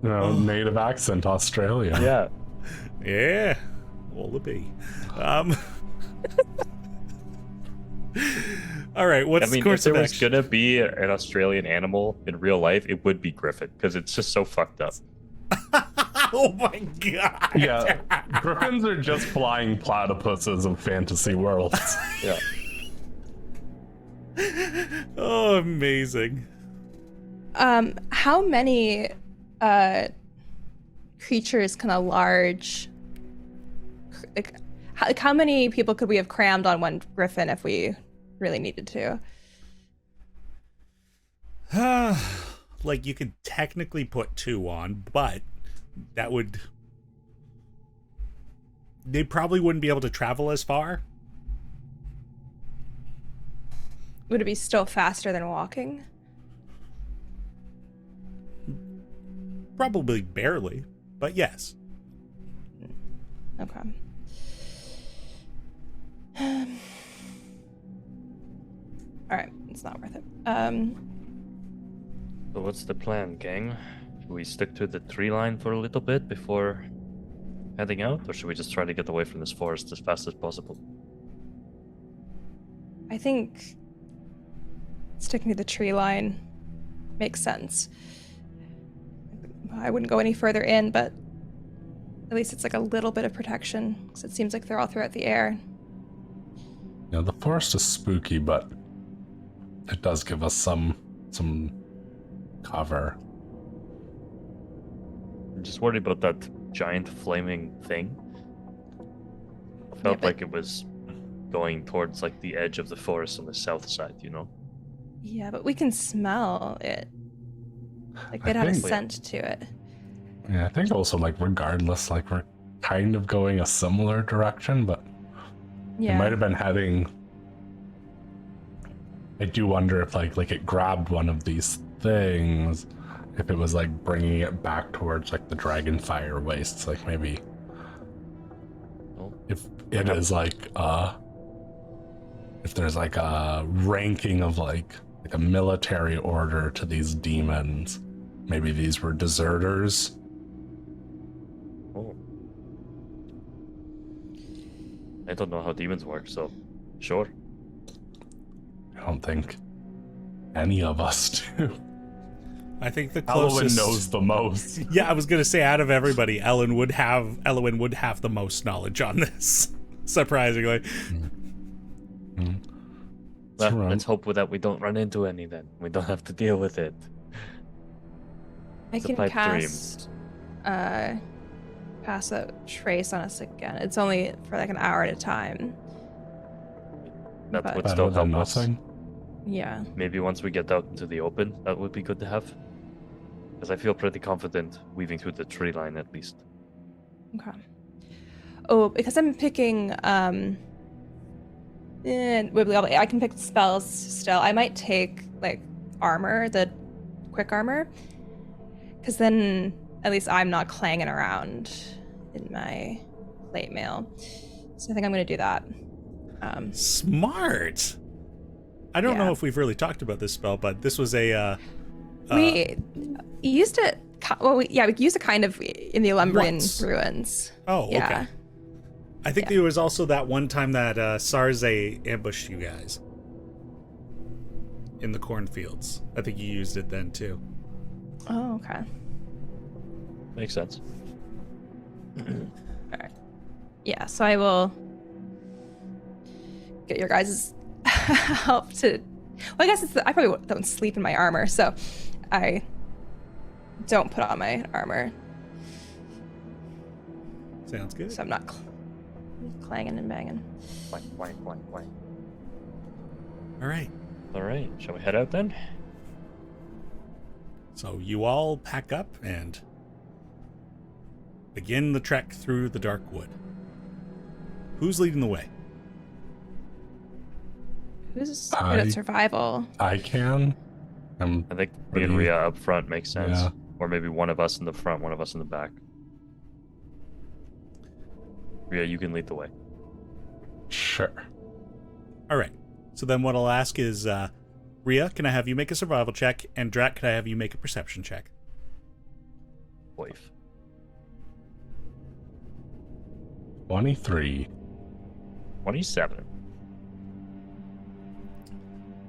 C: native accent, Australia.
B: Yeah.
A: Yeah, wallaby. All right, what's
B: I mean, if
A: course
B: there
A: of
B: was
A: action?
B: gonna be an Australian animal in real life, it would be griffin, because it's just so fucked up.
A: Oh my god!
C: Yeah, griffins are just flying platypuses of fantasy worlds.
B: Yeah.
A: Oh, amazing.
D: How many creatures can a large how many people could we have crammed on one griffin if we really needed to?
A: Like, you could technically put 2 on, but that would... They probably wouldn't be able to travel as far.
D: Would it be still faster than walking?
A: Probably barely, but yes.
D: Okay. All right, it's not worth it.
B: So what's the plan, gang? Should we stick to the tree line for a little bit before heading out, or should we just try to get away from this forest as fast as possible?
D: I think sticking to the tree line makes sense. I wouldn't go any further in, but at least it's like a little bit of protection, because it seems like they're all throughout the air.
C: Yeah, the forest is spooky, but it does give us some cover.
B: I'm just worried about that giant flaming thing. I felt
D: but-
B: like it was going towards like the edge of the forest on the south side, you know?
D: Yeah, but we can smell it. Like
C: I
D: they'd have a
C: think-
D: scent to it.
C: Yeah, I think also, like, regardless, like, we're kind of going a similar direction, but
D: Yeah.
C: it might have been heading... I do wonder if, like it grabbed one of these things, if it was, like, bringing it back towards, like, the Dragonfire Wastes, like, maybe...
B: Oh.
C: If it is, like, if there's, like, a ranking of, like a military order to these demons, maybe these were deserters.
B: Oh. I don't know how demons work, so sure.
C: I don't think any of us do.
A: I think the
C: Elwyn
A: closest...
C: knows the most.
A: Yeah, I was going to say, out of everybody, Elwyn would have the most knowledge on this, surprisingly.
B: Well,
C: Right.
B: let's hope that we don't run into any then. We don't have to deal with it.
D: I
B: It's a
D: can
B: pipe dream.
D: pass a trace on us again. It's only for like an hour at a time.
B: That
D: But-
B: would
C: Better
B: still
C: than
B: help us.
C: nothing.
D: Yeah.
B: Maybe once we get out into the open, that would be good to have. Because I feel pretty confident weaving through the tree line at least.
D: Okay. Oh, because I'm picking I can pick spells still. I might take like armor, the quick armor, because then at least I'm not clanging around in my plate mail. So I think I'm going to do that.
A: Smart. I don't know if we've really talked about this spell, but this was a.
D: We used it. Well, we used it kind of in the Lumbrian
A: once.
D: ruins.
A: Oh,
D: Yeah.
A: okay. I think there was also that one time that Sarze ambushed you guys in the cornfields. I think you used it then too.
D: Oh, okay.
B: Makes sense.
D: All right. Yeah, so I will get your guys' help to. Well, I guess I probably don't sleep in my armor, so I don't put on my armor,
A: Sounds good.
D: so I'm not clanging and banging.
B: Wang, wang, wang, wang.
A: All right.
B: All right, shall we head out then?
A: So you all pack up and begin the trek through the dark wood. Who's leading the way?
D: Who's good at survival?
C: I can.
B: I think me and Rhea up front makes sense.
C: Yeah.
B: Or maybe one of us in the front, one of us in the back. Rhea, you can lead the way.
C: Sure.
A: All right. So then what I'll ask is, Rhea, can I have you make a survival check? And Drac, can I have you make a perception check?
B: Wife.
C: 23.
B: 27.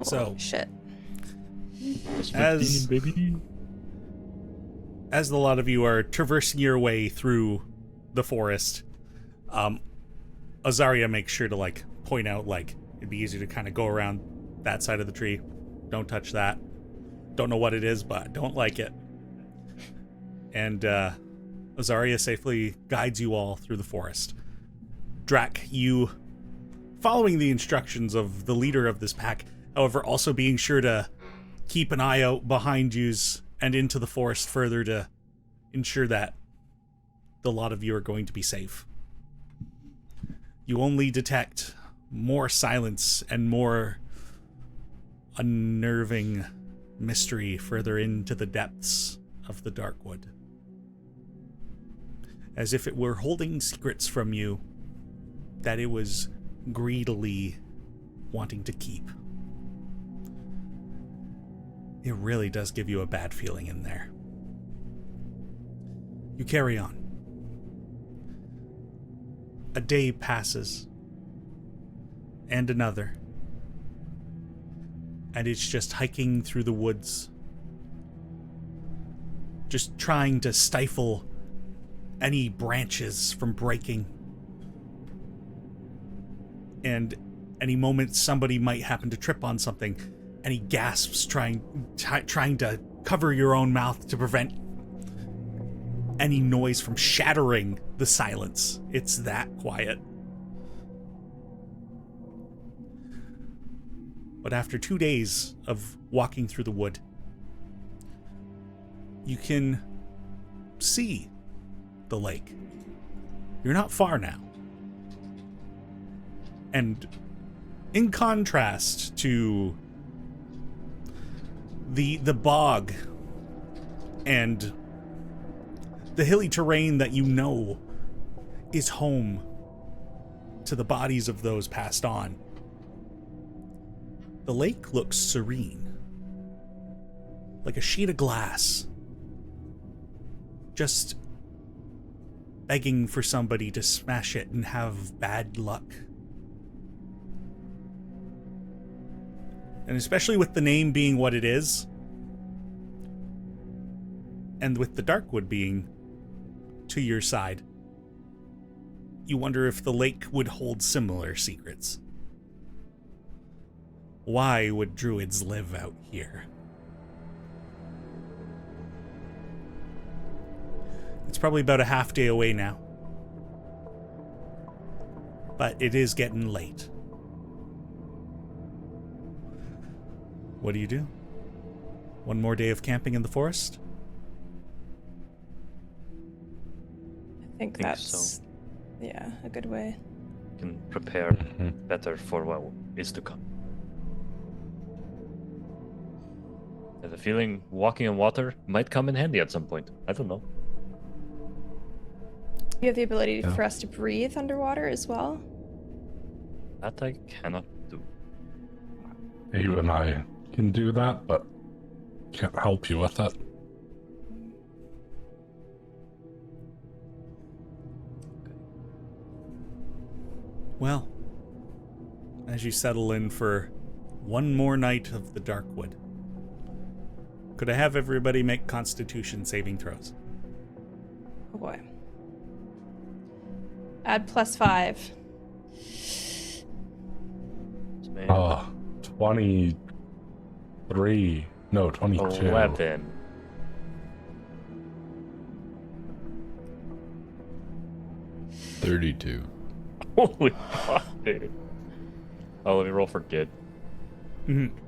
A: So,
D: Holy shit.
A: As-
B: 15, baby.
A: as a lot of you are traversing your way through the forest, Azaria makes sure to, like, point out, like, it'd be easy to kind of go around that side of the tree. Don't touch that. Don't know what it is, but don't like it. And Azaria safely guides you all through the forest. Drac, you, following the instructions of the leader of this pack, however, also being sure to keep an eye out behind yous and into the forest further to ensure that the lot of you are going to be safe. You only detect more silence and more unnerving mystery further into the depths of the dark wood. As if it were holding secrets from you that it was greedily wanting to keep. It really does give you a bad feeling in there. You carry on. A day passes. And another. And it's just hiking through the woods. Just trying to stifle any branches from breaking. And any moment somebody might happen to trip on something, and he gasps, trying to cover your own mouth to prevent any noise from shattering the silence. It's that quiet. But after 2 days of walking through the wood, you can see the lake. You're not far now. And in contrast to the bog and the hilly terrain that you know is home to the bodies of those passed on, the lake looks serene, like a sheet of glass, just begging for somebody to smash it and have bad luck. And especially with the name being what it is, and with the Darkwood being to your side, you wonder if the lake would hold similar secrets. Why would druids live out here? It's probably about a half day away now, but it is getting late. What do you do? One more day of camping in the forest?
D: I think
B: Think
D: that's
B: so.
D: Yeah, a good way.
B: Can prepare better for what is to come. And the feeling walking on water might come in handy at some point. I don't know.
D: You have the ability
C: Yeah.
D: for us to breathe underwater as well.
B: That I cannot do.
C: You and I can do that, but can't help you with it.
A: Well, as you settle in for one more night of the Darkwood, could I have everybody make Constitution saving throws?
D: Oh boy. Add +5.
B: Man,
C: 23. No, 22.
B: 11.
E: $32.
B: Holy fuck, dude. Oh, let me roll for good.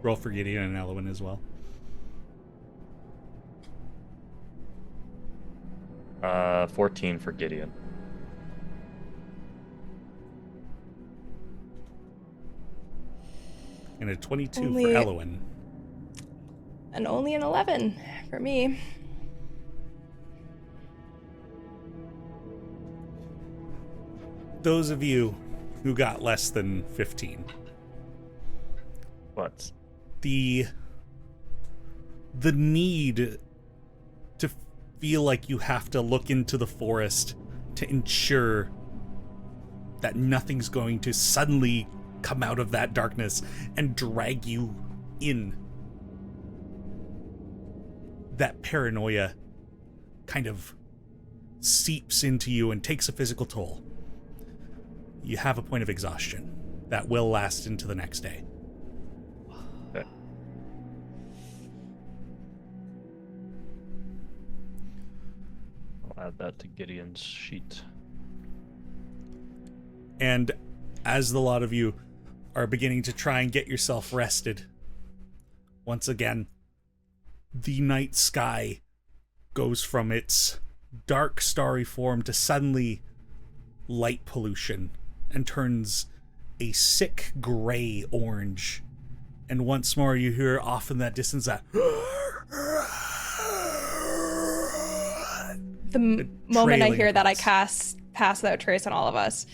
A: Roll for Gideon and Elwyn as well.
B: 14 for Gideon.
A: And a 22 for
D: Only-
A: Elwyn.
D: And only an 11 for me.
A: Those of you who got less than 15.
B: What?
A: The need to feel like you have to look into the forest to ensure that nothing's going to suddenly come out of that darkness and drag you in. That paranoia kind of seeps into you and takes a physical toll. You have a point of exhaustion that will last into the next day.
B: Okay. I'll add that to Gideon's sheet.
A: And as the lot of you are beginning to try and get yourself rested, once again, the night sky goes from its dark, starry form to suddenly light pollution and turns a sick gray orange. And once more you hear off in that distance that
D: The moment I
A: trailing
D: hear that, I
A: across.
D: cast Pass Without Trace on all of us.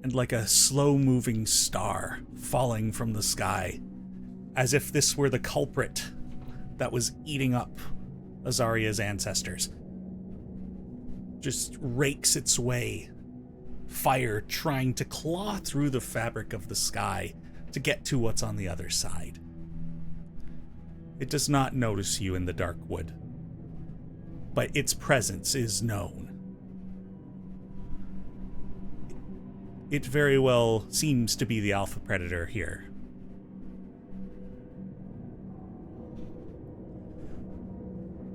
A: and like a slow-moving star falling from the sky, as if this were the culprit that was eating up Azaria's ancestors. Just rakes its way, fire trying to claw through the fabric of the sky to get to what's on the other side. It does not notice you in the dark wood, but its presence is known. It very well seems to be the alpha predator here.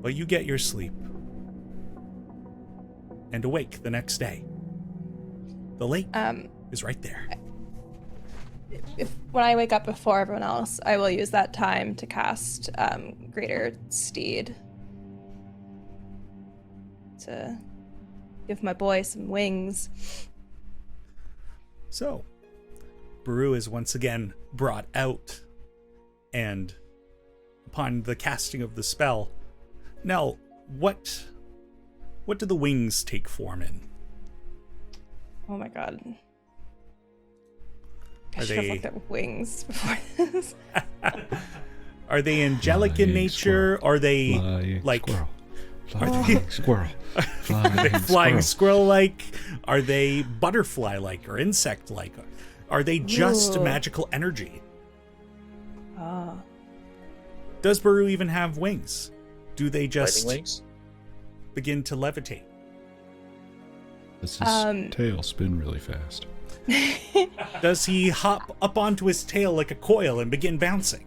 A: But you get your sleep and awake the next day. The lake is right there.
D: When I wake up before everyone else, I will use that time to cast Greater Steed to give my boy some wings.
A: So, Baru is once again brought out, and upon the casting of the spell, now what do the wings take form in?
D: Oh my god. I
A: Are
D: should have
A: they-
D: looked at wings before this.
A: Are they angelic in
E: Flying
A: nature?
E: squirrel.
A: Are they
E: Flying
A: like
E: squirrel.
A: Are
E: Flying squirrel.
A: are they flying squirrel-like? Are they butterfly-like or insect-like? Are they just
D: Ooh.
A: magical energy?
D: Ah.
A: Does Baru even have wings? Do they just
B: Lightning wings?
A: begin to levitate?
E: Does his tail spin really fast?
A: Does he hop up onto his tail like a coil and begin bouncing?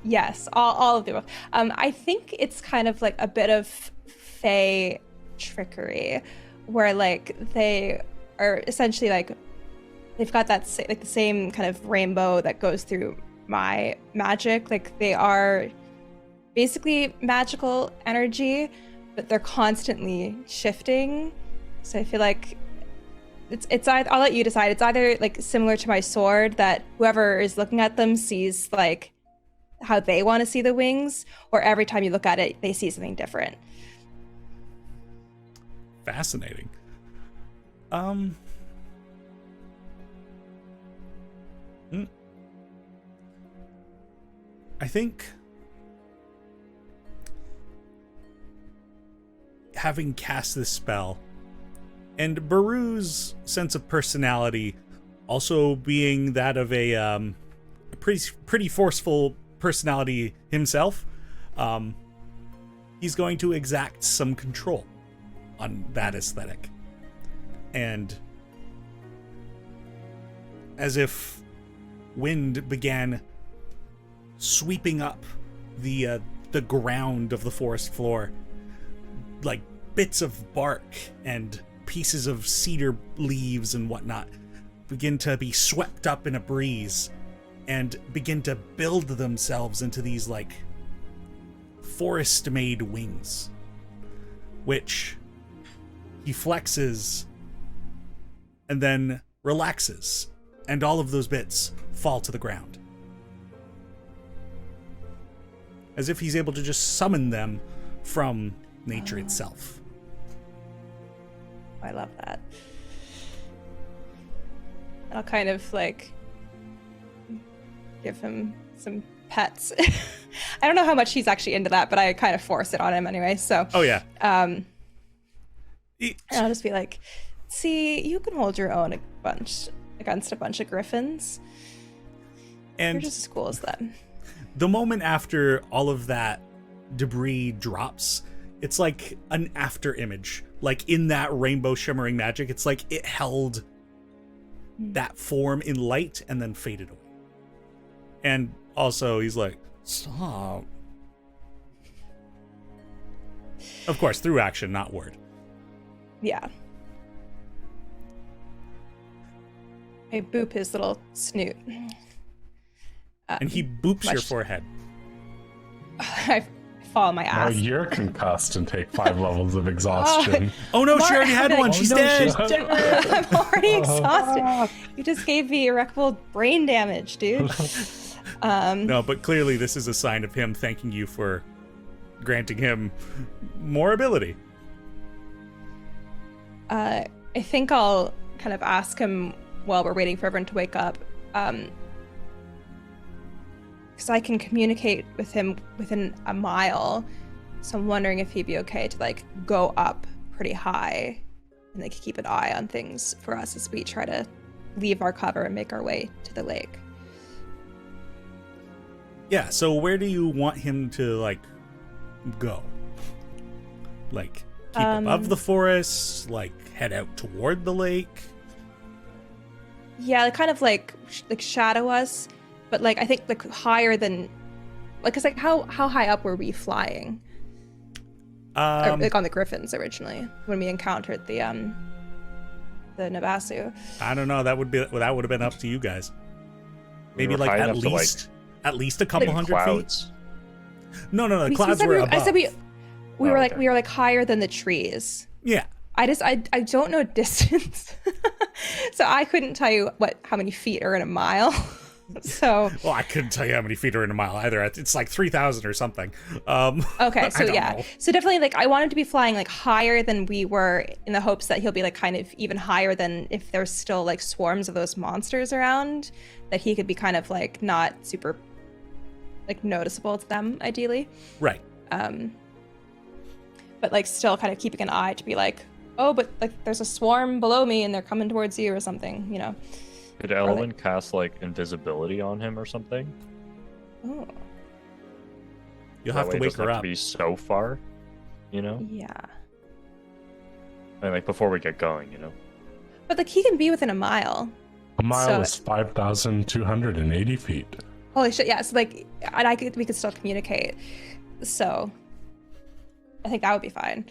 D: Yes, all of the above. I think it's kind of like a bit of fae trickery, where like they are essentially like they've got that like the same kind of rainbow that goes through my magic. Like they are basically magical energy, but they're constantly shifting. So I feel like it's either, I'll let you decide. It's either like similar to my sword, that whoever is looking at them sees like how they want to see the wings, or every time you look at it, they see something different.
A: Fascinating. I think having cast this spell, and Baru's sense of personality also being that of a pretty forceful personality himself, he's going to exact some control on that aesthetic. And as if wind began sweeping up the ground of the forest floor, like bits of bark and pieces of cedar leaves and whatnot begin to be swept up in a breeze and begin to build themselves into these like forest-made wings, which he flexes and then relaxes, and all of those bits fall to the ground, as if he's able to just summon them from nature itself.
D: I love that. I'll kind of like give him some pets. I don't know how much he's actually into that, but I kind of force it on him anyway. So
A: Oh yeah.
D: and I'll just be like, see, you can hold your own against a bunch of griffins.
A: And
D: you're just as cool as them.
A: the moment after all of that debris drops, it's like an after image. Like in that rainbow shimmering magic, it's like it held that form in light and then faded away. And also he's like, stop. Of course, through action, not word.
D: Yeah. I boop his little snoot.
A: And he boops your forehead.
D: I fall on my
C: Now
D: ass.
C: you're concussed and take 5 levels of exhaustion.
A: Oh no, she
D: Mark,
A: already had
D: I'm
A: one.
D: like,
A: She's
C: no,
A: dead.
C: she's
D: I'm already exhausted. You just gave me irreparable brain damage, dude.
A: No, but clearly this is a sign of him thanking you for granting him more ability.
D: I think I'll kind of ask him while we're waiting for everyone to wake up, because I can communicate with him within a mile. So I'm wondering if he'd be okay to like go up pretty high and like keep an eye on things for us as we try to leave our cover and make our way to the lake.
A: Yeah, so where do you want him to like go? Like keep above the forest, like head out toward the lake?
D: Yeah, kind of like shadow us, but like I think like higher than, like, cause like how high up were we flying? Or, like on the griffins originally when we encountered the Nabasu.
A: I don't know. That would have been up to you guys. Maybe
B: were
A: like
B: high
A: at
B: enough to,
A: least a couple hundred
B: clouds.
A: feet. No, the
D: We
A: clouds
D: said
A: were
D: we
A: above.
D: I said we
B: Oh,
D: were
B: okay.
D: like higher than the trees.
A: Yeah.
D: I don't know distance, so I couldn't tell you how many feet are in a mile. So
A: Well, I couldn't tell you how many feet are in a mile either. It's like 3,000 or something.
D: okay, so
A: I don't
D: yeah,
A: know.
D: so definitely like I want him to be flying like higher than we were, in the hopes that he'll be like kind of even higher than if there's still like swarms of those monsters around, that he could be kind of like not super like noticeable to them ideally.
A: Right.
D: But like still kind of keeping an eye to be like, oh, but like there's a swarm below me and they're coming towards you or something, you know.
B: Could Ellen cast like invisibility on him or something?
D: Oh,
A: You'll
B: That
A: have
B: way
A: to
B: it
A: wake
B: doesn't
A: her
B: have
A: up.
B: to be so far, you know?
D: yeah.
B: I mean, like before we get going, you know?
D: But like he can be within a mile.
C: A mile
D: So-
C: is 5,280 feet.
D: Holy shit, yeah. So like, we could still communicate. So I think that would be fine.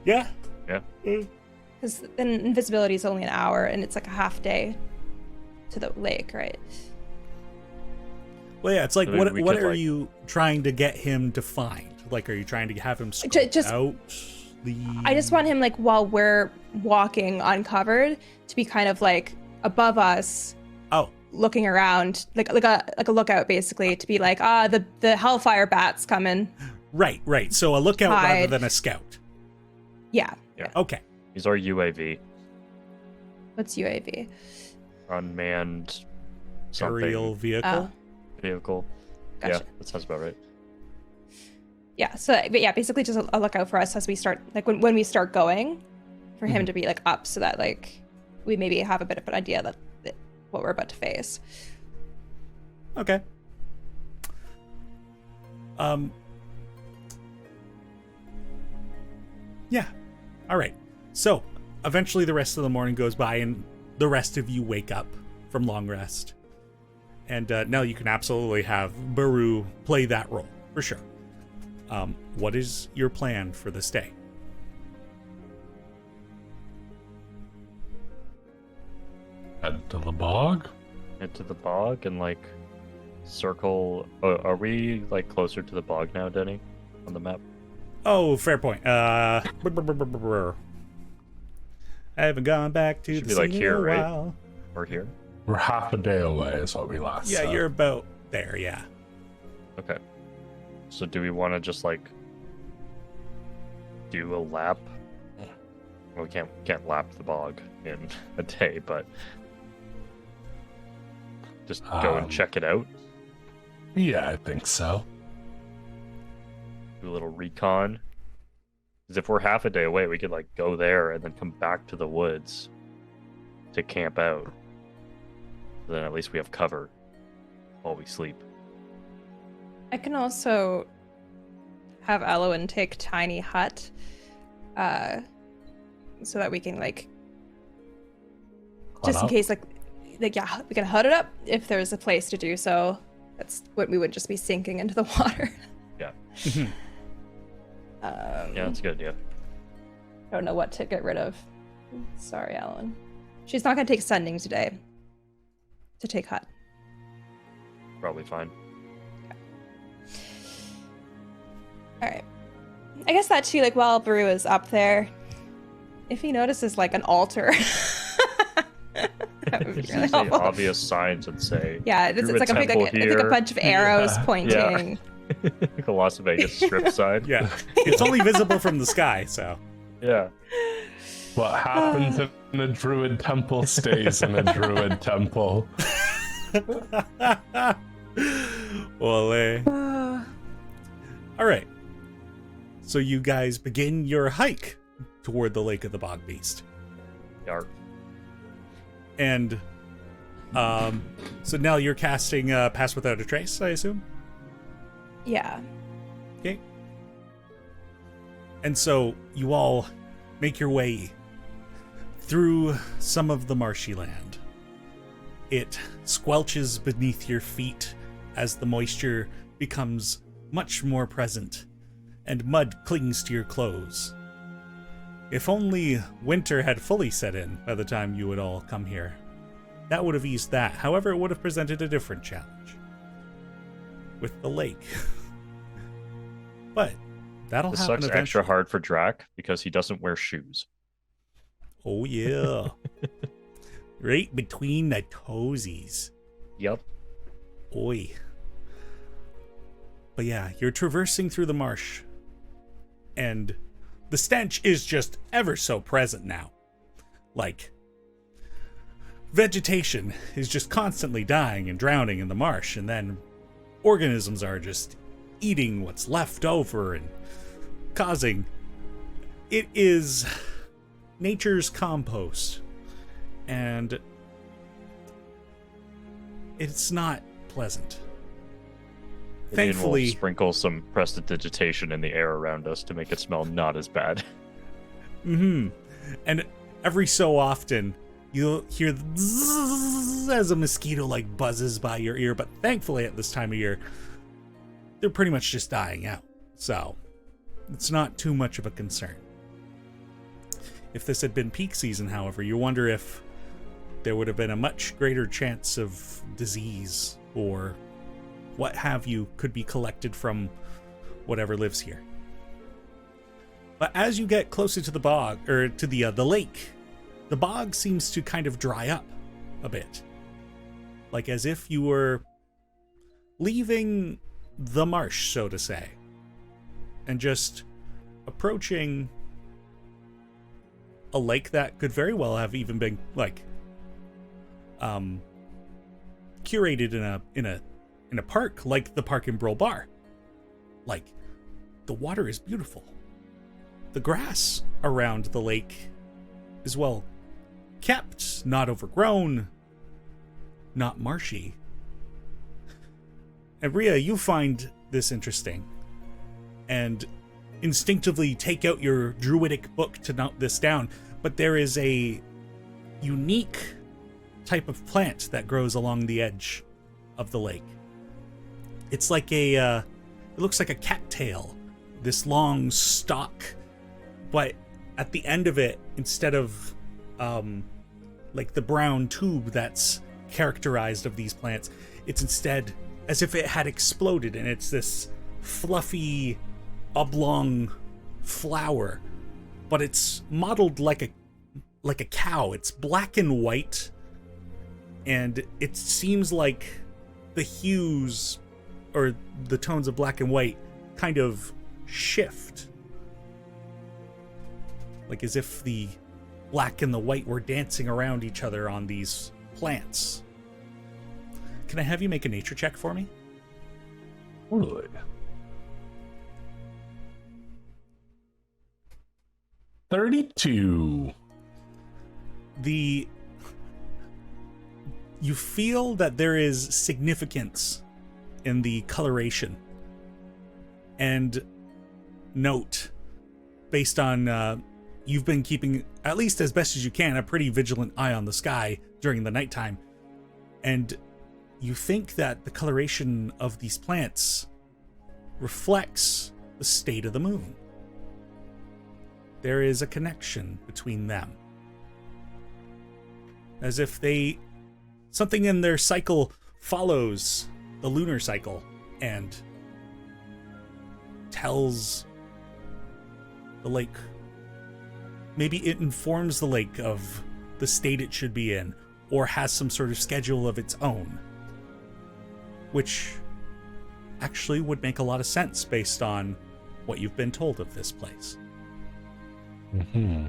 A: Yeah.
B: Yeah.
D: Because then invisibility is only an hour and it's like a half day to the lake, right?
A: Well, yeah. It's like
B: So maybe we
A: what
B: could,
A: are
B: like-
A: you trying to get him to find? Like, are you trying to have him scope
D: Just-
A: out the...
D: I just want him, like, while we're walking uncovered, to be kind of, like, above us,
A: Oh,
D: looking around, like a lookout, basically, to be like, the hellfire bat's coming.
A: right. So a lookout rather
D: Hide.
A: than a scout.
D: Yeah.
A: Okay.
B: He's our UAV,
D: What's UAV?
B: unmanned something
A: Aerial vehicle.
D: Oh,
B: vehicle.
D: gotcha.
B: Yeah, that sounds about right.
D: Yeah. So, but yeah, basically just a lookout for us as we start, like when we start going, for him to be like up, so that like we maybe have a bit of an idea that what we're about to face.
A: Okay. Yeah. All right. So, eventually the rest of the morning goes by and the rest of you wake up from long rest. And Nell, you can absolutely have Baru play that role, for sure. What is your plan for this day?
C: Head to the bog.
B: Head to the bog and like circle. Oh, are we like closer to the bog now, Denny, on the map?
A: Oh, fair point. I haven't gone back to
B: Should
A: the
B: be like
A: scene
B: here,
A: in a
B: right?
A: while.
B: Or here?
C: We're half a day away, is what we last
A: Yeah,
C: said.
A: you're about there, yeah.
B: Okay. So do we want to just like do a lap? Well, we can't lap the bog in a day, but just go and check it out.
C: Yeah, I think so.
B: Do a little recon. Because if we're half a day away, we could like go there and then come back to the woods to camp out. Then at least we have cover while we sleep.
D: I can also have Elowen take Tiny Hut, so that we can like, just in
C: up.
D: case like yeah, we can hut it up if there's a place to do so. That's what we would just be sinking into the water.
B: Yeah.
D: Yeah,
B: Yeah, that's a good idea.
D: I don't know what to get rid of. Sorry, Alan. She's not gonna take sending today. To take hut.
B: Probably fine.
D: All right. I guess that too, like while Baru is up there, if he notices like an altar, that would be
B: Just
D: really
B: say
D: helpful.
B: obvious signs and say,
D: Yeah, it's
B: Druid
D: like a big,
B: temple
D: like a
B: here.
D: bunch of arrows
C: Yeah.
D: pointing.
B: like a Las Vegas strip sign.
A: Yeah. It's only visible from the sky, so.
B: Yeah.
C: What happens in a druid temple stays in a druid temple.
A: Ole. All right. So you guys begin your hike toward the Lake of the Bog Beast.
B: Yarp.
A: And so now you're casting Pass Without a Trace, I assume?
D: Yeah.
A: Okay. And so you all make your way through some of the marshy land. It squelches beneath your feet as the moisture becomes much more present, and mud clings to your clothes. If only winter had fully set in by the time you would all come here, that would have eased that. However, it would have presented a different challenge with the lake. But that'll
B: This
A: happen
B: sucks
A: eventually.
B: extra hard for Drac because he doesn't wear shoes.
A: Oh yeah. Right between the toesies.
B: Yep.
A: Oi. But yeah, you're traversing through the marsh, and the stench is just ever so present now. Like, vegetation is just constantly dying and drowning in the marsh, and then organisms are just eating what's left over and causing... It is nature's compost, and it's not pleasant.
B: Maybe
A: Thankfully,
B: we'll sprinkle some prestidigitation in the air around us to make it smell not as bad.
A: and every so often you'll hear the zzz as a mosquito like buzzes by your ear, but thankfully at this time of year they're pretty much just dying out, so it's not too much of a concern. If this had been peak season, however, you wonder if there would have been a much greater chance of disease or what have you could be collected from whatever lives here. But as you get closer to the bog, or to the lake, the bog seems to kind of dry up a bit. Like as if you were leaving the marsh, so to say, and just approaching a lake that could very well have even been like curated in a park, like the park in Brill Bar. Like, the water is beautiful. The grass around the lake is well kept, not overgrown, not marshy. And Rhea, you find this interesting and instinctively take out your druidic book to note this down, but there is a unique type of plant that grows along the edge of the lake. It's like it looks like a cattail, this long stalk, but at the end of it, instead of like the brown tube that's characterized of these plants, it's instead as if it had exploded, and it's this fluffy oblong flower, but it's modeled like a cow. It's black and white, and it seems like the hues or the tones of black and white kind of shift, like as if the black and the white were dancing around each other on these plants. Can I have you make a nature check for me?
C: Totally. 32.
A: You feel that there is significance in the coloration, and note, based on you've been keeping, at least as best as you can, a pretty vigilant eye on the sky during the nighttime, and you think that the coloration of these plants reflects the state of the moon. There is a connection between them, as if something in their cycle follows the lunar cycle and tells the lake, maybe it informs the lake of the state it should be in, or has some sort of schedule of its own, which actually would make a lot of sense based on what you've been told of this place.
C: Mm-hmm.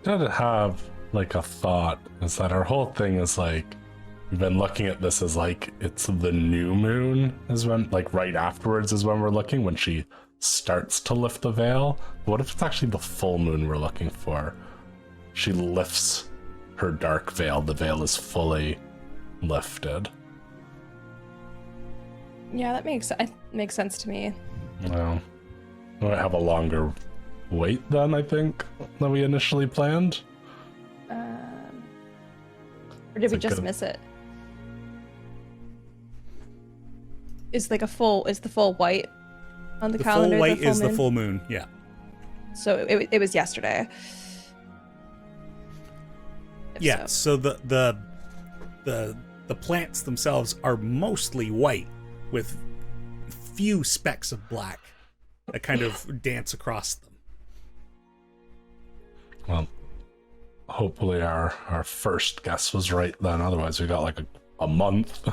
C: Did have like a thought, is that our whole thing is like, we've been looking at this as like it's the new moon is when, like right afterwards is when we're looking, when she starts to lift the veil. What if it's actually the full moon we're looking for? She lifts her dark veil, the veil is fully lifted.
D: Yeah, that makes sense to me.
C: Well, we might have a longer wait then, I think, than we initially planned.
D: Or did we just miss it? Is the full white on the calendar?
A: The full white is the full moon, yeah.
D: So it was yesterday.
A: Yeah, so the plants themselves are mostly white with few specks of black that kind of dance across them.
C: Well, hopefully our first guess was right then, otherwise we got like a month.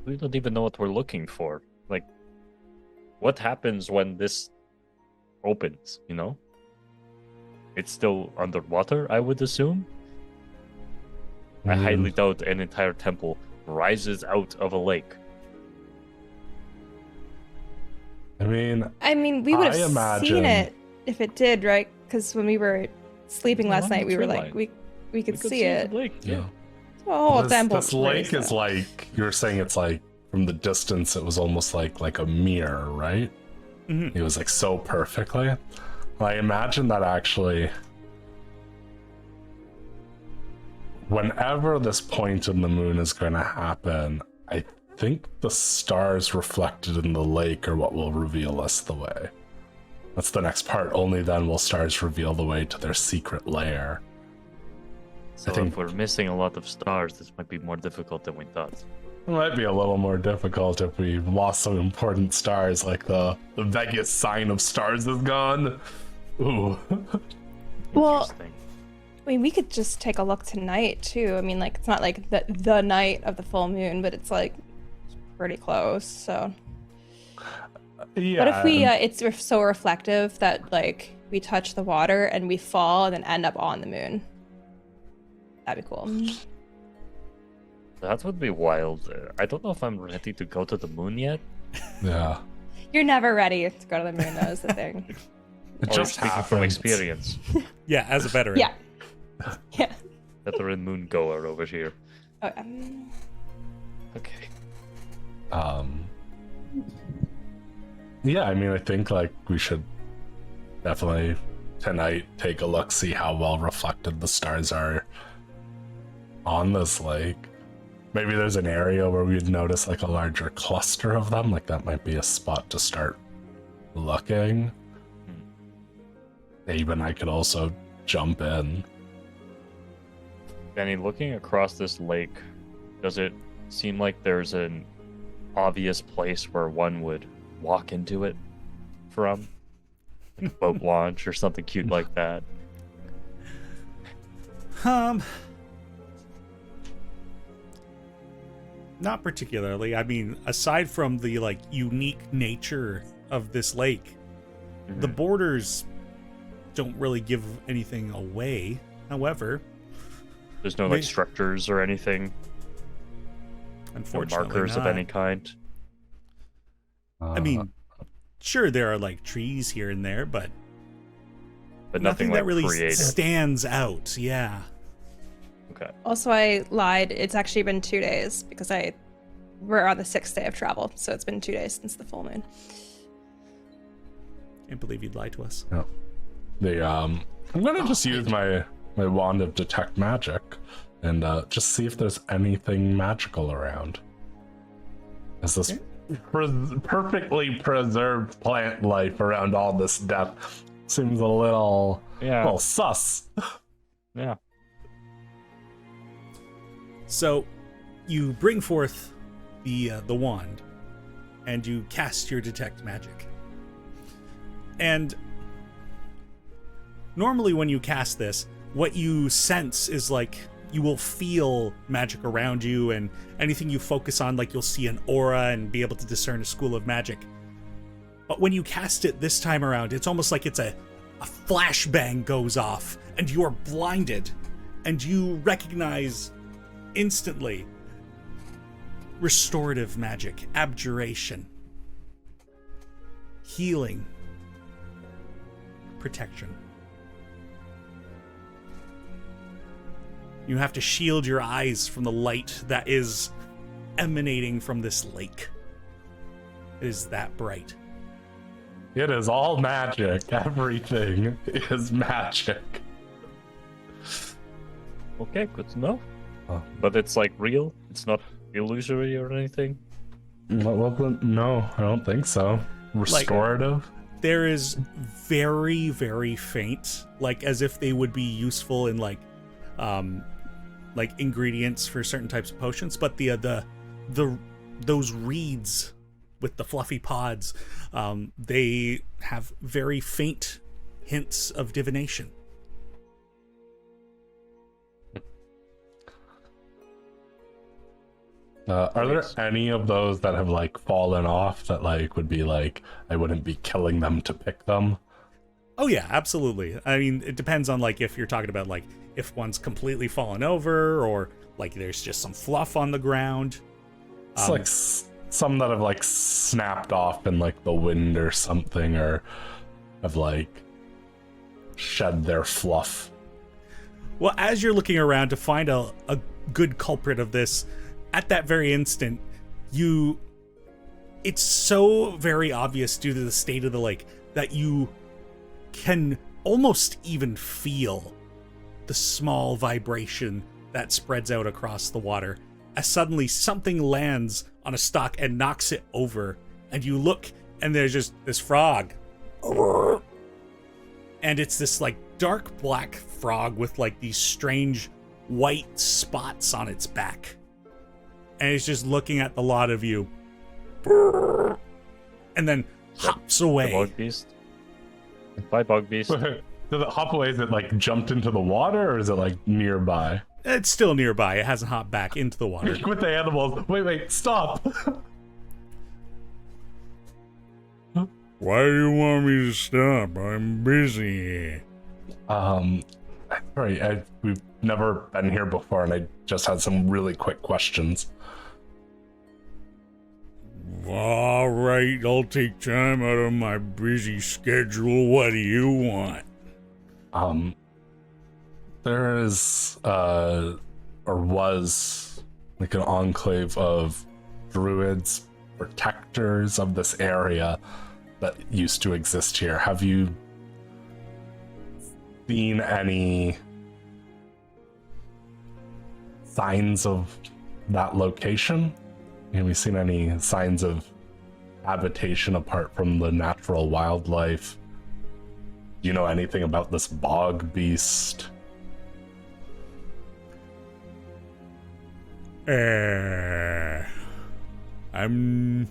B: We don't even know what we're looking for. Like, what happens when this opens, you know? It's still underwater, I would assume. I highly doubt an entire temple rises out of a lake.
C: I mean,
D: we would have seen it if it did, right? Because when we were sleeping last night, we were like, we could see it.
B: The lake, yeah.
D: Oh,
C: this lake is like, you were saying it's like, from the distance, it was almost like a mirror, right?
A: Mm-hmm.
C: It was like so perfectly. I imagine that actually, whenever this point in the moon is going to happen, I think the stars reflected in the lake are what will reveal us the way. That's the next part. Only then will stars reveal the way to their secret lair.
B: So if we're missing a lot of stars, this might be more difficult than we thought.
C: It might be a little more difficult if we lost some important stars, like the Vegas sign of stars is gone. Ooh.
D: Well,
B: Interesting.
D: I mean, we could just take a look tonight too. I mean, like it's not like the night of the full moon, but it's like pretty close. So,
C: Yeah.
D: what if we? It's so reflective that like we touch the water and we fall and then end up on the moon. That'd be cool.
B: That would be wild. I don't know if I'm ready to go to the moon yet.
C: Yeah.
D: You're never ready to go to the moon, though, is the thing.
C: It
B: Or
C: just
B: speaking
C: happens.
B: from experience.
A: Yeah, as a veteran.
D: Yeah. Yeah.
B: Veteran moon goer over here.
D: Oh,
B: Okay.
C: Yeah, I mean, I think like we should definitely tonight take a look, see how well reflected the stars are on this lake. Maybe there's an area where we'd notice like a larger cluster of them. Like that might be a spot to start looking. Abe and I could also jump in.
B: Danny, looking across this lake, does it seem like there's an obvious place where one would walk into it from? Like a boat launch or something cute like that?
A: Not particularly. I mean, aside from the like unique nature of this lake, the borders don't really give anything away. However,
B: There's no like structures or anything, no
A: unfortunately,
B: markers of
A: not.
B: any kind.
A: I mean, sure, there are like trees here and there, but
B: Nothing like
A: that really
B: creative.
A: stands out. Yeah.
B: Okay.
D: Also, I lied. It's actually been 2 days because we're on the 6th day of travel, so it's been 2 days since the full moon.
A: Can't believe you'd lie to us.
C: I'm gonna just use my wand of detect magic and just see if there's anything magical around. Is this perfectly preserved plant life around all this depth? Seems a little sus.
B: Yeah.
A: So, you bring forth the wand, and you cast your detect magic. And normally, when you cast this, what you sense is like you will feel magic around you, and anything you focus on, like you'll see an aura and be able to discern a school of magic. But when you cast it this time around, it's almost like it's a flashbang goes off, and you are blinded, and you recognize instantly restorative magic, abjuration, healing, protection. You have to shield your eyes from the light that is emanating from this lake. It is that bright.
C: It is all magic. Everything is magic.
B: Okay, good to know.
C: Oh.
B: But it's like real? It's not illusory or anything?
C: No, I don't think so. Restorative?
A: There is very, very faint, like as if they would be useful in like ingredients for certain types of potions, but those reeds with the fluffy pods, they have very faint hints of divination.
C: Are there any of those that have like fallen off that like would be like I wouldn't be killing them to pick them?
A: Oh yeah, absolutely. I mean, it depends on like if you're talking about like if one's completely fallen over or like there's just some fluff on the ground.
C: It's like some that have like snapped off in like the wind or something, or have like shed their fluff.
A: Well, as you're looking around to find a good culprit of this, at that very instant, it's so very obvious due to the state of the lake that you can almost even feel the small vibration that spreads out across the water as suddenly something lands on a stalk and knocks it over, and you look and there's just this frog, and it's this like dark black frog with like these strange white spots on its back, and he's just looking at the lot of you, and then hops
B: The
A: away.
B: bug beast. Bye, bug beast.
C: Does it hop away? Is it like jumped into the water, or is it like nearby?
A: It's still nearby. It hasn't hopped back into the water.
C: With the animals. Wait, stop.
A: Why do you want me to stop? I'm busy.
C: Sorry, we've never been here before, and I just had some really quick questions.
A: All right, I'll take time out of my busy schedule. What do you want?
C: There is, or was, like an enclave of druids, protectors of this area that used to exist here. Have you seen any signs of that location? Have you seen any signs of habitation apart from the natural wildlife? Do you know anything about this bog beast?
A: I'm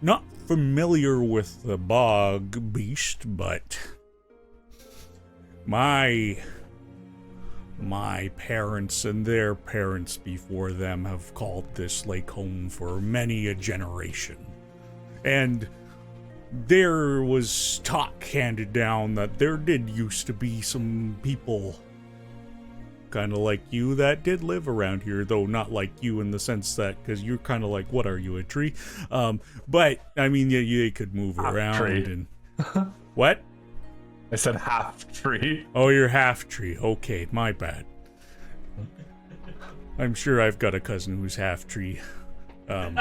A: not familiar with the bog beast, but my parents and their parents before them have called this lake home for many a generation. And there was talk handed down that there did used to be some people kind of like you that did live around here, though not like you in the sense that, because you're kind of like, what are you, a tree? But I mean, yeah, they could move around
C: tree.
A: and what?
C: I said half tree.
A: Oh, you're half tree. Okay, my bad. I'm sure I've got a cousin who's half tree.
C: I'm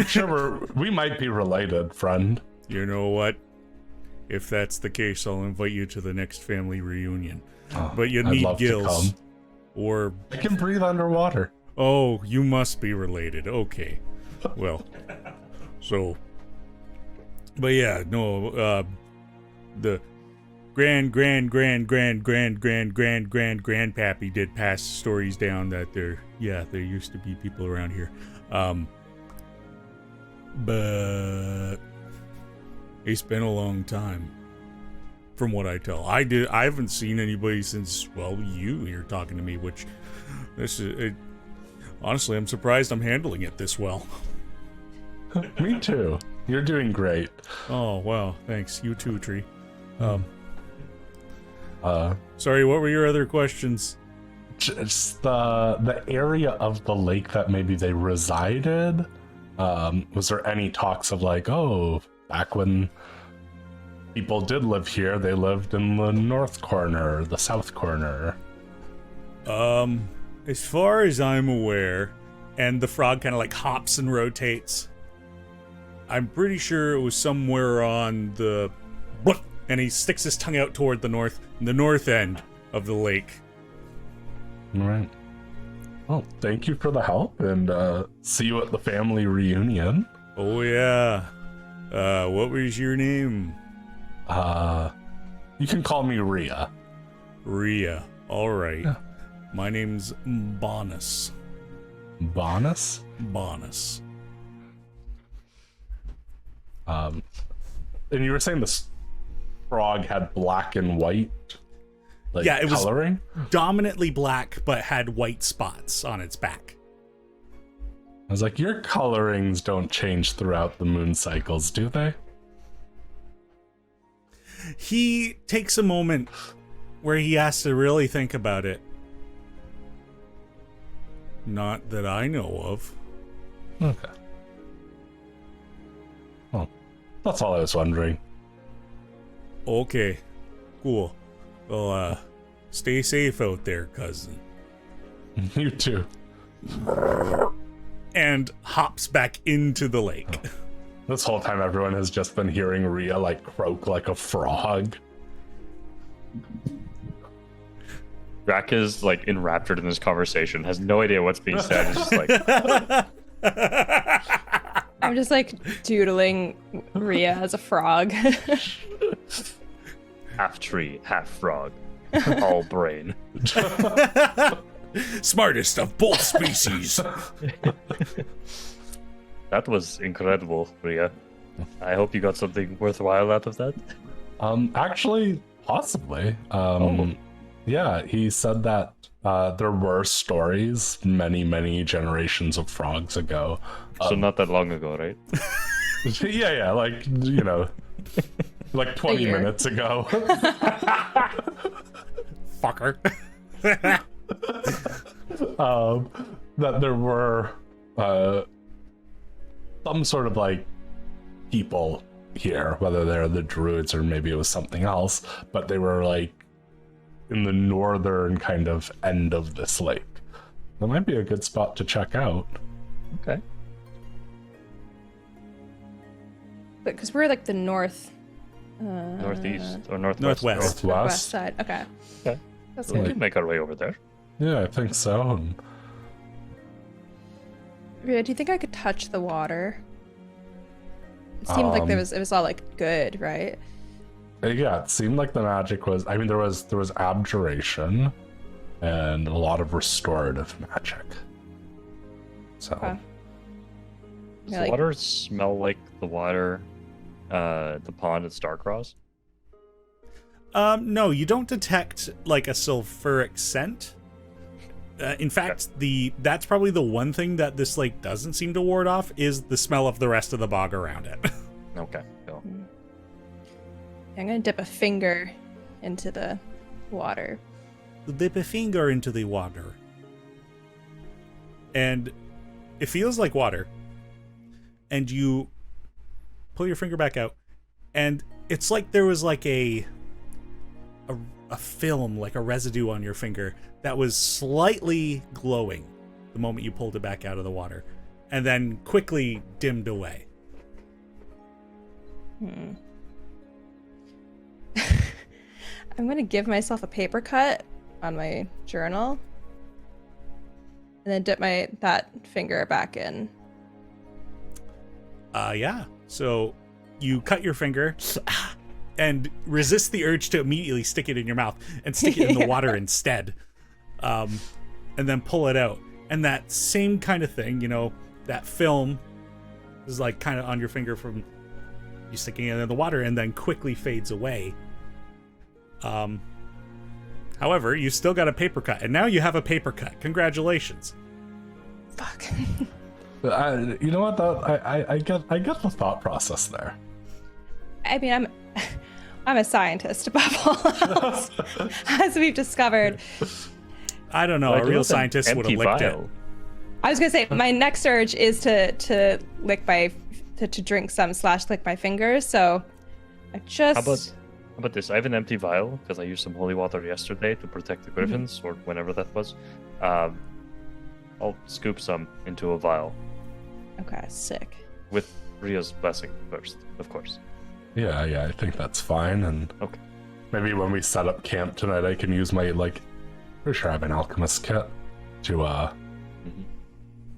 C: sure we might be related, friend.
A: You know what? If that's the case, I'll invite you to the next family reunion. But you
C: I'd
A: need
C: love to
A: gills.
C: come.
A: Or,
C: I can breathe underwater.
A: oh, you must be related. Okay. Well, so, but yeah, no, the grandpappy did pass stories down that there used to be people around here. But it's been a long time, from what I tell. I haven't seen anybody since, well, you're talking to me, which this is it, honestly, I'm surprised I'm handling it this well.
C: Me too. You're doing great.
A: Oh, wow, thanks. You too, Tree. Sorry, what were your other questions?
C: Just the area of the lake that maybe they resided. Was there any talks of like, oh, back when people did live here, they lived in the north corner, the south corner?
A: As far as I'm aware, and the frog kind of like hops and rotates, I'm pretty sure it was somewhere on the, and he sticks his tongue out toward the north end of the lake.
C: All right. Well, thank you for the help, and see you at the family reunion.
A: Oh yeah. What was your name?
C: You can call me Ria.
A: Ria. All right.
C: Yeah.
A: My name's Bonus.
C: Bonus?
A: Bonus.
C: And you were saying this frog had black and white, like,
A: Yeah, it was
C: coloring?
A: dominantly black, but had white spots on its back.
C: I was like, your colorings don't change throughout the moon cycles, do they?
A: He takes a moment where he has to really think about it. Not that I know of.
C: Okay. Well, that's all I was wondering.
A: Okay, cool. Well, stay safe out there, cousin.
C: You too.
A: And hops back into the lake.
C: This whole time, everyone has just been hearing Ria like croak like a frog.
B: Drac is like enraptured in this conversation, has no idea what's being said. He's just like,
D: I'm just like doodling Ria as a frog.
B: half tree, half frog, all brain.
A: Smartest of both species.
B: That was incredible, Ria. I hope you got something worthwhile out of that.
C: Actually, possibly. Yeah, he said that there were stories many generations of frogs ago.
B: So not that long ago, right?
C: Yeah, like, like 20
D: year.
C: minutes ago.
A: Fucker.
C: That there were some sort of like people here, whether they're the druids or maybe it was something else, but they were like in the northern kind of end of this lake. That might be a good spot to check out.
B: Okay.
D: Because we're like the northeast
B: or northwest.
A: Northwest.
D: west side. Okay.
B: Okay.
D: That's
B: So we
D: good.
B: can make our way over there.
C: Yeah, I think so. And
D: Rhea, do you think I could touch the water? It seemed like it was all like good, right?
C: yeah, it seemed like the magic was. I mean, there was abjuration and a lot of restorative magic. So.
D: Okay.
B: Does
D: Yeah,
B: the
D: like-
B: water smell like the water, the pond at Starcross?
A: No, you don't detect like a sulfuric scent. In fact, that's probably the one thing that this lake doesn't seem to ward off is the smell of the rest of the bog around it.
B: Okay, cool.
D: I'm gonna dip a finger into the water.
A: Dip a finger into the water. And it feels like water. And you pull your finger back out, and it's like there was like a film, like a residue on your finger that was slightly glowing the moment you pulled it back out of the water, and then quickly dimmed away.
D: I'm gonna give myself a paper cut on my journal, and then dip that finger back in.
A: Yeah. So you cut your finger and resist the urge to immediately stick it in your mouth and stick it in the water instead. And then pull it out. And that same kind of thing, that film is like kind of on your finger from you sticking it in the water and then quickly fades away. However, you still got a paper cut, and now you have a paper cut. Congratulations.
D: Fuck.
C: You know what? I get the thought process there.
D: I mean, I'm a scientist above all else, as we've discovered.
A: I don't know.
B: Well, I
A: A
B: do
A: real
B: with an
A: scientist would have
B: empty
A: licked it.
B: vial.
D: I was gonna say my next urge is to drink some / lick my fingers. So I just.
B: How about this? I have an empty vial because I used some holy water yesterday to protect the griffins or whenever that was. I'll scoop some into a vial
D: Okay, sick.
B: with Ria's blessing first, of course.
C: Yeah, I think that's fine. And
B: Okay.
C: maybe when we set up camp tonight, I can use my pretty sure I have an alchemist kit to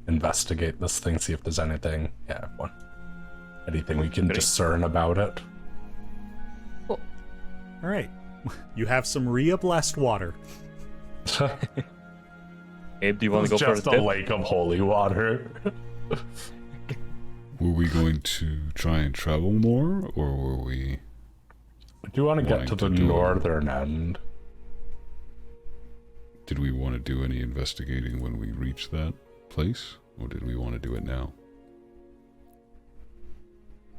C: investigate this thing, see if there's anything. Yeah, anything we can
B: Great.
C: discern about it.
D: Cool.
A: All right. You have some Rhea blessed water.
B: Abe, do you want to go
C: It's
B: for a
C: just a
B: dip?
C: lake of holy water.
E: Were we going to try and travel more, or were we?
C: Do you want to get
E: Wanting
C: to the
E: to do-
C: northern end?
E: Did we want to do any investigating when we reach that place, or did we want to do it now?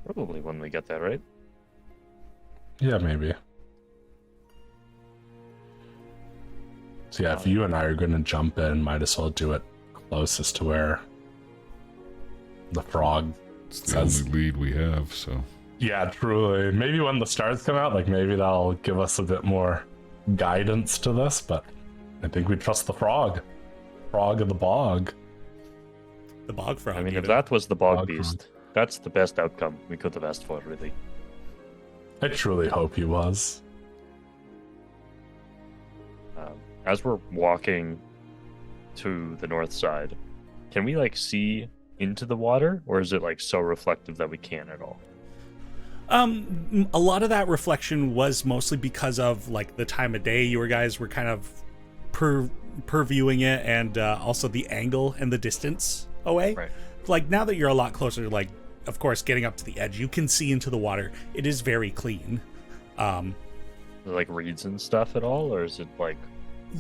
B: Probably when we get there, right?
C: Yeah, maybe. So yeah, if you and I are going to jump in, might as well do it closest to where the frog
E: It's the
C: says.
E: only lead we have, so
C: Yeah, truly. Maybe when the stars come out, maybe that'll give us a bit more guidance to this, but I think we trust the frog. Frog of the bog.
A: The bog frog.
B: I mean, if
A: even.
B: that was the bog
C: Bog
B: beast, that's the best outcome we could have asked for, really.
C: I truly hope he was.
B: As we're walking to the north side, can we see into the water, or is it so reflective that we can't at all?
A: A lot of that reflection was mostly because of the time of day you guys were kind of purviewing it, and also the angle and the distance away.
B: Right.
A: Like, now that you're a lot closer, like, of course, getting up to the edge, you can see into the water. It is very clean.
B: Like reeds and stuff at all, or is it like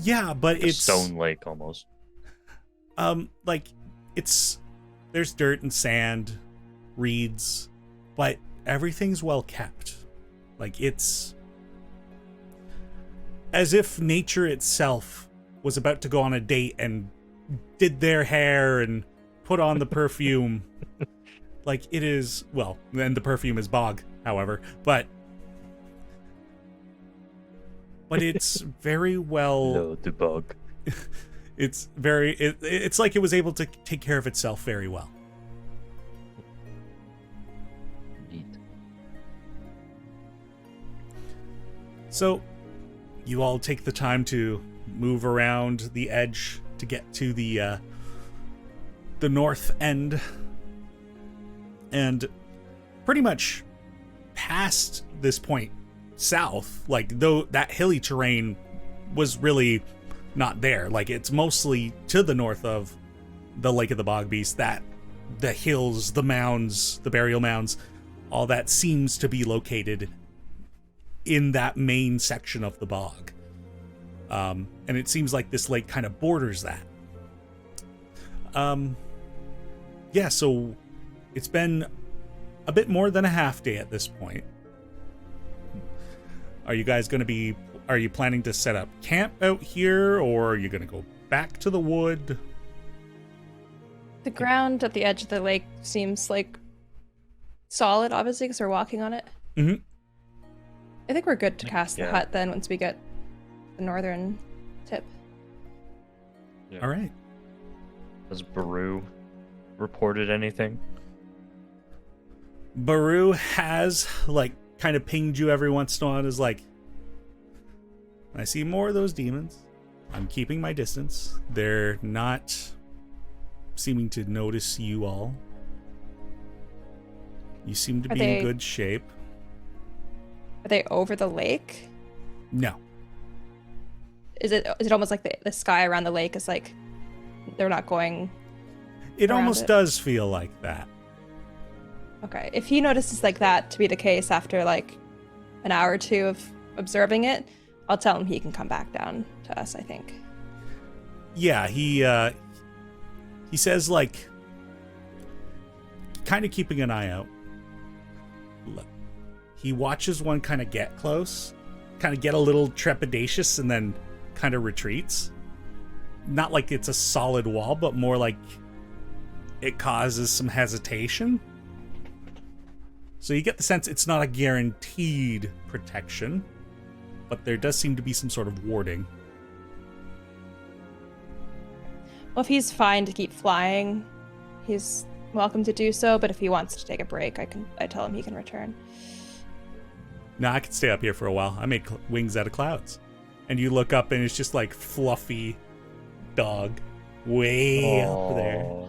A: Yeah, but
B: a
A: it's
B: stone lake almost?
A: Like, there's dirt and sand, reeds, but everything's well kept. Like, it's as if nature itself was about to go on a date and did their hair and put on the perfume. Like, it is, well, then the perfume is bog, however, but it's very well.
B: No, the bug.
A: It's very. It's like it was able to take care of itself very well.
B: Neat.
A: So, you all take the time to move around the edge to get to the north end, and pretty much past this point south, like, though that hilly terrain was really not there. Like, it's mostly to the north of the Lake of the Bog Beast, that the hills, the mounds, the burial mounds, all that seems to be located in that main section of the bog. And it seems like this lake kind of borders that. Yeah, so it's been a bit more than a half day at this point. Are you guys are you planning to set up camp out here, or are you going to go back to the wood?
D: The ground at the edge of the lake seems like solid, obviously, because we're walking on it.
A: Mm-hmm.
D: I think we're good to cast the
B: Yeah.
D: hut then once we get the northern tip.
B: Yeah.
A: All right.
B: Has Baru reported anything?
A: Baru has, like, kind of pinged you every once in a while and is like, I see more of those demons. I'm keeping my distance. They're not seeming to notice you all. You seem to
D: Are
A: be
D: they-
A: in good shape.
D: Are they over the lake?
A: No.
D: Is it almost like the sky around the lake is like they're not going?
A: It
D: Around
A: almost
D: it.
A: does feel like that.
D: Okay. If he notices like that to be the case after like an hour or two of observing it, I'll tell him he can come back down to us, I think.
A: Yeah, he says, like, kind of keeping an eye out. Look, he watches one kind of get close, kind of get a little trepidatious, and then kind of retreats. Not like it's a solid wall, but more like it causes some hesitation. So you get the sense it's not a guaranteed protection, but there does seem to be some sort of warding.
D: Well, if he's fine to keep flying, he's welcome to do so, but if he wants to take a break, I tell him he can return.
A: No, I could stay up here for a while. I made wings out of clouds. And you look up and it's just like fluffy dog way up there.
B: Aw.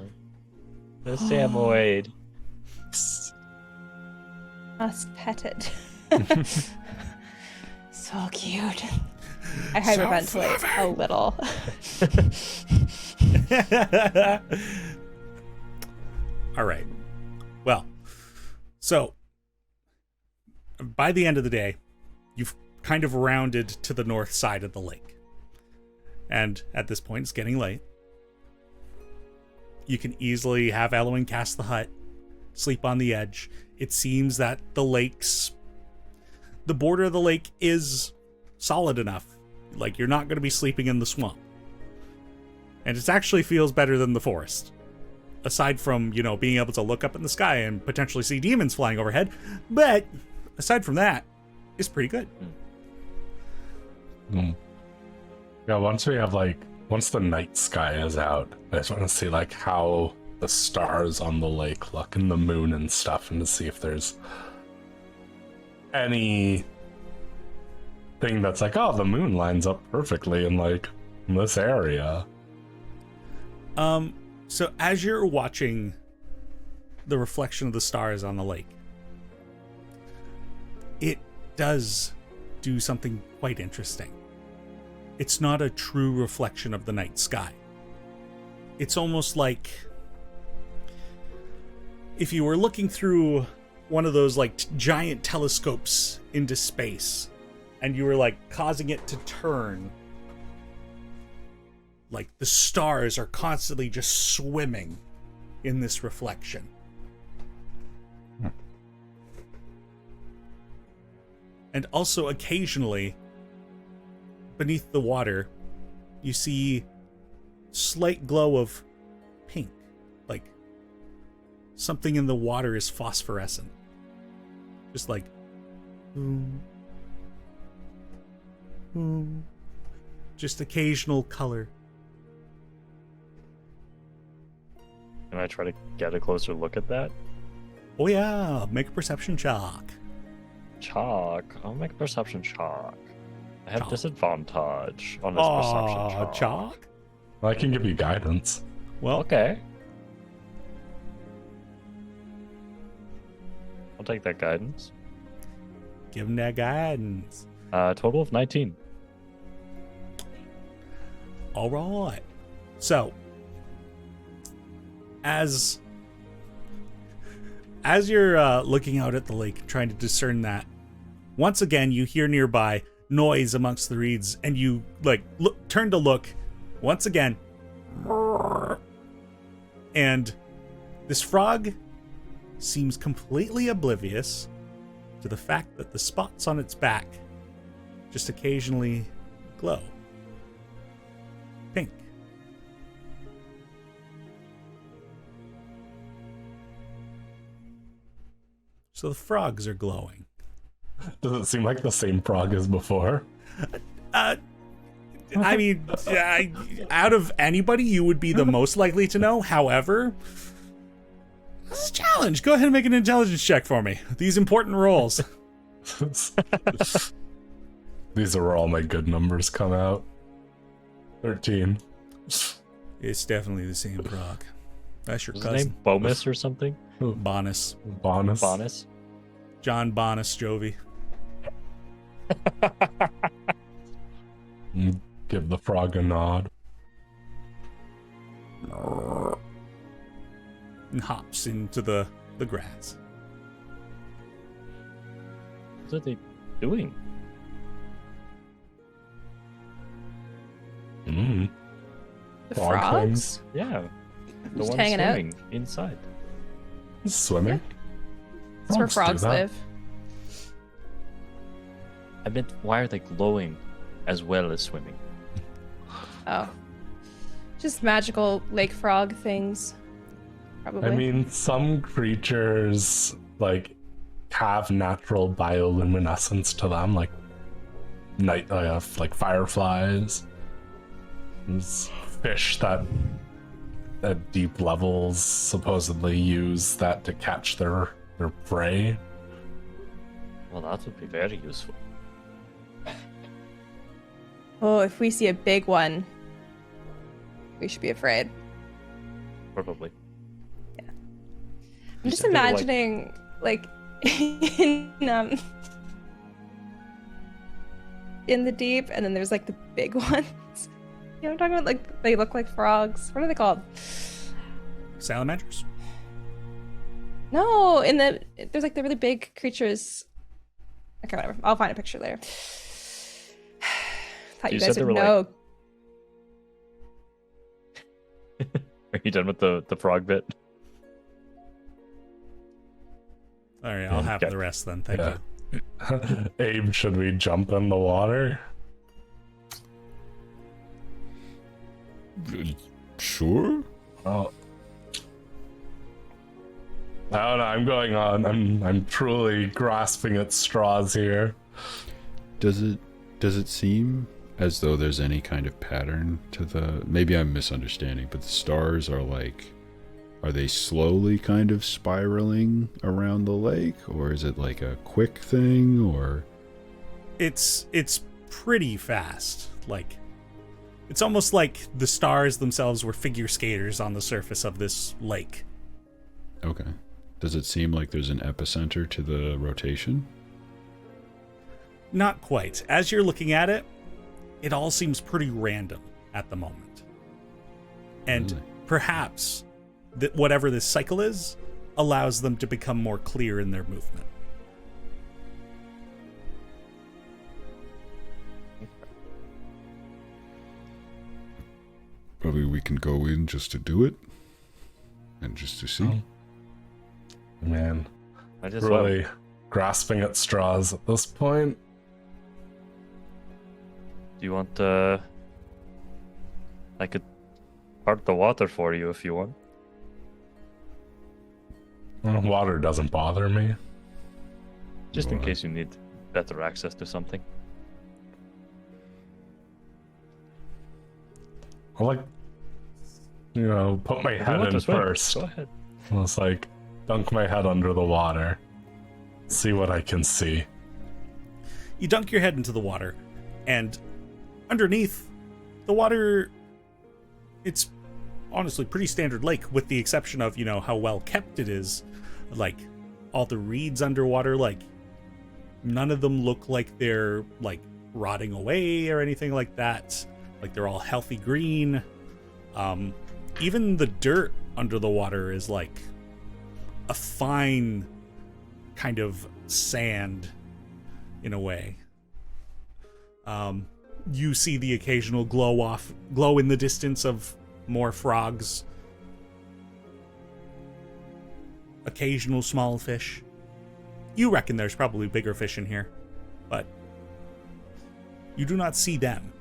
B: The Samoyed.
D: Must pet it. So cute. I hyperventilate a little.
A: All right. Well, so by the end of the day, you've kind of rounded to the north side of the lake. And at this point, it's getting late. You can easily have Elwyn cast the hut, sleep on the edge. It seems that the border of the lake is solid enough. Like, you're not going to be sleeping in the swamp. And it actually feels better than the forest. Aside from, being able to look up in the sky and potentially see demons flying overhead. But aside from that, it's pretty good.
C: Yeah, once the night sky is out, I just want to see like how the stars on the lake look and the moon and stuff, and to see if there's any thing that's like, oh, the moon lines up perfectly in like this area.
A: So as you're watching the reflection of the stars on the lake, it does do something quite interesting. it's not a true reflection of the night sky. It's almost like if you were looking through one of those like giant telescopes into space and you were like causing it to turn. Like the stars are constantly just swimming in this reflection. And also occasionally, beneath the water, you see slight glow of pink. Like something in the water is phosphorescent. Just like, just occasional color.
B: Can I try to get a closer look at that?
A: Oh yeah, make a perception check.
B: Chalk. I'll make a perception chalk. I have
A: Chalk.
B: disadvantage on this perception chalk.
A: Chalk?
C: I can give you guidance.
A: Well,
B: Okay. I'll take that guidance.
A: give him that guidance.
B: Total of 19.
A: All right. So, as you're looking out at the lake, trying to discern that, once again you hear nearby noise amongst the reeds, and you turn to look once again, and this frog seems completely oblivious to the fact that the spots on its back just occasionally glow pink. So the frogs are glowing.
C: Does it seem like the same frog as before?
A: I mean, out of anybody, you would be the most likely to know. However, this is a challenge. Go ahead and make an intelligence check for me. These important rolls.
C: These are where all my good numbers come out. 13.
A: It's definitely the same frog. That's your
B: Is his
A: cousin.
B: name Bomus or something?
A: Bonus.
C: Bonus.
B: Bonus?
A: John Bonus Jovi.
C: Give the frog a nod.
A: And hops into the grass.
B: What are they doing?
C: Mm.
D: The
C: Frog
D: frogs?
B: Yeah. The
D: Just
B: one
D: hanging out.
B: swimming inside.
C: Swimming?
D: That's where
C: do
D: frogs
C: that.
D: live.
B: I meant, why are they glowing as well as swimming?
D: Oh. Just magical lake frog things. Probably.
C: I mean, some creatures have natural bioluminescence to them, like like fireflies. There's fish that at deep levels supposedly use that to catch their prey.
B: Well, that would be very useful.
D: Oh, if we see a big one, we should be afraid.
B: Probably.
D: I'm just imagining, in the deep, and then there's the big ones. You know what I'm talking about? They look like frogs. What are they called?
A: Salamanders?
D: No, there's the really big creatures. Okay, whatever. I'll find a picture later. Thought you guys
B: said
D: would
B: they were
D: know.
B: Are you done with the frog bit?
A: All right, I'll have the rest then. Thank
C: Yeah.
A: you.
C: Abe, should we jump in the water?
E: Sure.
C: Oh. I don't know, I'm going on. I'm truly grasping at straws here.
E: Does it seem as though there's any kind of pattern to the... Maybe I'm misunderstanding, but the stars are they slowly kind of spiraling around the lake, or is it like a quick thing, or...
A: It's pretty fast. It's almost like the stars themselves were figure skaters on the surface of this lake.
E: Okay. Does it seem like there's an epicenter to the rotation?
A: Not quite. As you're looking at it, it all seems pretty random at the moment. And
E: Really?
A: perhaps that whatever this cycle is allows them to become more clear in their movement.
E: Probably we can go in just to do it. And just to see.
C: Man,
B: I just
C: really grasping at straws at this point.
B: Do you want I could part the water for you if you want.
C: Water doesn't bother me.
B: Just in
E: Right.
B: case you need better access to something.
C: I like, put my
B: If you
C: head
B: want
C: in
B: to swim,
C: first.
B: Go ahead.
C: It's like, dunk my head under the water. See what I can see.
A: You dunk your head into the water, and underneath the water, it's honestly pretty standard lake, with the exception of, how well kept it is. Like, all the reeds underwater, like, none of them look like they're, like, rotting away or anything like that. Like, they're all healthy green. Even the dirt under the water is, like, a fine kind of sand in a way. You see the occasional glow in the distance of more frogs. Occasional small fish. You reckon there's probably bigger fish in here, but you do not see them.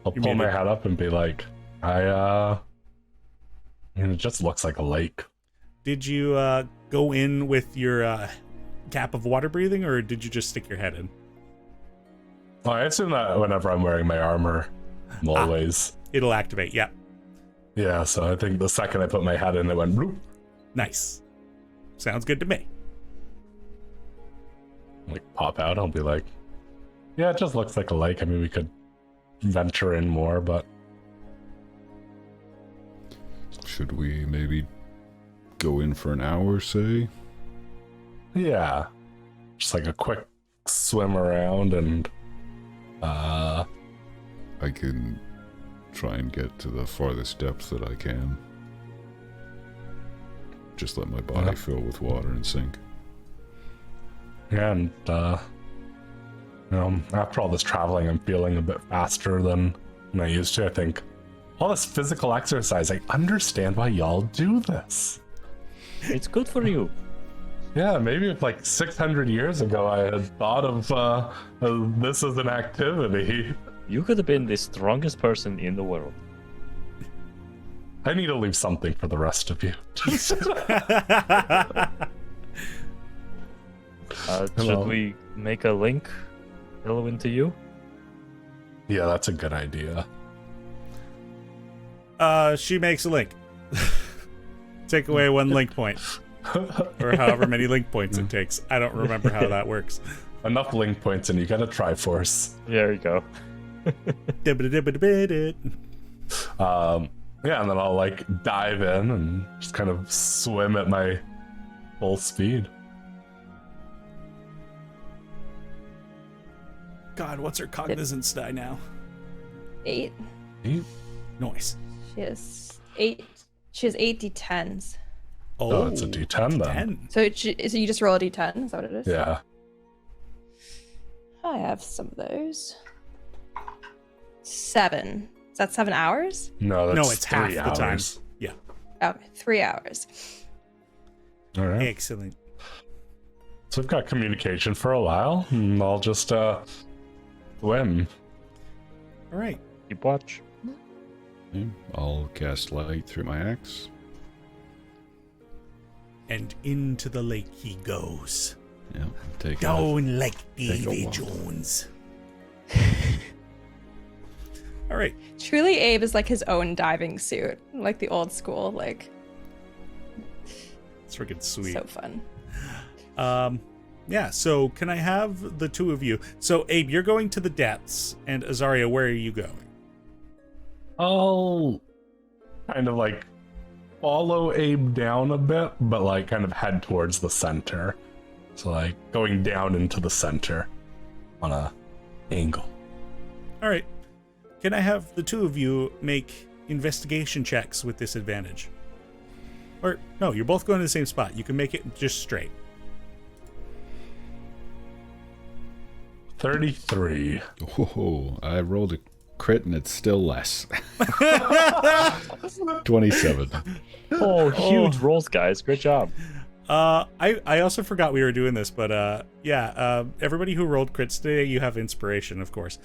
C: I'll
A: You
C: pull
A: mean
C: my
A: it-
C: head up and be like, it just looks like a lake.
A: Did you go in with your cap of water breathing, or did you just stick your head in?
C: Well, I assume that whenever I'm wearing my armor, I'm always.
A: It'll activate, yeah.
C: Yeah, so I think the second I put my head in, it went bloop.
A: Nice. Sounds good to me.
C: Like, pop out. I'll be like, yeah, it just looks like a lake. I mean, we could venture in more, but
E: Should we maybe go in for an hour, say?
C: yeah, just like a quick swim around and
E: I can try and get to the farthest depth that I can. Just let my body
C: Yeah.
E: fill with water and sink.
C: yeah, and after all this traveling, I'm feeling a bit faster than I used to. I think all this physical exercise, I understand why y'all do this.
B: It's good for you.
C: Yeah, maybe if like 600 years ago I had thought of this as an activity.
B: You could have been the strongest person in the world.
C: I need to leave something for the rest of you.
B: Should
C: Hello.
B: we make a link relevant to you?
C: Yeah, that's a good idea.
A: She makes a link. Take away one link point. Or however many link points it takes. I don't remember how that works.
C: Enough link points and you got a Triforce.
B: There you go.
A: Dibbidi-dibbidi-bidi.
C: Yeah, and then I'll like dive in and just kind of swim at my full speed.
A: God, what's her cognizance die now?
D: 8.
A: Nice.
D: She has 8. She has 8 d10s.
C: Oh, it's a D10 then.
A: 10.
D: So you just roll a d10. Is that what it is?
C: Yeah.
D: I have some of those. 7. Is that 7 hours?
C: No, that's
A: No, it's half
C: 3
A: the time.
C: hours.
A: Yeah.
D: Okay, 3 hours.
C: All right.
A: Excellent.
C: So we've got communication for a while, and I'll just swim.
A: All right.
B: Keep watch.
E: Yeah, I'll cast light through my axe.
A: And into the lake he goes.
E: Yeah, take off.
A: Down like
E: Take a
A: Davy
E: walk.
A: Jones. All right.
D: Truly, Abe is like his own diving suit, like the old school, like
A: It's freaking sweet.
D: so fun.
A: Yeah, so can I have the two of you? So, Abe, you're going to the depths, and Azaria, where are you going?
C: I'll kind of like follow Abe down a bit, but like kind of head towards the center. So like going down into the center on a angle.
A: All right. Can I have the two of you make investigation checks with disadvantage? Or, no, you're both going to the same spot. You can make it just straight.
C: 33.
E: Oh, I rolled a crit and it's still less. 27.
B: Oh, huge rolls, guys. Great job.
A: I also forgot we were doing this, but everybody who rolled crits today, you have inspiration, of course.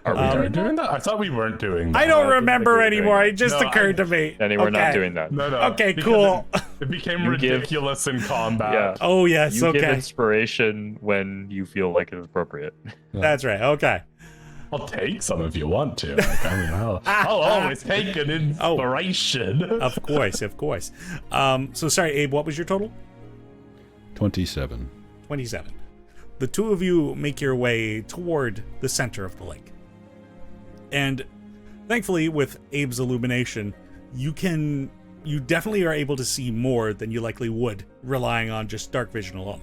C: Are we doing that? I thought we weren't doing that.
A: I don't remember
B: we're
A: anymore.
B: doing
A: It just occurred to me.
B: Danny, we're not doing that.
C: No.
A: Okay,
C: because
A: cool.
C: It became
B: You give-
C: ridiculous in combat.
B: Yeah.
A: Oh, yes,
B: You give
A: okay.
B: inspiration when you feel like it's appropriate.
A: That's right, okay.
C: I'll take some if you want to. Like, I mean, I'll always take an inspiration.
A: Of course, of course. So sorry, Abe, what was your total?
E: 27.
A: 27. The two of you make your way toward the center of the lake. And thankfully, with Abe's illumination, you definitely are able to see more than you likely would relying on just dark vision alone.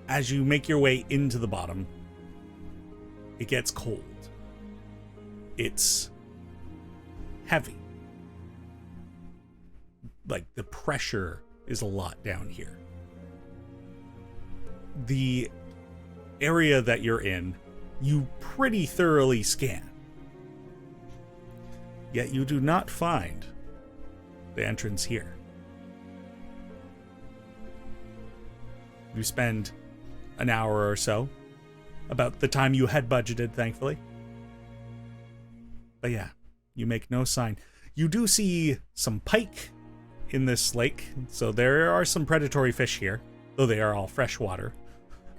A: As you make your way into the bottom, it gets cold. It's heavy. Like, the pressure is a lot down here. The area that you're in, you pretty thoroughly scan. Yet you do not find the entrance here. You spend an hour or so, about the time you had budgeted, thankfully. But yeah, you make no sign. You do see some pike in this lake, so there are some predatory fish here, though they are all freshwater.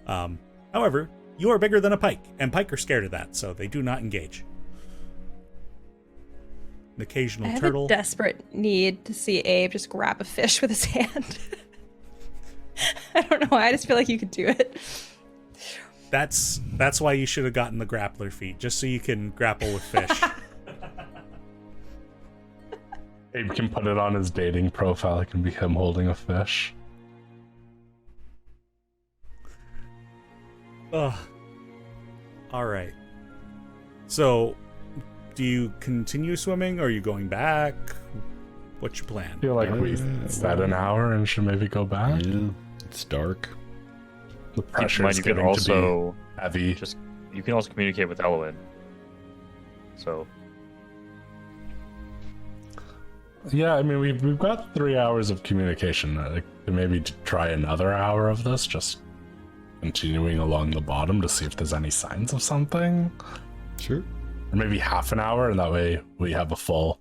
A: However, you are bigger than a pike, and pike are scared of that, so they do not engage. An occasional
D: I have
A: turtle.
D: a desperate need to see Abe just grab a fish with his hand. I don't know why, I just feel like you could do it.
A: That's why you should have gotten the grappler feat, just so you can grapple with fish.
C: Abe can put it on his dating profile. It can be him holding a fish.
A: Ugh. All right. So, do you continue swimming, or are you going back? What's your plan?
C: I feel like we said an hour and should maybe go back.
E: Yeah, it's dark.
C: The
B: Keep in
C: pressure
B: mind,
C: is
B: you can
C: getting to
B: also
C: be heavy.
B: you can also communicate with Elwyn. So
C: Yeah, I mean, we've got 3 hours of communication. Maybe try another hour of this, just continuing along the bottom to see if there's any signs of something.
E: Sure.
C: Or maybe half an hour, and that way we have a full.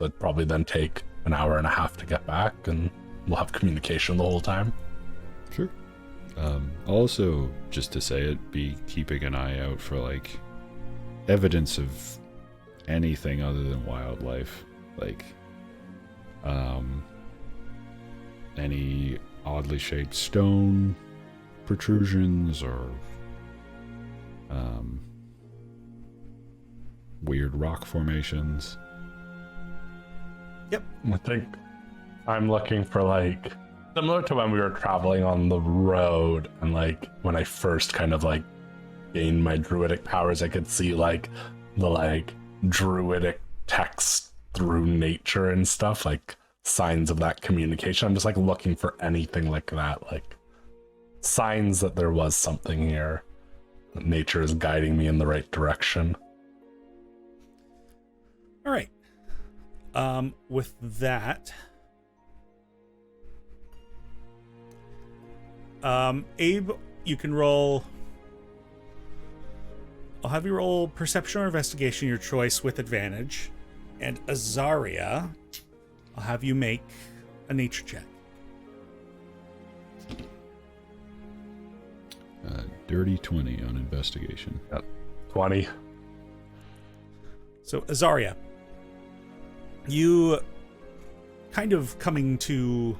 C: It'd probably then take an hour and a half to get back, and we'll have communication the whole time.
E: Sure. Also, just to say it, be keeping an eye out for, like, evidence of anything other than wildlife. Like, any oddly shaped stone protrusions or, weird rock formations.
A: Yep.
C: I think I'm looking for, like, similar to when we were traveling on the road, and like when I first kind of like gained my druidic powers, I could see like the like druidic text through nature and stuff, like signs of that communication. I'm just like looking for anything like that, like signs that there was something here, that nature is guiding me in the right direction.
A: All right. With that, Abe, you can roll. I'll have you roll perception or investigation, your choice, with advantage. And Azaria, I'll have you make a nature check.
E: Dirty 20 on investigation.
C: 20.
A: So, Azaria, you kind of coming to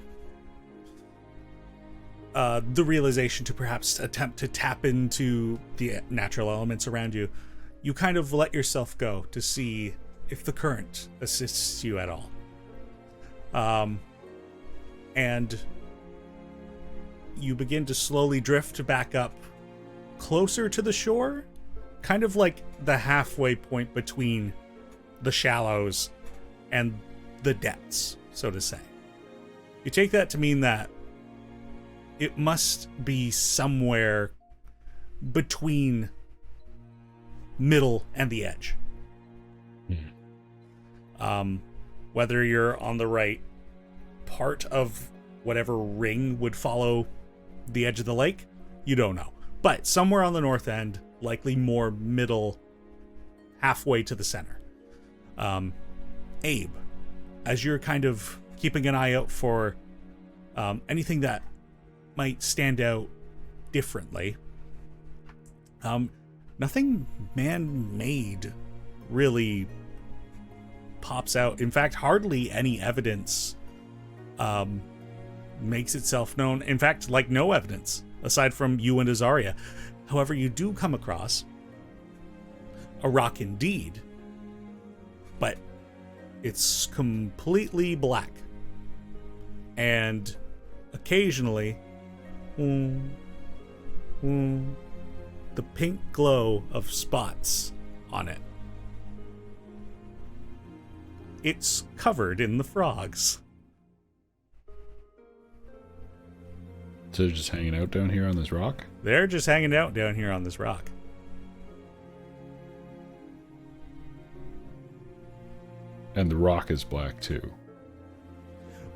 A: the realization to perhaps attempt to tap into the natural elements around you, you kind of let yourself go to see if the current assists you at all. and you begin to slowly drift back up closer to the shore, kind of like the halfway point between the shallows and the depths, so to say. You take that to mean that it must be somewhere between middle and the edge. Whether you're on the right part of whatever ring would follow the edge of the lake, you don't know. But somewhere on the north end, likely more middle, halfway to the center. Abe, as you're kind of keeping an eye out for anything that might stand out differently, nothing man-made really pops out. In fact, hardly any evidence makes itself known. In fact, like no evidence, aside from you and Azaria. However, you do come across a rock indeed, but it's completely black. And occasionally, the pink glow of spots on it. It's covered in the frogs.
E: So they're just hanging out down here on this rock?
A: They're just hanging out down here on this rock.
E: And the rock is black too.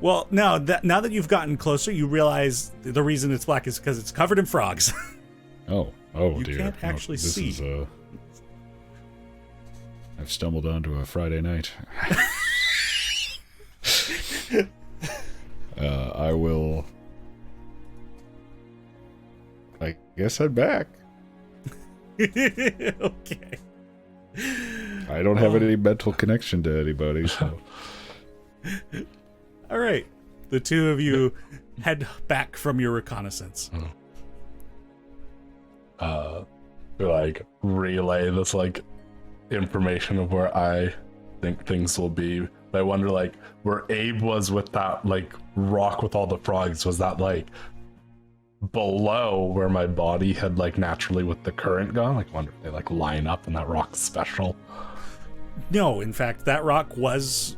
A: Well, now that you've gotten closer, you realize the reason it's black is because it's covered in frogs.
E: Oh
A: You
E: dear.
A: can't actually
E: this
A: see.
E: Is, I've stumbled onto a Friday night. I will, I guess, head back.
A: Okay.
E: I don't have any mental connection to anybody, so.
A: All right. The two of you head back from your reconnaissance.
C: Like relay this like information of where I think things will be. I wonder like where Abe was with that like rock with all the frogs, was that like below where my body had like naturally with the current gone? Like I wonder if they like line up and that rock's special.
A: No, in fact, that rock was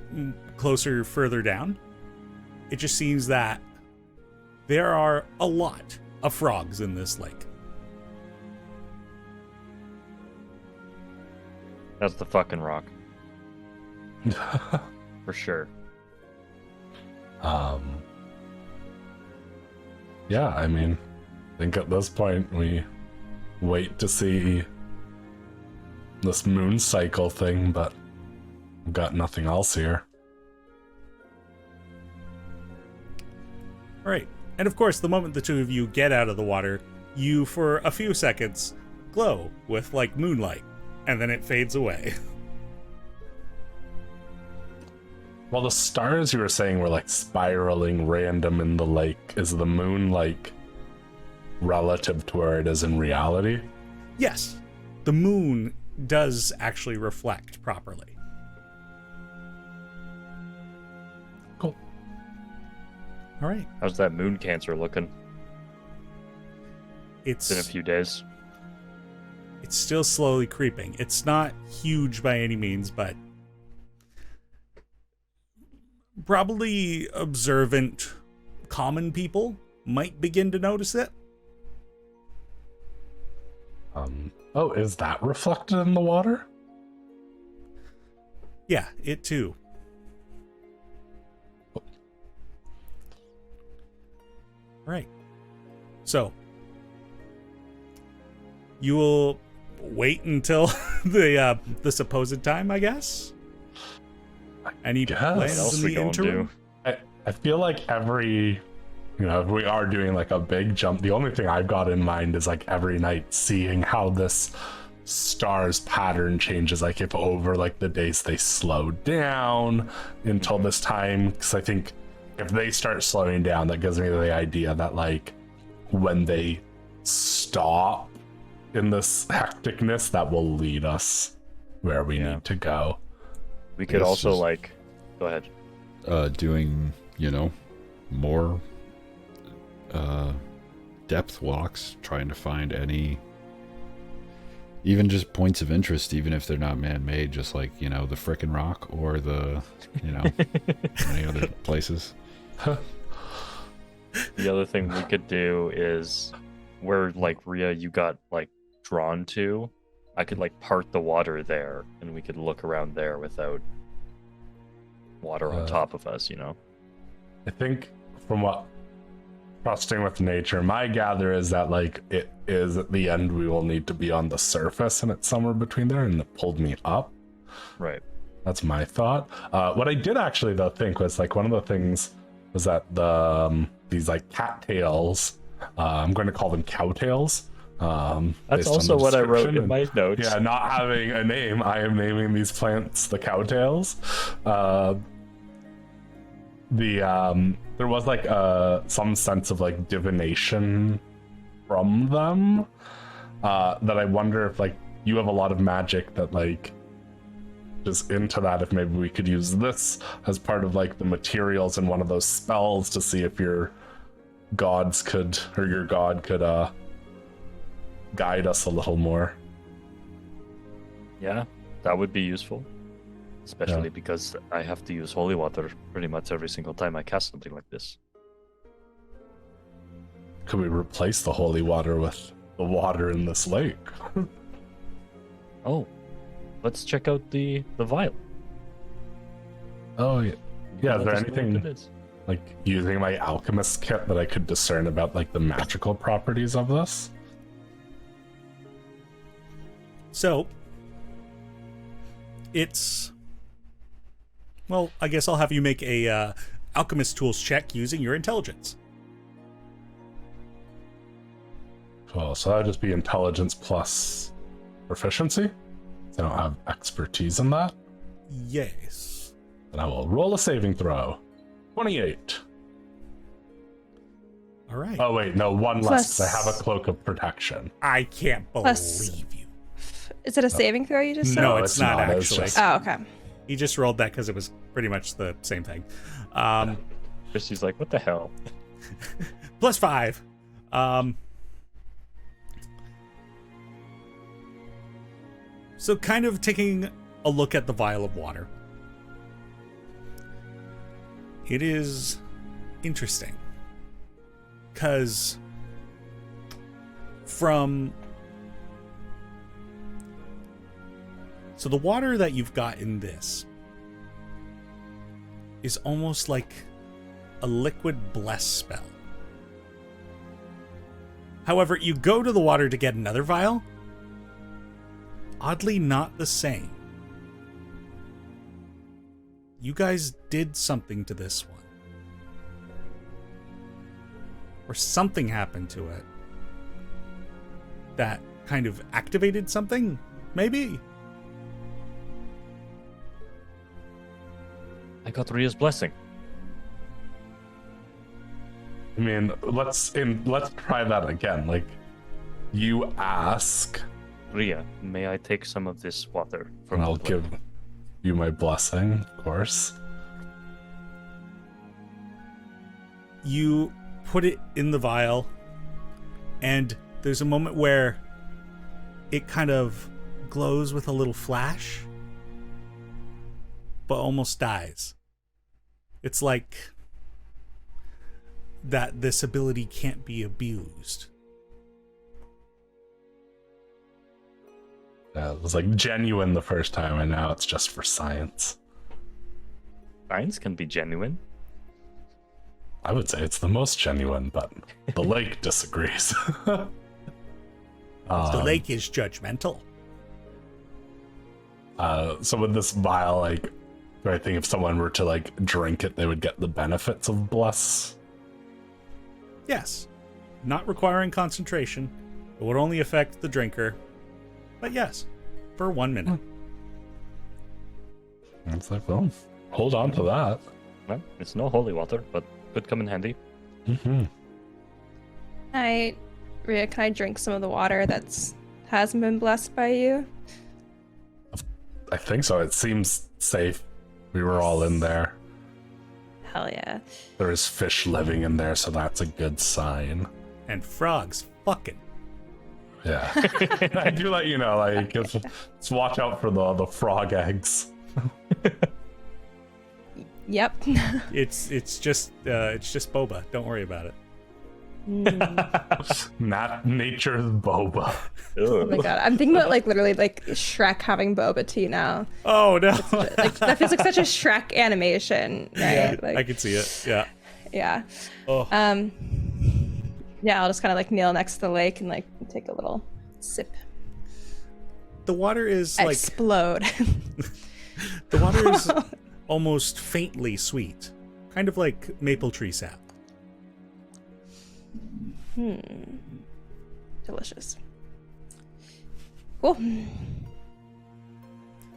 A: closer further down. It just seems that there are a lot of frogs in this lake.
B: That's the fucking rock. For sure.
C: Yeah, I mean, I think at this point we wait to see this moon cycle thing, but we've got nothing else here.
A: All right. And of course, the moment the two of you get out of the water, you, for a few seconds, glow with, like, moonlight. And then it fades away.
C: Well, the stars you were saying were, like, spiraling random in the lake. Is the moon, like, relative to where it is in reality?
A: Yes. The moon does actually reflect properly.
C: Cool.
A: All right.
B: How's that moon cancer looking?
A: It's
B: been a few days.
A: It's still slowly creeping. It's not huge by any means, but probably observant common people might begin to notice it.
C: Oh, is that reflected in the water?
A: Yeah, it too. Right. So, you will wait until the supposed time, I guess? Any plans
B: What else
A: in
B: we
A: the
B: gonna
A: interim?
B: do?
C: I feel like every, if we are doing like a big jump, the only thing I've got in mind is like every night seeing how this stars pattern changes, like if over like the days they slow down until this time, because I think if they start slowing down, that gives me the idea that like when they stop in this hecticness, that will lead us where we need to go.
B: We could
E: Yes,
B: also
E: just-
B: like, go ahead.
E: Doing, more depth walks, trying to find any, even just points of interest, even if they're not man-made, just like, you know, the frickin' rock or the, you know, many other places.
B: The other thing we could do is where, like, Rhea, you got, like, drawn to, I could, like, part the water there, and we could look around there without water on top of us, you know?
C: I think from what trusting with nature, my gather is that, like, it is at the end we will need to be on the surface, and it's somewhere between there, and it pulled me up.
B: Right.
C: That's my thought. What I did actually though think was, like, one of the things was that the these, like, cattails, I'm going to call them cowtails.
B: That's also what I wrote in my notes.
C: Yeah, not having a name, I am naming these plants the cowtails. There was, like, some sense of, like, divination from them, that I wonder if, like, you have a lot of magic that, like, is into that, if maybe we could use this as part of, like, the materials in one of those spells to see if your gods could, or your god could guide us a little more.
B: Yeah, that would be useful. Especially because I have to use holy water pretty much every single time I cast something like this.
C: Could we replace the holy water with the water in this lake?
B: Oh, let's check out the vial.
C: Oh, yeah. Yeah, is there
B: Let us know what
C: anything,
B: it is.
C: like, using my alchemist kit that I could discern about, like, the magical properties of this?
A: So, it's... Well, I guess I'll have you make a alchemist tools check using your intelligence.
C: Well, so that'd just be intelligence plus proficiency. I don't have expertise in that.
A: Yes.
C: And I will roll a saving throw. 28.
A: All right.
C: Oh, wait, no, one less,
D: Plus-
C: 'cause I have a cloak of protection.
A: I can't believe
D: Plus-
A: you.
D: Is it a saving throw you just said?
A: No, it's not
C: It's
A: actually.
C: just-
D: Oh, okay.
A: He just rolled that because it was pretty much the same thing.
B: Christy's like, what the hell?
A: Plus 5. So kind of taking a look at the vial of water. It is interesting. Because So the water that you've got in this is almost like a liquid bless spell. However, you go to the water to get another vial. Oddly not the same. You guys did something to this one. Or something happened to it. That kind of activated something, maybe?
B: I got Rhea's blessing.
C: I mean, let's try that again. Like, you ask,
B: Rhea, may I take some of this water from
C: and I'll
B: the well?
C: give you my blessing, of course.
A: You put it in the vial, and there's a moment where it kind of glows with a little flash, but almost dies. It's like that this ability can't be abused.
C: It was, like, genuine the first time, and now it's just for science.
B: Science can be genuine.
C: I would say it's the most genuine, but the lake disagrees.
A: The lake is judgmental.
C: So with this vial, like, do I think if someone were to, like, drink it, they would get the benefits of bless?
A: Yes. Not requiring concentration. It would only affect the drinker. But yes, for 1 minute.
C: It's like, well, hold on to that.
B: Well, it's no holy water, but could come in handy.
C: Mm-hmm.
D: Rhea, can I drink some of the water hasn't been blessed by you?
C: I think so. It seems safe. We were all in there.
D: Hell yeah.
C: There is fish living in there, so that's a good sign.
A: And frogs fucking.
C: Yeah. I do let you know, like, just watch out for the frog eggs.
D: Yep.
A: It's just boba. Don't worry about it.
C: Not nature's boba.
D: Oh my god, I'm thinking about like literally like Shrek having boba tea now.
A: Oh no.
D: Like that feels like such a Shrek animation, right?
A: Yeah,
D: Like,
A: I can see it. Yeah.
D: yeah.
A: Oh.
D: Yeah, I'll just kind of like kneel next to the lake and like take a little sip.
A: The water is like
D: Explode.
A: the water is almost faintly sweet, kind of like maple tree sap.
D: Delicious. Cool.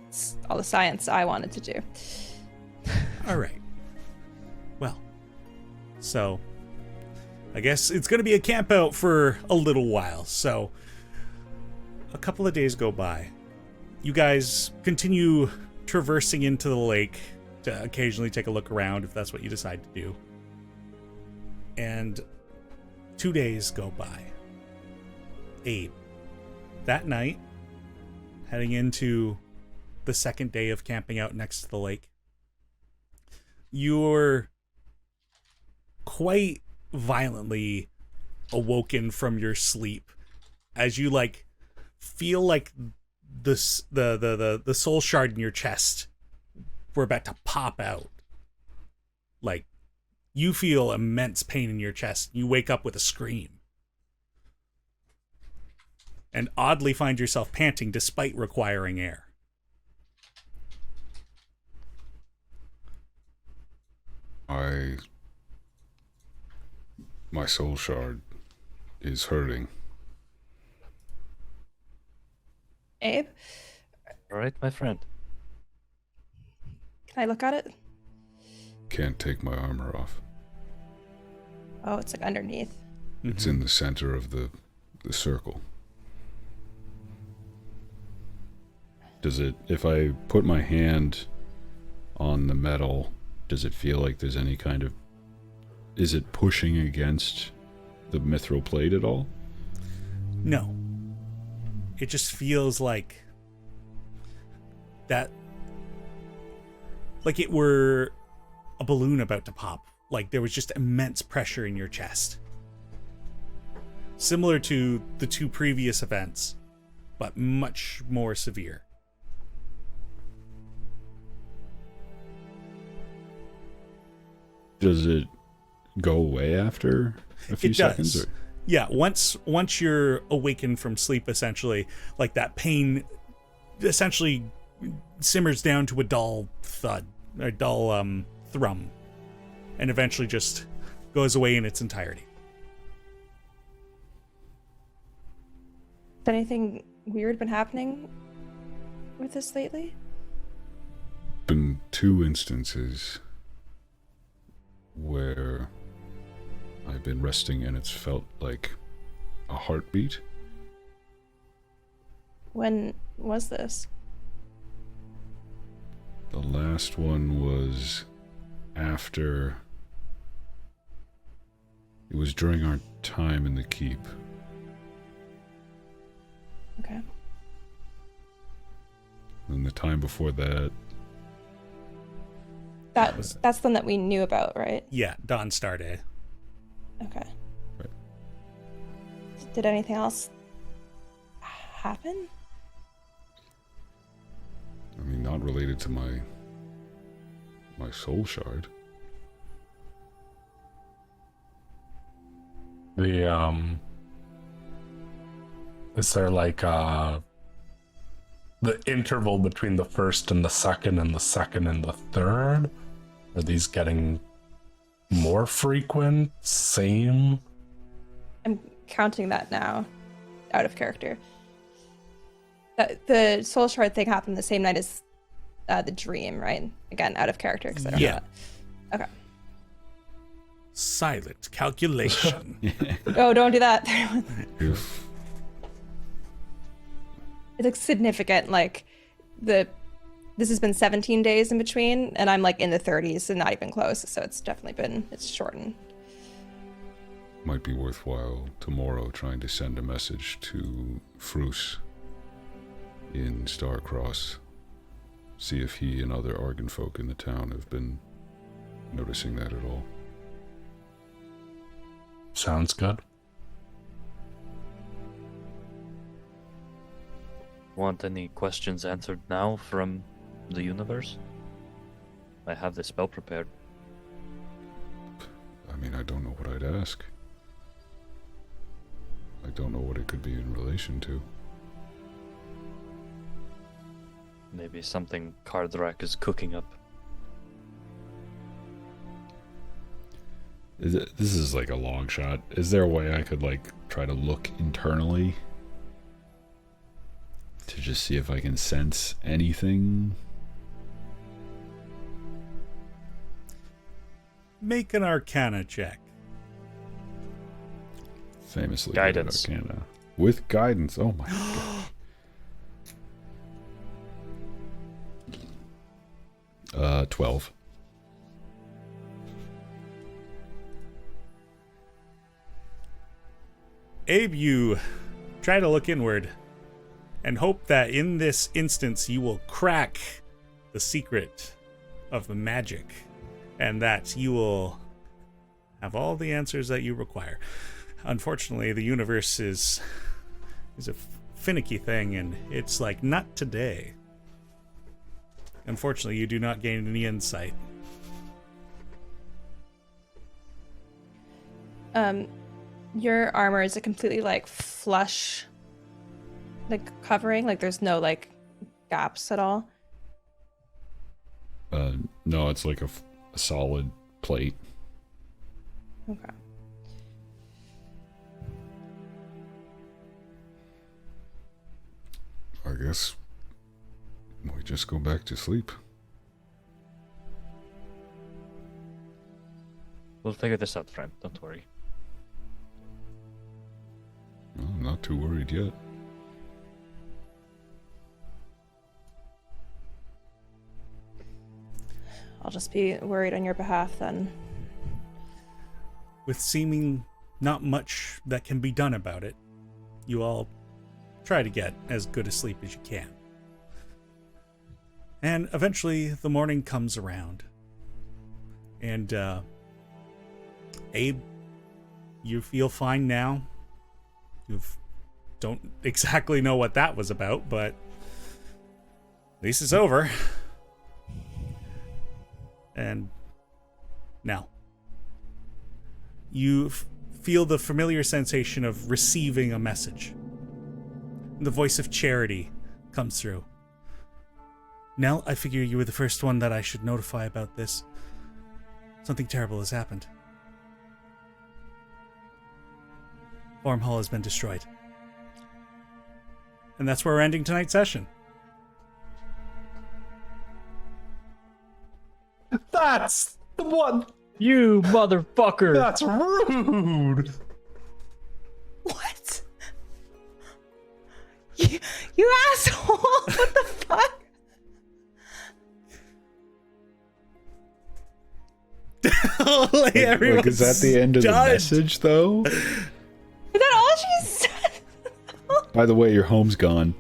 D: It's all the science I wanted to do.
A: All right. Well, so I guess it's going to be a camp out for a little while. So a couple of days go by. You guys continue traversing into the lake to occasionally take a look around if that's what you decide to do. And 2 days go by. Abe, that night, heading into the second day of camping out next to the lake, you're quite violently awoken from your sleep as you like feel like the soul shard in your chest were about to pop out. Like you feel immense pain in your chest. You wake up with a scream and oddly find yourself panting despite requiring air.
E: My soul shard is hurting.
D: Abe,
B: All right, my friend.
D: can I look at it?
E: Can't take my armor off.
D: Oh, it's like underneath.
E: It's in the center of the circle. Does it, if I put my hand on the metal, does it feel like there's any kind of, is it pushing against the mithril plate at all?
A: No. It just feels like that, like it were a balloon about to pop. Like there was just immense pressure in your chest. Similar to the two previous events, but much more severe.
E: Does it go away after a few seconds?
A: Does. Yeah, once you're awakened from sleep, essentially, like that pain essentially simmers down to a dull thud, a dull thrum, and eventually just goes away in its entirety.
D: Has anything weird been happening with this lately?
E: Been 2 instances where I've been resting and it's felt like a heartbeat.
D: When was this?
E: The last one was after, it was during our time in the keep.
D: Okay.
E: And the time before that,
D: That's the one that we knew about, right?
A: Yeah, Dawn Star Day.
D: Okay.
E: Right.
D: Did anything else happen?
E: I mean, not related to my soul shard.
C: Is there like the interval between the first and the second and the second and the third? Are these getting more frequent? Same?
D: I'm counting that now, out of character. The soul shard thing happened the same night as the dream, right? Again, out of character because I don't know that. Okay.
A: Silent calculation.
D: Oh, don't do that.
E: If
D: It's like significant, like the this has been 17 days in between, and I'm like in the 30s and not even close. So it's definitely it's shortened.
E: Might be worthwhile tomorrow trying to send a message to Frus in Starcross. See if he and other Argon folk in the town have been noticing that at all.
C: Sounds good.
B: Want any questions answered now from the universe? I have the spell prepared.
E: I mean, I don't know what I'd ask. I don't know what it could be in relation to.
B: Maybe something Kardrak is cooking up.
E: This is like a long shot. Is there a way I could like try to look internally to just see if I can sense anything?
A: Make an Arcana check.
E: Famously
B: Guidance.
E: good at Arcana. With guidance. Oh my gosh. 12.
A: Abe, you try to look inward and hope that in this instance you will crack the secret of the magic and that you will have all the answers that you require. Unfortunately, the universe is a finicky thing, and it's like, not today. Unfortunately, you do not gain any insight.
D: Your armor is a completely like flush, like covering, like there's no like gaps at all.
E: No, it's like a solid plate.
D: Okay.
E: I guess we just go back to sleep.
B: We'll figure this out, friend. Don't worry.
E: Well, I'm not too worried yet.
D: I'll just be worried on your behalf then.
A: With seeming not much that can be done about it, you all try to get as good a sleep as you can. And eventually the morning comes around. And Abe, you feel fine now. You don't exactly know what that was about, but at least it's over. And now, you feel the familiar sensation of receiving a message. The voice of Charity comes through. Nell, I figure you were the first one that I should notify about this. Something terrible has happened. Farm Hall has been destroyed. And that's where we're ending tonight's session.
C: That's the one.
B: You motherfucker!
C: That's rude.
D: What? You asshole! What the fuck?
A: Like,
E: Like, is that the end of the message, though?
D: Is that all she said?
E: By the way, your home's gone.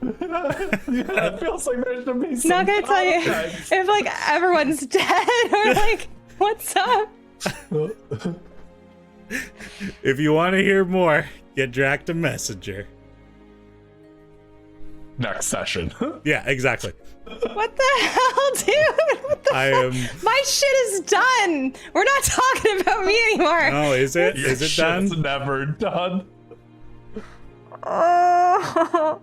C: Yeah, it feels like there should be some
D: Not gonna tell you
C: context.
D: if like everyone's dead or like what's up.
A: If you want to hear more, get Drac a messenger.
C: Next session.
A: Yeah, exactly.
D: What the hell, dude? What the
A: I
D: fuck?
A: am.
D: My shit is done. We're not talking about me anymore.
A: Oh, is it?
C: Your
A: Is it
C: shit's
A: done?
C: never done.
D: Oh.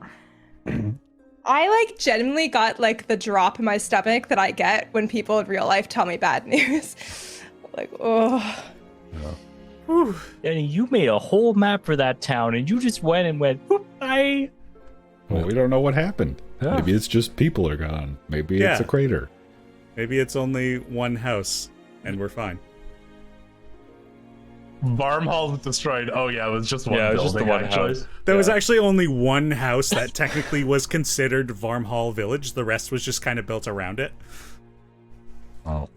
D: I like genuinely got like the drop in my stomach that I get when people in real life tell me bad news. Like, oh.
B: And you made a whole map for that town, and you just went and went, "Whoop, bye."
E: Well, we don't know what happened.
C: Yeah.
E: Maybe it's just people are gone. Maybe it's
A: Yeah.
E: a crater.
A: Maybe it's only one house, and we're fine.
C: Varmhall was destroyed. Oh yeah, it was just one
B: Yeah, it was
C: building,
B: just the one
C: actually.
B: house.
A: There was actually only one house that technically was considered Varmhall Village. The rest was just kind of built around it.
C: Oh.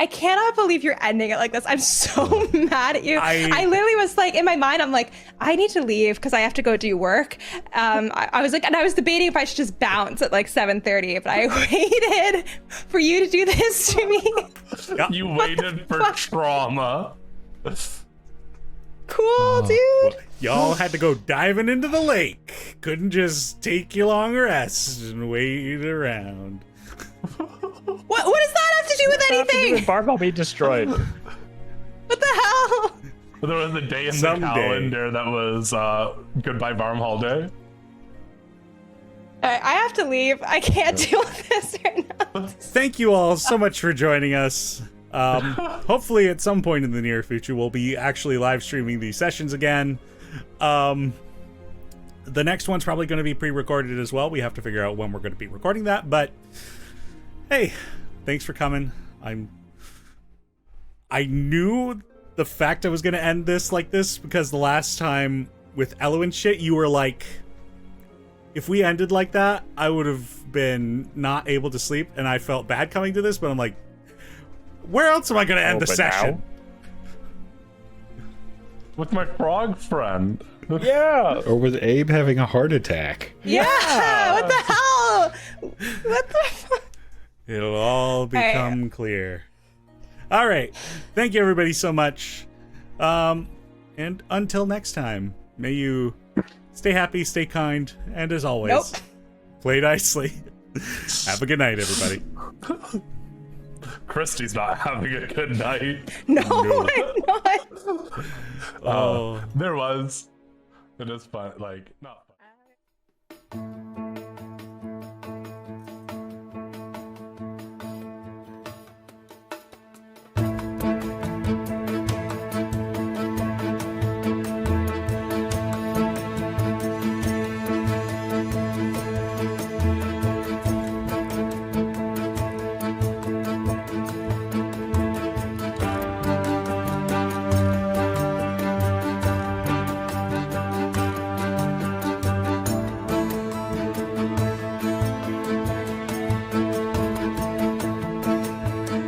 D: I cannot believe you're ending it like this. I'm so mad at you. I literally was like, in my mind, I'm like, I need to leave because I have to go do work. I was like, and I was debating if I should just bounce at like 7:30, but I waited for you to do this to me.
A: Yep.
C: You waited for trauma.
D: Cool, dude.
A: Well, y'all had to go diving into the lake. Couldn't just take your long rest and wait around.
D: What does that have to do with anything?
B: Barbell being destroyed.
D: What the hell?
C: There was a day in
A: Someday.
C: the calendar that was Goodbye Varmhall Day.
D: All right, I have to leave. I can't deal with this right now.
A: Thank you all so much for joining us. Hopefully at some point in the near future we'll be actually live streaming these sessions again. The next one's probably going to be pre-recorded as well. We have to figure out when we're going to be recording that, but hey, thanks for coming. I knew the fact I was going to end this like this because the last time with Elo and shit, you were like, if we ended like that, I would have been not able to sleep, and I felt bad coming to this, but I'm like, where else am I going to end the
B: but
A: session?
C: With my frog friend.
B: Now? Yeah.
E: Or with Abe having a heart attack.
D: Yeah. What the hell? What the fuck?
A: It'll all become clear. All right. Thank you, everybody, so much. And until next time, may you stay happy, stay kind, and as always,
D: Nope.
A: play nicely. Have a good night, everybody.
C: Christy's not having a good night.
D: No, I'm not.
A: Oh.
C: There was. It is fun. Like, not fun.